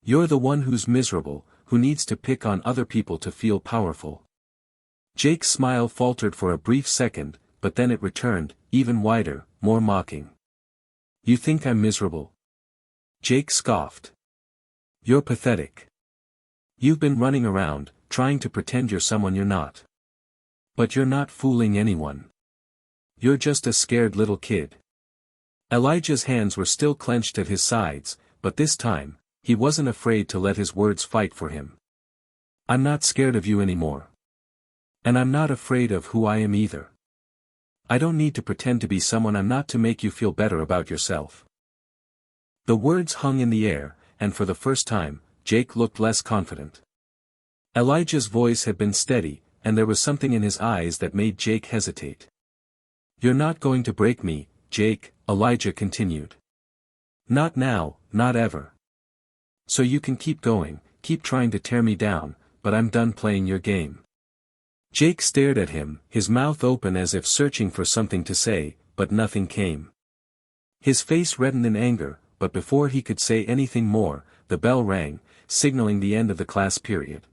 You're the one who's miserable, who needs to pick on other people to feel powerful." Jake's smile faltered for a brief second, but then it returned, even wider, more mocking. "You think I'm miserable?" Jake scoffed. "You're pathetic. You've been running around, trying to pretend you're someone you're not. But you're not fooling anyone. You're just a scared little kid." Elijah's hands were still clenched at his sides, but this time, he wasn't afraid to let his words fight for him. "I'm not scared of you anymore. And I'm not afraid of who I am either. I don't need to pretend to be someone I'm not to make you feel better about yourself." The words hung in the air, and for the first time, Jake looked less confident. Elijah's voice had been steady, and there was something in his eyes that made Jake hesitate. "You're not going to break me, Jake," Elijah continued. "Not now, not ever. So you can keep going, keep trying to tear me down, but I'm done playing your game. Jake stared at him, his mouth open as if searching for something to say, but nothing came. His face reddened in anger, but before he could say anything more, the bell rang, signaling the end of the class period.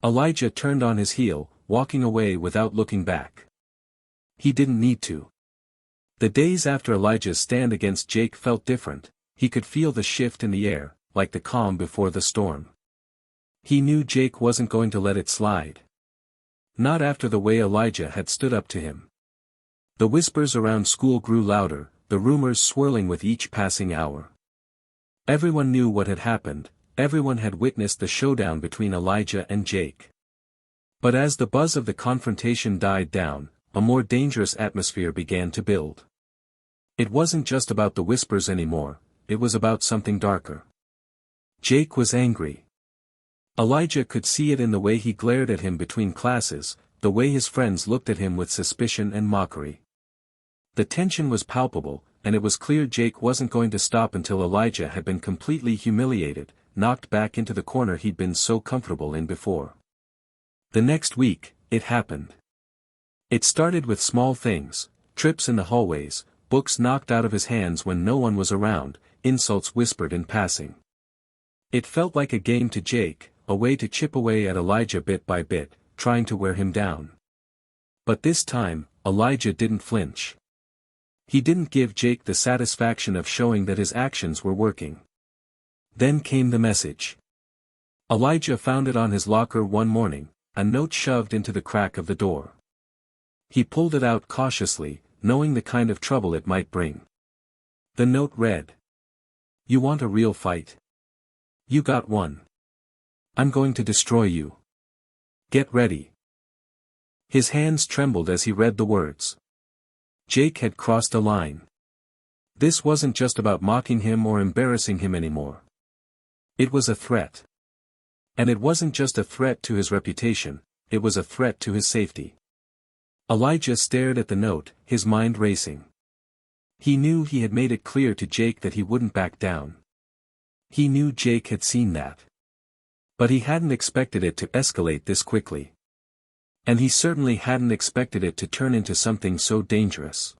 Elijah turned on his heel, walking away without looking back. He didn't need to. The days after Elijah's stand against Jake felt different. He could feel the shift in the air, like the calm before the storm. He knew Jake wasn't going to let it slide. Not after the way Elijah had stood up to him. The whispers around school grew louder, the rumors swirling with each passing hour. Everyone knew what had happened, everyone had witnessed the showdown between Elijah and Jake. But as the buzz of the confrontation died down, a more dangerous atmosphere began to build. It wasn't just about the whispers anymore, it was about something darker. Jake was angry. Elijah could see it in the way he glared at him between classes, the way his friends looked at him with suspicion and mockery. The tension was palpable, and it was clear Jake wasn't going to stop until Elijah had been completely humiliated, knocked back into the corner he'd been so comfortable in before. The next week, it happened. It started with small things, trips in the hallways, books knocked out of his hands when no one was around, insults whispered in passing. It felt like a game to Jake, a way to chip away at Elijah bit by bit, trying to wear him down. But this time, Elijah didn't flinch. He didn't give Jake the satisfaction of showing that his actions were working. Then came the message. Elijah found it on his locker one morning, a note shoved into the crack of the door. He pulled it out cautiously, knowing the kind of trouble it might bring. The note read: "You want a real fight? You got one. I'm going to destroy you. Get ready." His hands trembled as he read the words. Jake had crossed a line. This wasn't just about mocking him or embarrassing him anymore. It was a threat. And it wasn't just a threat to his reputation, it was a threat to his safety. Elijah stared at the note, his mind racing. He knew he had made it clear to Jake that he wouldn't back down. He knew Jake had seen that. But he hadn't expected it to escalate this quickly. And he certainly hadn't expected it to turn into something so dangerous.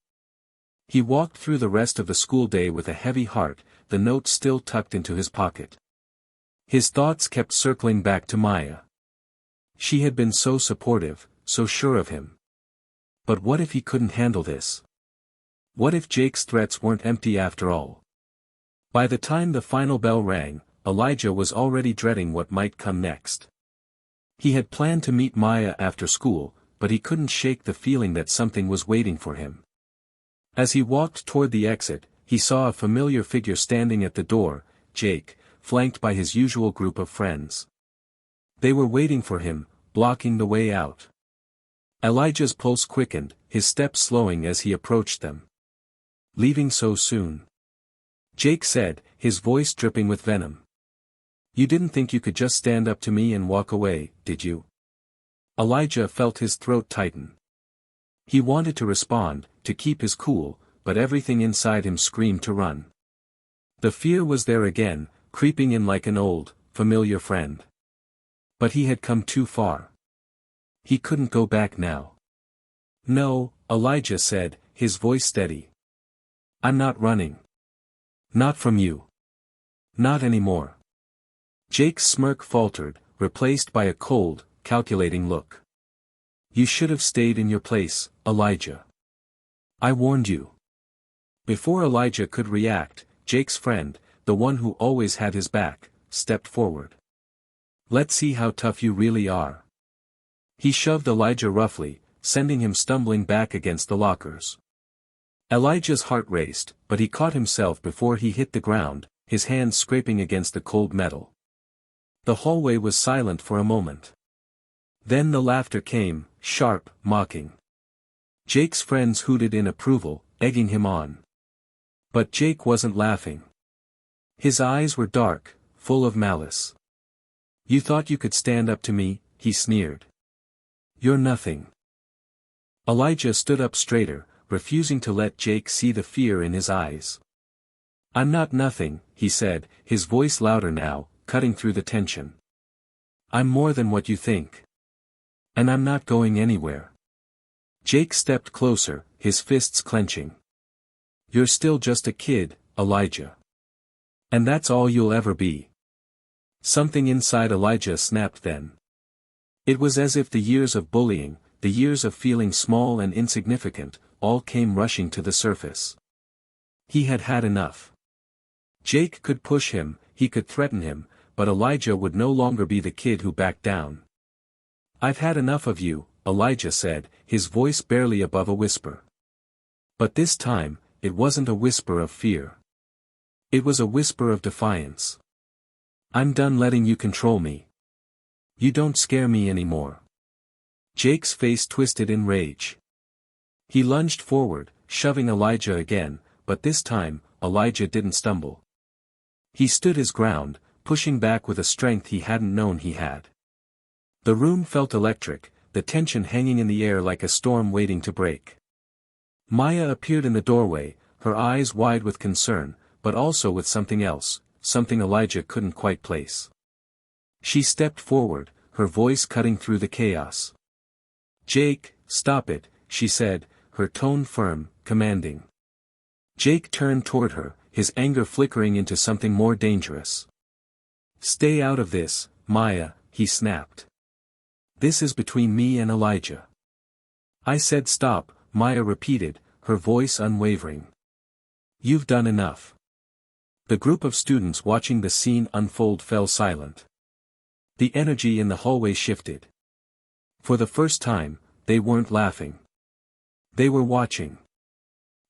He walked through the rest of the school day with a heavy heart, the note still tucked into his pocket. His thoughts kept circling back to Maya. She had been so supportive, so sure of him. But what if he couldn't handle this? What if Jake's threats weren't empty after all? By the time the final bell rang, Elijah was already dreading what might come next. He had planned to meet Maya after school, but he couldn't shake the feeling that something was waiting for him. As he walked toward the exit, he saw a familiar figure standing at the door, Jake, flanked by his usual group of friends. They were waiting for him, blocking the way out. Elijah's pulse quickened, his steps slowing as he approached them. "Leaving so soon?" Jake said, his voice dripping with venom. "You didn't think you could just stand up to me and walk away, did you?" Elijah felt his throat tighten. He wanted to respond, to keep his cool, but everything inside him screamed to run. The fear was there again, creeping in like an old, familiar friend. But he had come too far. He couldn't go back now. "No," Elijah said, his voice steady. "I'm not running. Not from you. Not anymore." Jake's smirk faltered, replaced by a cold, calculating look. "You should have stayed in your place, Elijah. I warned you." Before Elijah could react, Jake's friend, the one who always had his back, stepped forward. "Let's see how tough you really are." He shoved Elijah roughly, sending him stumbling back against the lockers. Elijah's heart raced, but he caught himself before he hit the ground, his hands scraping against the cold metal. The hallway was silent for a moment. Then the laughter came, sharp, mocking. Jake's friends hooted in approval, egging him on. But Jake wasn't laughing. His eyes were dark, full of malice. "You thought you could stand up to me," he sneered. "You're nothing." Elijah stood up straighter, refusing to let Jake see the fear in his eyes. "I'm not nothing," he said, his voice louder now, cutting through the tension. "I'm more than what you think. And I'm not going anywhere. Jake stepped closer, his fists clenching. You're still just a kid, Elijah. And that's all you'll ever be. Something inside Elijah snapped then. It was as if the years of bullying, the years of feeling small and insignificant, all came rushing to the surface. He had had enough. Jake could push him, he could threaten him, but Elijah would no longer be the kid who backed down. I've had enough of you, Elijah said, his voice barely above a whisper. But this time, it wasn't a whisper of fear. It was a whisper of defiance. I'm done letting you control me. You don't scare me anymore. Jake's face twisted in rage. He lunged forward, shoving Elijah again, but this time, Elijah didn't stumble. He stood his ground, pushing back with a strength he hadn't known he had. The room felt electric, the tension hanging in the air like a storm waiting to break. Maya appeared in the doorway, her eyes wide with concern, but also with something else, something Elijah couldn't quite place. She stepped forward, her voice cutting through the chaos. Jake, stop it, she said, her tone firm, commanding. Jake turned toward her, his anger flickering into something more dangerous. Stay out of this, Maya, he snapped. This is between me and Elijah. I said stop, Maya repeated, her voice unwavering. You've done enough. The group of students watching the scene unfold fell silent. The energy in the hallway shifted. For the first time, they weren't laughing. They were watching.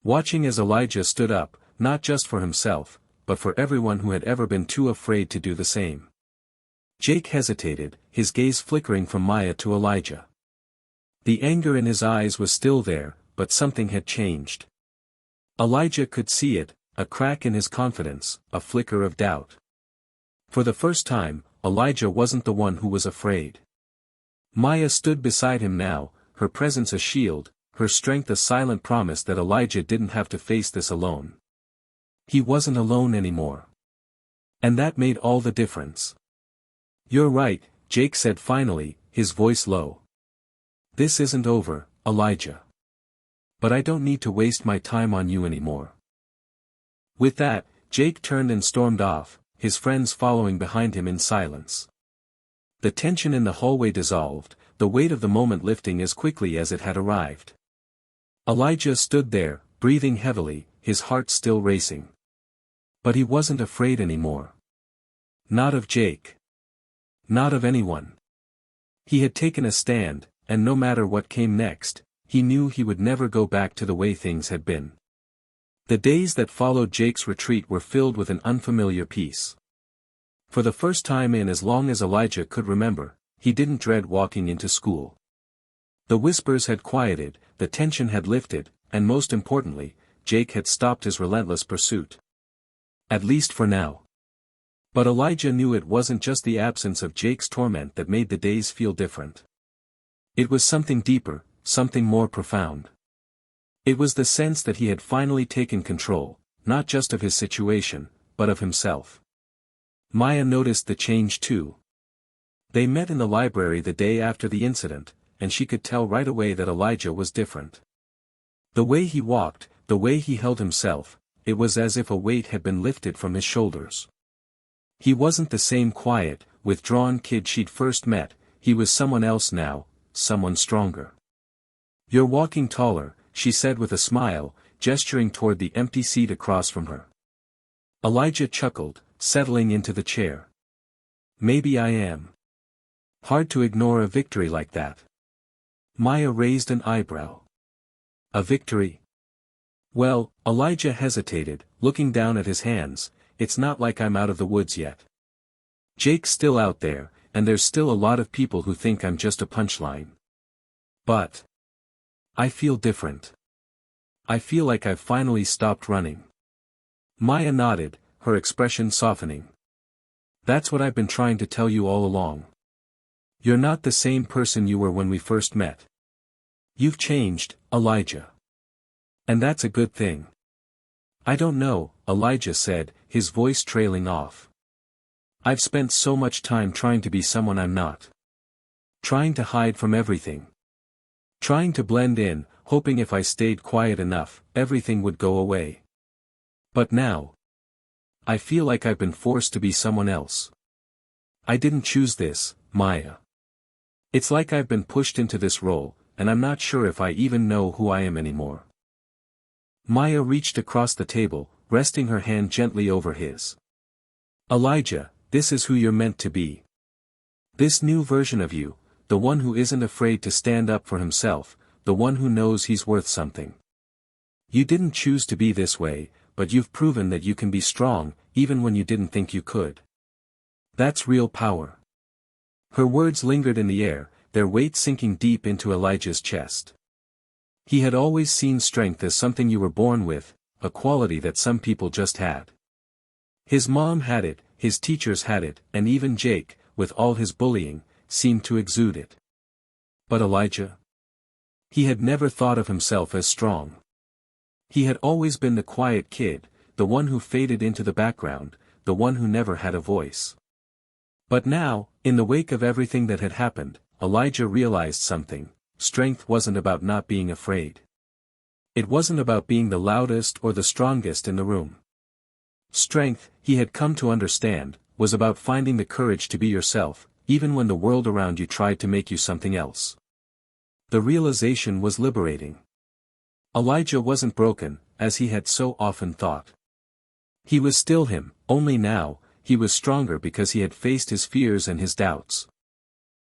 Watching as Elijah stood up, not just for himself, but for everyone who had ever been too afraid to do the same. Jake hesitated, his gaze flickering from Maya to Elijah. The anger in his eyes was still there, but something had changed. Elijah could see it, a crack in his confidence, a flicker of doubt. For the first time, Elijah wasn't the one who was afraid. Maya stood beside him now, her presence a shield, her strength a silent promise that Elijah didn't have to face this alone. He wasn't alone anymore. And that made all the difference. You're right, Jake said finally, his voice low. This isn't over, Elijah. But I don't need to waste my time on you anymore. With that, Jake turned and stormed off, his friends following behind him in silence. The tension in the hallway dissolved, the weight of the moment lifting as quickly as it had arrived. Elijah stood there, breathing heavily, his heart still racing. But he wasn't afraid anymore. Not of Jake. Not of anyone. He had taken a stand, and no matter what came next, he knew he would never go back to the way things had been. The days that followed Jake's retreat were filled with an unfamiliar peace. For the first time in as long as Elijah could remember, he didn't dread walking into school. The whispers had quieted, the tension had lifted, and most importantly, Jake had stopped his relentless pursuit. At least for now. But Elijah knew it wasn't just the absence of Jake's torment that made the days feel different. It was something deeper, something more profound. It was the sense that he had finally taken control, not just of his situation, but of himself. Maya noticed the change too. They met in the library the day after the incident, and she could tell right away that Elijah was different. The way he walked, the way he held himself, it was as if a weight had been lifted from his shoulders. He wasn't the same quiet, withdrawn kid she'd first met, he was someone else now, someone stronger. You're walking taller, she said with a smile, gesturing toward the empty seat across from her. Elijah chuckled, settling into the chair. Maybe I am. Hard to ignore a victory like that. Maya raised an eyebrow. A victory? Well, Elijah hesitated, looking down at his hands, it's not like I'm out of the woods yet. Jake's still out there, and there's still a lot of people who think I'm just a punchline. But I feel different. I feel like I've finally stopped running. Maya nodded, her expression softening. That's what I've been trying to tell you all along. You're not the same person you were when we first met. You've changed, Elijah. And that's a good thing. I don't know, Elijah said, his voice trailing off. I've spent so much time trying to be someone I'm not. Trying to hide from everything. Trying to blend in, hoping if I stayed quiet enough, everything would go away. But now, I feel like I've been forced to be someone else. I didn't choose this, Maya. It's like I've been pushed into this role, and I'm not sure if I even know who I am anymore. Maya reached across the table, resting her hand gently over his. Elijah, this is who you're meant to be. This new version of you, the one who isn't afraid to stand up for himself, the one who knows he's worth something. You didn't choose to be this way, but you've proven that you can be strong, even when you didn't think you could. That's real power. Her words lingered in the air, their weight sinking deep into Elijah's chest. He had always seen strength as something you were born with, a quality that some people just had. His mom had it, his teachers had it, and even Jake, with all his bullying, seemed to exude it. But Elijah? He had never thought of himself as strong. He had always been the quiet kid, the one who faded into the background, the one who never had a voice. But now, in the wake of everything that had happened, Elijah realized something: strength wasn't about not being afraid. It wasn't about being the loudest or the strongest in the room. Strength, he had come to understand, was about finding the courage to be yourself, even when the world around you tried to make you something else. The realization was liberating. Elijah wasn't broken, as he had so often thought. He was still him, only now, he was stronger because he had faced his fears and his doubts.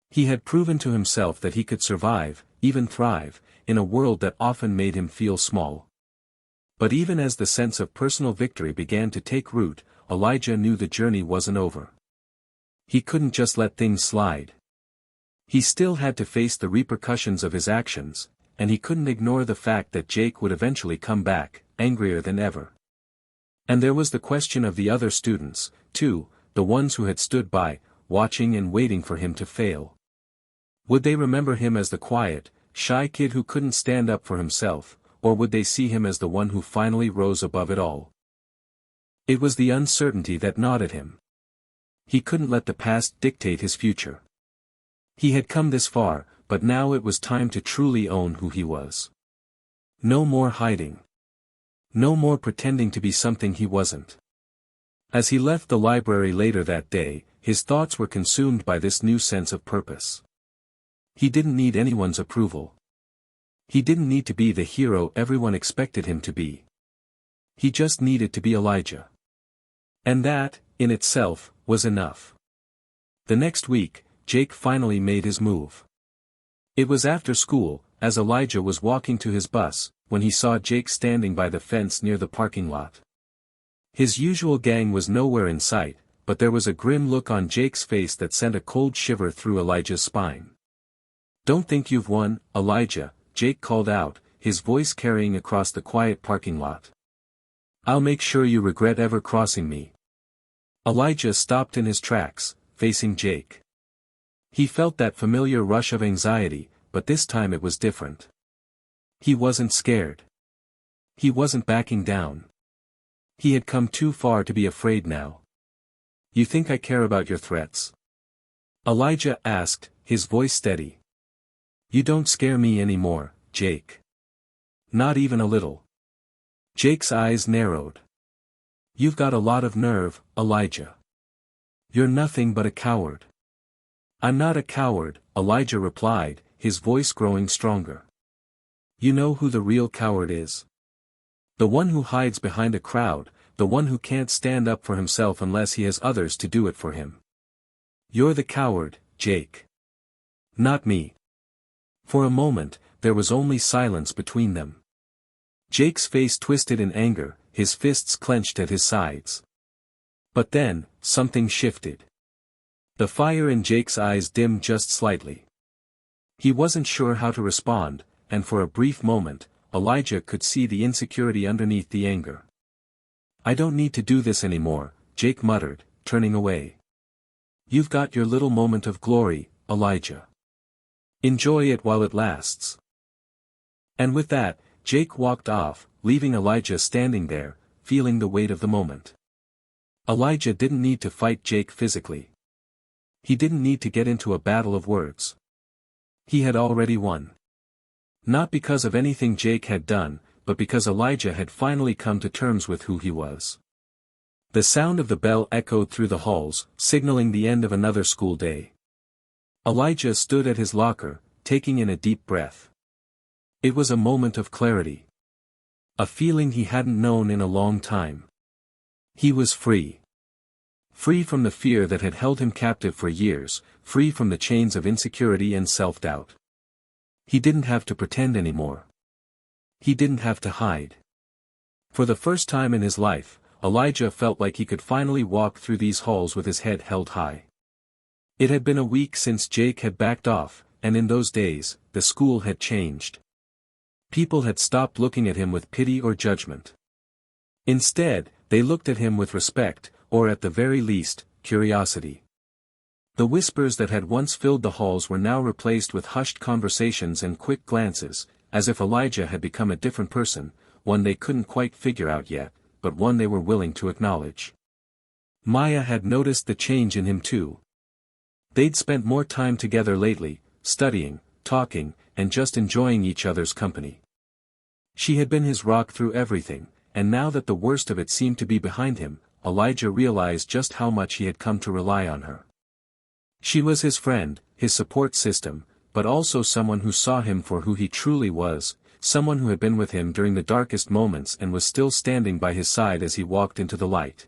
He had proven to himself that he could survive, even thrive, in a world that often made him feel small. But even as the sense of personal victory began to take root, Elijah knew the journey wasn't over. He couldn't just let things slide. He still had to face the repercussions of his actions, and he couldn't ignore the fact that Jake would eventually come back, angrier than ever. And there was the question of the other students, too, the ones who had stood by, watching and waiting for him to fail. Would they remember him as the quiet, shy kid who couldn't stand up for himself, or would they see him as the one who finally rose above it all? It was the uncertainty that gnawed at him. He couldn't let the past dictate his future. He had come this far, but now it was time to truly own who he was. No more hiding. No more pretending to be something he wasn't. As he left the library later that day, his thoughts were consumed by this new sense of purpose. He didn't need anyone's approval. He didn't need to be the hero everyone expected him to be. He just needed to be Elijah. And that, in itself, was enough. The next week, Jake finally made his move. It was after school, as Elijah was walking to his bus, when he saw Jake standing by the fence near the parking lot. His usual gang was nowhere in sight, but there was a grim look on Jake's face that sent a cold shiver through Elijah's spine. "Don't think you've won, Elijah," Jake called out, his voice carrying across the quiet parking lot. "I'll make sure you regret ever crossing me." Elijah stopped in his tracks, facing Jake. He felt that familiar rush of anxiety, but this time it was different. He wasn't scared. He wasn't backing down. He had come too far to be afraid now. "You think I care about your threats?" Elijah asked, his voice steady. "You don't scare me anymore, Jake. Not even a little." Jake's eyes narrowed. "You've got a lot of nerve, Elijah. You're nothing but a coward." "I'm not a coward," Elijah replied, his voice growing stronger. "You know who the real coward is? The one who hides behind a crowd, the one who can't stand up for himself unless he has others to do it for him. You're the coward, Jake. Not me." For a moment, there was only silence between them. Jake's face twisted in anger, his fists clenched at his sides. But then, something shifted. The fire in Jake's eyes dimmed just slightly. He wasn't sure how to respond, and for a brief moment, Elijah could see the insecurity underneath the anger. "I don't need to do this anymore," Jake muttered, turning away. "You've got your little moment of glory, Elijah. Enjoy it while it lasts." And with that, Jake walked off, leaving Elijah standing there, feeling the weight of the moment. Elijah didn't need to fight Jake physically. He didn't need to get into a battle of words. He had already won. Not because of anything Jake had done, but because Elijah had finally come to terms with who he was. The sound of the bell echoed through the halls, signaling the end of another school day. Elijah stood at his locker, taking in a deep breath. It was a moment of clarity. A feeling he hadn't known in a long time. He was free. Free from the fear that had held him captive for years, free from the chains of insecurity and self-doubt. He didn't have to pretend anymore. He didn't have to hide. For the first time in his life, Elijah felt like he could finally walk through these halls with his head held high. It had been a week since Jake had backed off, and in those days, the school had changed. People had stopped looking at him with pity or judgment. Instead, they looked at him with respect, or at the very least, curiosity. The whispers that had once filled the halls were now replaced with hushed conversations and quick glances, as if Elijah had become a different person, one they couldn't quite figure out yet, but one they were willing to acknowledge. Maya had noticed the change in him too. They'd spent more time together lately, studying, talking, and just enjoying each other's company. She had been his rock through everything, and now that the worst of it seemed to be behind him, Elijah realized just how much he had come to rely on her. She was his friend, his support system, but also someone who saw him for who he truly was, someone who had been with him during the darkest moments and was still standing by his side as he walked into the light.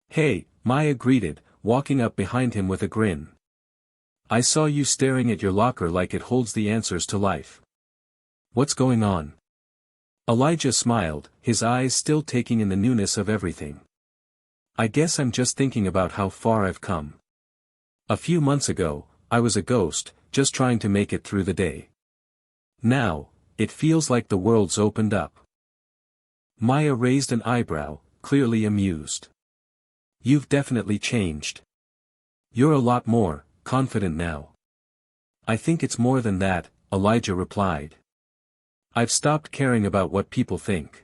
"Hey," Maya greeted, walking up behind him with a grin. "I saw you staring at your locker like it holds the answers to life. What's going on?" Elijah smiled, his eyes still taking in the newness of everything. "I guess I'm just thinking about how far I've come. A few months ago, I was a ghost, just trying to make it through the day. Now, it feels like the world's opened up." Maya raised an eyebrow, clearly amused. "You've definitely changed. You're a lot more confident now." "I think it's more than that," Elijah replied. "I've stopped caring about what people think.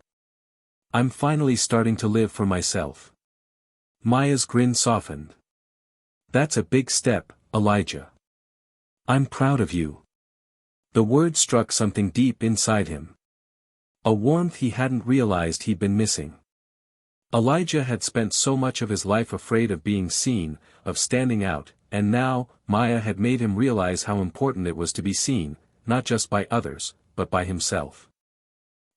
I'm finally starting to live for myself." Maya's grin softened. "That's a big step, Elijah. I'm proud of you." The word struck something deep inside him. A warmth he hadn't realized he'd been missing. Elijah had spent so much of his life afraid of being seen, of standing out, and now, Maya had made him realize how important it was to be seen, not just by others, but by himself.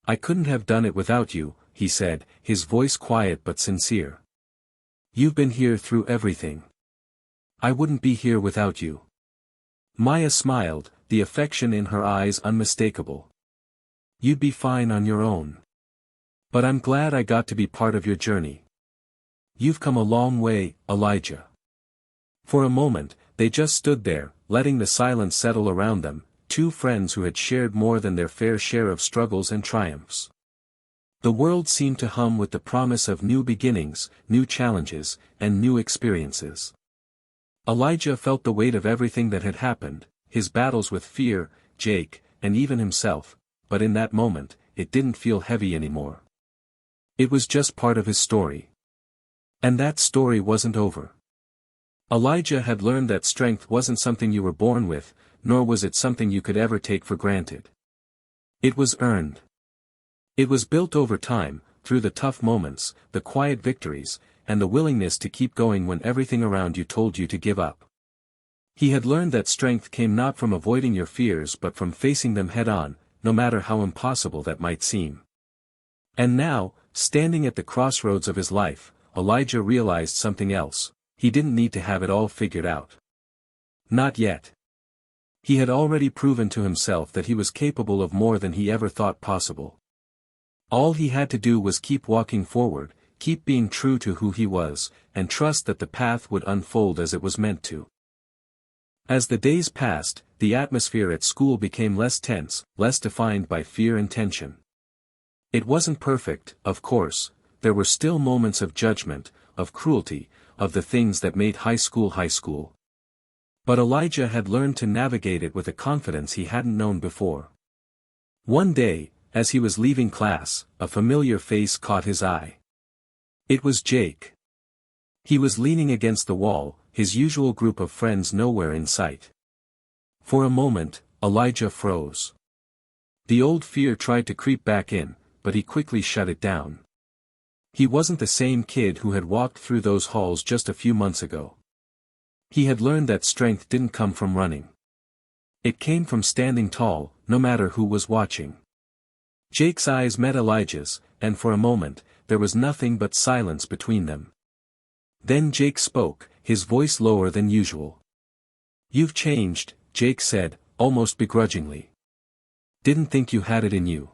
"I couldn't have done it without you," he said, his voice quiet but sincere. "You've been here through everything. I wouldn't be here without you." Maya smiled, the affection in her eyes unmistakable. "You'd be fine on your own. But I'm glad I got to be part of your journey. You've come a long way, Elijah." For a moment, they just stood there, letting the silence settle around them, two friends who had shared more than their fair share of struggles and triumphs. The world seemed to hum with the promise of new beginnings, new challenges, and new experiences. Elijah felt the weight of everything that had happened, his battles with fear, Jake, and even himself, but in that moment, it didn't feel heavy anymore. It was just part of his story. And that story wasn't over. Elijah had learned that strength wasn't something you were born with, nor was it something you could ever take for granted. It was earned. It was built over time, through the tough moments, the quiet victories, and the willingness to keep going when everything around you told you to give up. He had learned that strength came not from avoiding your fears but from facing them head-on, no matter how impossible that might seem. And now, standing at the crossroads of his life, Elijah realized something else: he didn't need to have it all figured out. Not yet. He had already proven to himself that he was capable of more than he ever thought possible. All he had to do was keep walking forward, keep being true to who he was, and trust that the path would unfold as it was meant to. As the days passed, the atmosphere at school became less tense, less defined by fear and tension. It wasn't perfect, of course. There were still moments of judgment, of cruelty, of the things that made high school high school. But Elijah had learned to navigate it with a confidence he hadn't known before. One day, as he was leaving class, a familiar face caught his eye. It was Jake. He was leaning against the wall, his usual group of friends nowhere in sight. For a moment, Elijah froze. The old fear tried to creep back in, but he quickly shut it down. He wasn't the same kid who had walked through those halls just a few months ago. He had learned that strength didn't come from running. It came from standing tall, no matter who was watching. Jake's eyes met Elijah's, and for a moment, there was nothing but silence between them. Then Jake spoke, his voice lower than usual. "You've changed," Jake said, almost begrudgingly. "Didn't think you had it in you."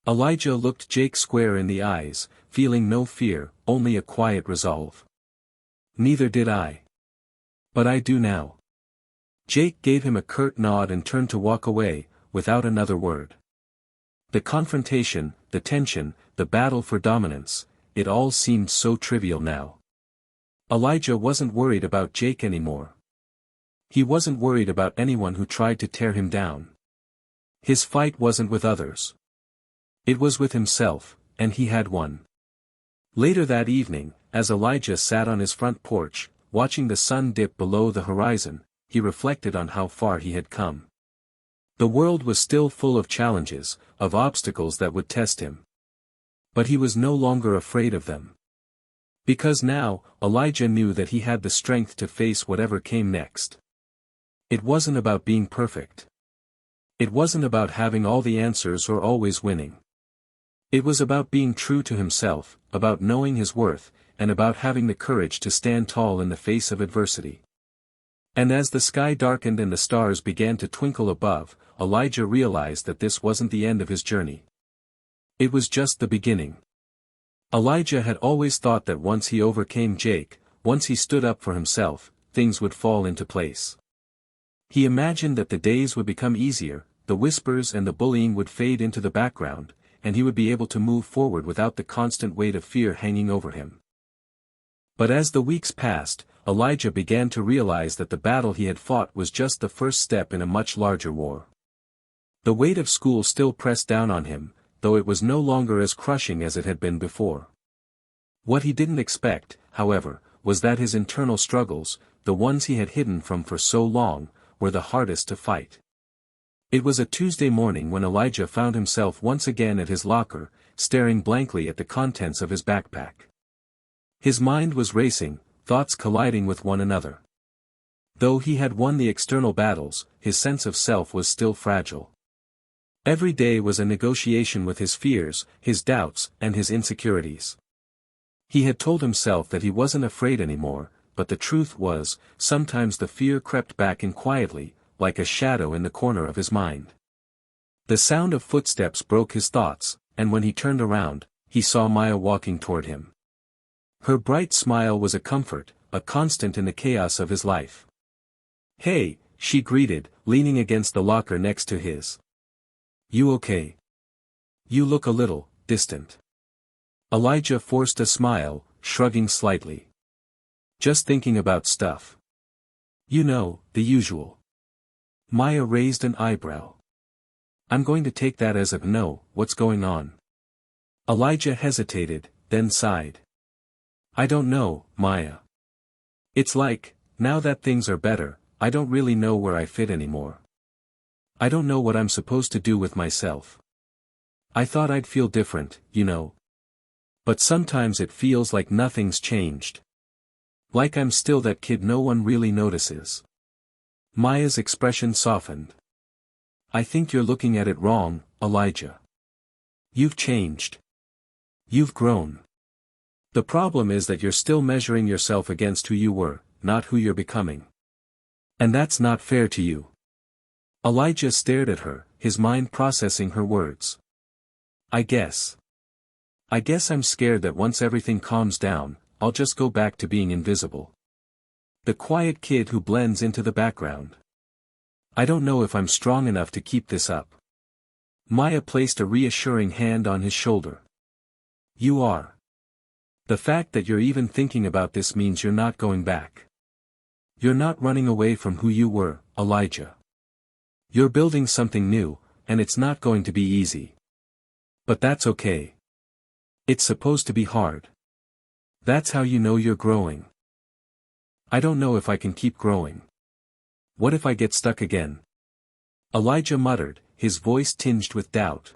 Elijah looked Jake square in the eyes, feeling no fear, only a quiet resolve. "Neither did I. But I do now." Jake gave him a curt nod and turned to walk away, without another word. The confrontation, the tension, the battle for dominance, it all seemed so trivial now. Elijah wasn't worried about Jake anymore. He wasn't worried about anyone who tried to tear him down. His fight wasn't with others. It was with himself, and he had won. Later that evening, as Elijah sat on his front porch, watching the sun dip below the horizon, he reflected on how far he had come. The world was still full of challenges, of obstacles that would test him. But he was no longer afraid of them. Because now, Elijah knew that he had the strength to face whatever came next. It wasn't about being perfect. It wasn't about having all the answers or always winning. It was about being true to himself, about knowing his worth, and about having the courage to stand tall in the face of adversity. And as the sky darkened and the stars began to twinkle above, Elijah realized that this wasn't the end of his journey. It was just the beginning. Elijah had always thought that once he overcame Jake, once he stood up for himself, things would fall into place. He imagined that the days would become easier, the whispers and the bullying would fade into the background, and he would be able to move forward without the constant weight of fear hanging over him. But as the weeks passed, Elijah began to realize that the battle he had fought was just the first step in a much larger war. The weight of school still pressed down on him, though it was no longer as crushing as it had been before. What he didn't expect, however, was that his internal struggles, the ones he had hidden from for so long, were the hardest to fight. It was a Tuesday morning when Elijah found himself once again at his locker, staring blankly at the contents of his backpack. His mind was racing, thoughts colliding with one another. Though he had won the external battles, his sense of self was still fragile. Every day was a negotiation with his fears, his doubts, and his insecurities. He had told himself that he wasn't afraid anymore, but the truth was, sometimes the fear crept back in quietly, like a shadow in the corner of his mind. The sound of footsteps broke his thoughts, and when he turned around, he saw Maya walking toward him. Her bright smile was a comfort, a constant in the chaos of his life. "Hey," she greeted, leaning against the locker next to his. "You okay? You look a little distant." Elijah forced a smile, shrugging slightly. "Just thinking about stuff. You know, the usual." Maya raised an eyebrow. "I'm going to take that as a no, what's going on?" Elijah hesitated, then sighed. "I don't know, Maya. It's like, now that things are better, I don't really know where I fit anymore. I don't know what I'm supposed to do with myself. I thought I'd feel different, you know. But sometimes it feels like nothing's changed. Like I'm still that kid no one really notices." Maya's expression softened. "I think you're looking at it wrong, Elijah. You've changed. You've grown. The problem is that you're still measuring yourself against who you were, not who you're becoming. And that's not fair to you." Elijah stared at her, his mind processing her words. I guess I'm scared that once everything calms down, I'll just go back to being invisible. The quiet kid who blends into the background. I don't know if I'm strong enough to keep this up." Maya placed a reassuring hand on his shoulder. "You are. The fact that you're even thinking about this means you're not going back. You're not running away from who you were, Elijah. You're building something new, and it's not going to be easy. But that's okay. It's supposed to be hard. That's how you know you're growing." "I don't know if I can keep growing. What if I get stuck again?" Elijah muttered, his voice tinged with doubt.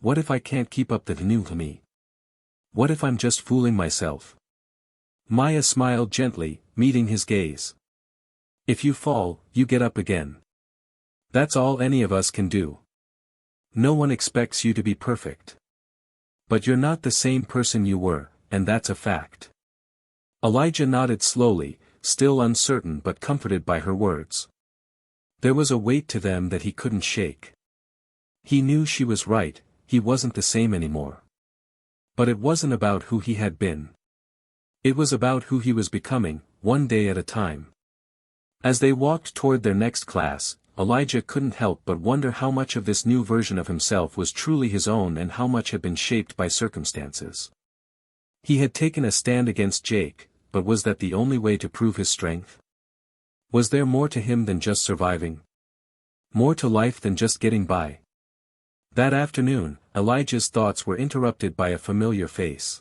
What if I can't keep up the new to me? What if I'm just fooling myself? Maya smiled gently, meeting his gaze. If you fall, you get up again. That's all any of us can do. No one expects you to be perfect. But you're not the same person you were, and that's a fact. Elijah nodded slowly, still uncertain but comforted by her words. There was a weight to them that he couldn't shake. He knew she was right, he wasn't the same anymore. But it wasn't about who he had been. It was about who he was becoming, one day at a time. As they walked toward their next class, Elijah couldn't help but wonder how much of this new version of himself was truly his own and how much had been shaped by circumstances. He had taken a stand against Jake, but was that the only way to prove his strength? Was there more to him than just surviving? More to life than just getting by? That afternoon, Elijah's thoughts were interrupted by a familiar face.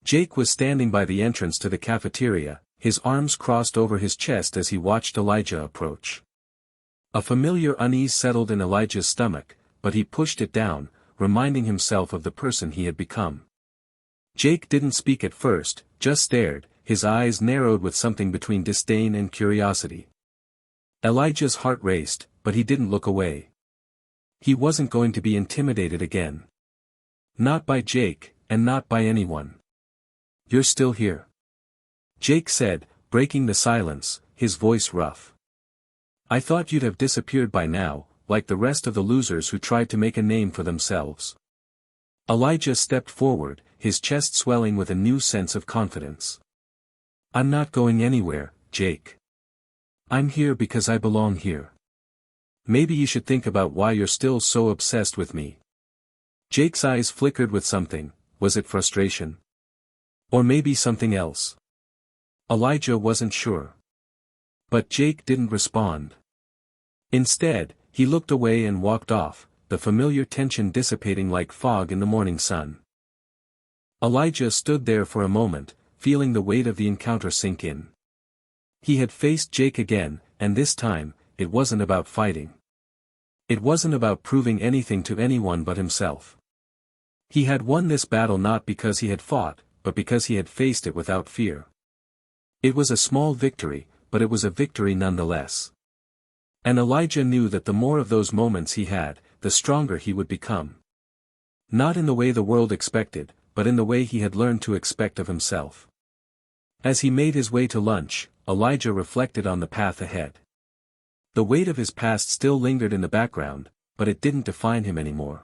Jake was standing by the entrance to the cafeteria, his arms crossed over his chest as he watched Elijah approach. A familiar unease settled in Elijah's stomach, but he pushed it down, reminding himself of the person he had become. Jake didn't speak at first, just stared, his eyes narrowed with something between disdain and curiosity. Elijah's heart raced, but he didn't look away. He wasn't going to be intimidated again. Not by Jake, and not by anyone. You're still here. Jake said, breaking the silence, his voice rough. I thought you'd have disappeared by now, like the rest of the losers who tried to make a name for themselves. Elijah stepped forward, his chest swelling with a new sense of confidence. I'm not going anywhere, Jake. I'm here because I belong here. Maybe you should think about why you're still so obsessed with me. Jake's eyes flickered with something, was it frustration? Or maybe something else? Elijah wasn't sure. But Jake didn't respond. Instead, he looked away and walked off, the familiar tension dissipating like fog in the morning sun. Elijah stood there for a moment, feeling the weight of the encounter sink in. He had faced Jake again, and this time, it wasn't about fighting. It wasn't about proving anything to anyone but himself. He had won this battle not because he had fought, but because he had faced it without fear. It was a small victory, but it was a victory nonetheless. And Elijah knew that the more of those moments he had, the stronger he would become. Not in the way the world expected, but in the way he had learned to expect of himself. As he made his way to lunch, Elijah reflected on the path ahead. The weight of his past still lingered in the background, but it didn't define him anymore.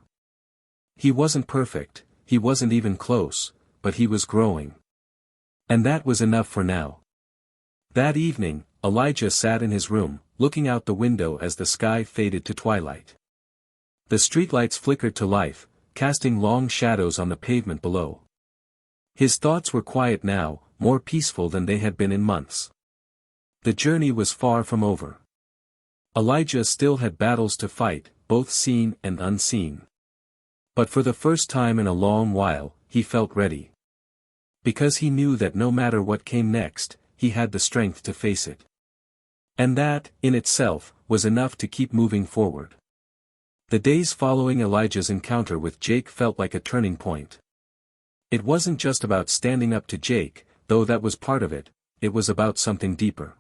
He wasn't perfect, he wasn't even close, but he was growing. And that was enough for now. That evening, Elijah sat in his room, looking out the window as the sky faded to twilight. The streetlights flickered to life, casting long shadows on the pavement below. His thoughts were quiet now, more peaceful than they had been in months. The journey was far from over. Elijah still had battles to fight, both seen and unseen. But for the first time in a long while, he felt ready. Because he knew that no matter what came next, he had the strength to face it. And that, in itself, was enough to keep moving forward. The days following Elijah's encounter with Jake felt like a turning point. It wasn't just about standing up to Jake, though that was part of it, it was about something deeper.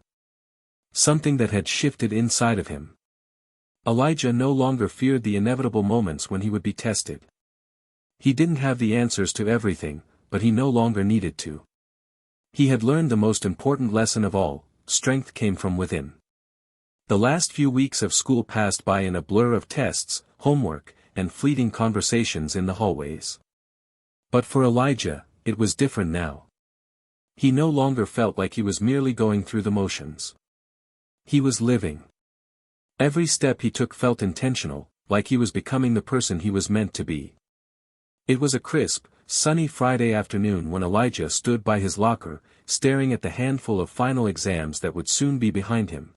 Something that had shifted inside of him. Elijah no longer feared the inevitable moments when he would be tested. He didn't have the answers to everything, but he no longer needed to. He had learned the most important lesson of all: strength came from within. The last few weeks of school passed by in a blur of tests, homework, and fleeting conversations in the hallways. But for Elijah, it was different now. He no longer felt like he was merely going through the motions. He was living. Every step he took felt intentional, like he was becoming the person he was meant to be. It was a crisp, sunny Friday afternoon when Elijah stood by his locker, staring at the handful of final exams that would soon be behind him.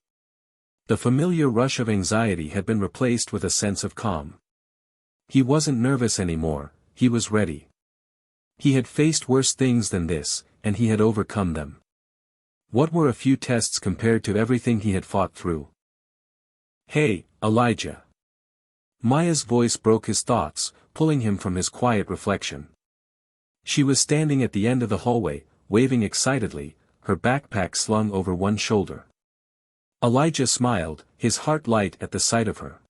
The familiar rush of anxiety had been replaced with a sense of calm. He wasn't nervous anymore, he was ready. He had faced worse things than this, and he had overcome them. What were a few tests compared to everything he had fought through? Hey, Elijah. Maya's voice broke his thoughts, pulling him from his quiet reflection. She was standing at the end of the hallway, waving excitedly, her backpack slung over one shoulder. Elijah smiled, his heart light at the sight of her.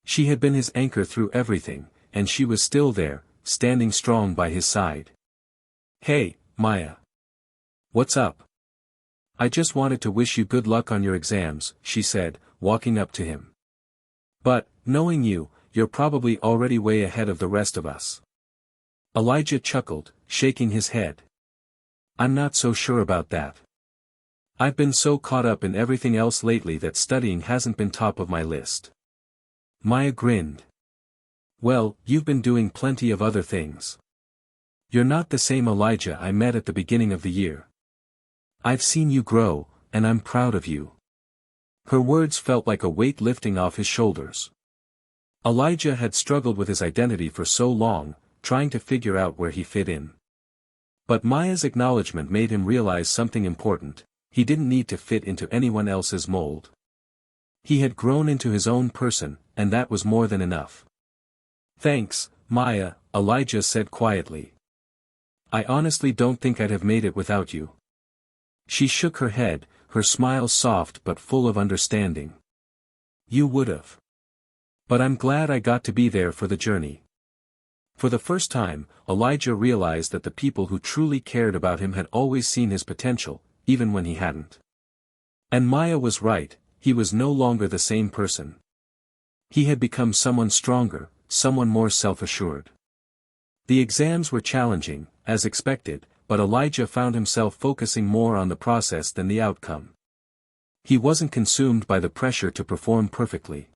She had been his anchor through everything, and she was still there, standing strong by his side. Hey, Maya. What's up? I just wanted to wish you good luck on your exams, she said, walking up to him. But, knowing you, you're probably already way ahead of the rest of us. Elijah chuckled, shaking his head. I'm not so sure about that. I've been so caught up in everything else lately that studying hasn't been top of my list. Maya grinned. Well, you've been doing plenty of other things. You're not the same Elijah I met at the beginning of the year. I've seen you grow, and I'm proud of you. Her words felt like a weight lifting off his shoulders. Elijah had struggled with his identity for so long, trying to figure out where he fit in. But Maya's acknowledgement made him realize something important: he didn't need to fit into anyone else's mold. He had grown into his own person, and that was more than enough. Thanks, Maya, Elijah said quietly. I honestly don't think I'd have made it without you. She shook her head, her smile soft but full of understanding. You would've. But I'm glad I got to be there for the journey. For the first time, Elijah realized that the people who truly cared about him had always seen his potential, even when he hadn't. And Maya was right, he was no longer the same person. He had become someone stronger, someone more self-assured. The exams were challenging, as expected, but Elijah found himself focusing more on the process than the outcome. He wasn't consumed by the pressure to perform perfectly.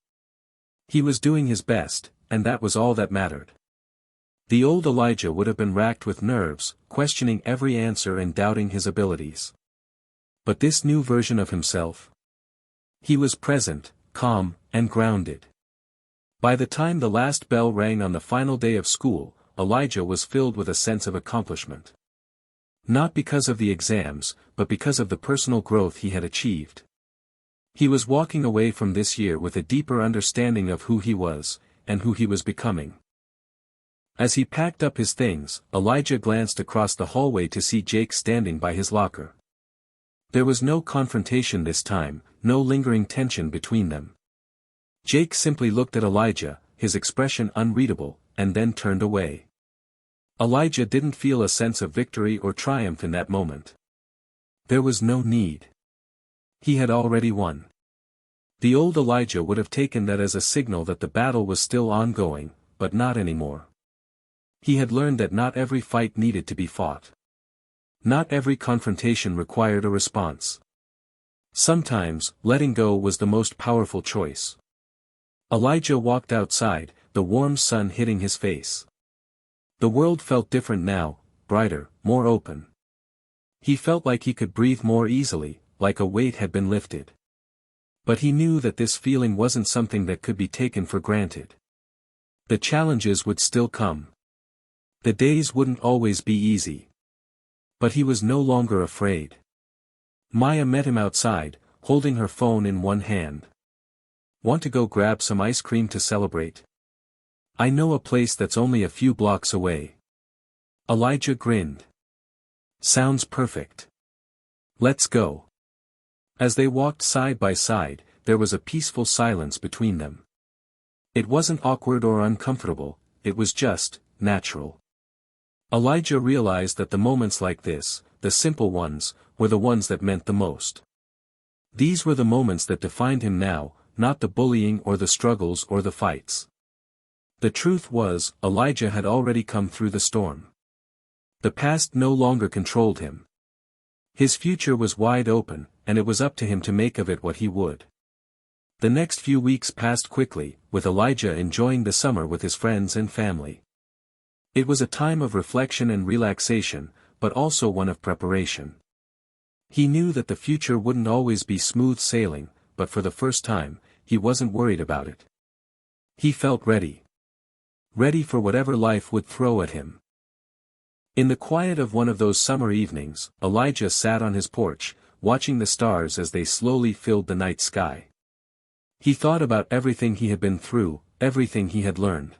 He was doing his best, and that was all that mattered. The old Elijah would have been racked with nerves, questioning every answer and doubting his abilities. But this new version of himself? He was present, calm, and grounded. By the time the last bell rang on the final day of school, Elijah was filled with a sense of accomplishment. Not because of the exams, but because of the personal growth he had achieved. He was walking away from this year with a deeper understanding of who he was, and who he was becoming. As he packed up his things, Elijah glanced across the hallway to see Jake standing by his locker. There was no confrontation this time, no lingering tension between them. Jake simply looked at Elijah, his expression unreadable, and then turned away. Elijah didn't feel a sense of victory or triumph in that moment. There was no need. He had already won. The old Elijah would have taken that as a signal that the battle was still ongoing, but not anymore. He had learned that not every fight needed to be fought. Not every confrontation required a response. Sometimes, letting go was the most powerful choice. Elijah walked outside, the warm sun hitting his face. The world felt different now, brighter, more open. He felt like he could breathe more easily, like a weight had been lifted. But he knew that this feeling wasn't something that could be taken for granted. The challenges would still come. The days wouldn't always be easy. But he was no longer afraid. Maya met him outside, holding her phone in one hand. Want to go grab some ice cream to celebrate? I know a place that's only a few blocks away. Elijah grinned. Sounds perfect. Let's go. As they walked side by side, there was a peaceful silence between them. It wasn't awkward or uncomfortable, it was just natural. Elijah realized that the moments like this, the simple ones, were the ones that meant the most. These were the moments that defined him now, not the bullying or the struggles or the fights. The truth was, Elijah had already come through the storm. The past no longer controlled him. His future was wide open, and it was up to him to make of it what he would. The next few weeks passed quickly, with Elijah enjoying the summer with his friends and family. It was a time of reflection and relaxation, but also one of preparation. He knew that the future wouldn't always be smooth sailing, but for the first time, he wasn't worried about it. He felt ready. Ready for whatever life would throw at him. In the quiet of one of those summer evenings, Elijah sat on his porch, watching the stars as they slowly filled the night sky. He thought about everything he had been through, everything he had learned.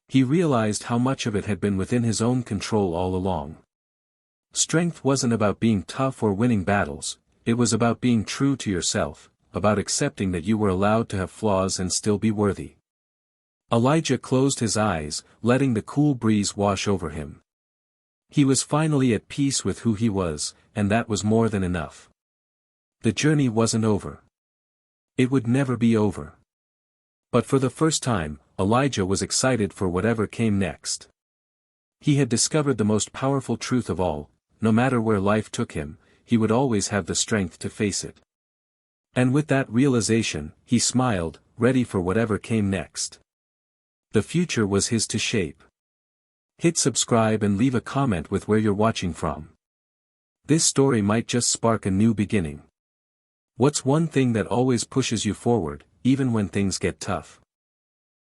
He realized how much of it had been within his own control all along. Strength wasn't about being tough or winning battles, it was about being true to yourself, about accepting that you were allowed to have flaws and still be worthy. Elijah closed his eyes, letting the cool breeze wash over him. He was finally at peace with who he was, and that was more than enough. The journey wasn't over. It would never be over. But for the first time, Elijah was excited for whatever came next. He had discovered the most powerful truth of all: no matter where life took him, he would always have the strength to face it. And with that realization, he smiled, ready for whatever came next. The future was his to shape. Hit subscribe and leave a comment with where you're watching from. This story might just spark a new beginning. What's one thing that always pushes you forward, even when things get tough?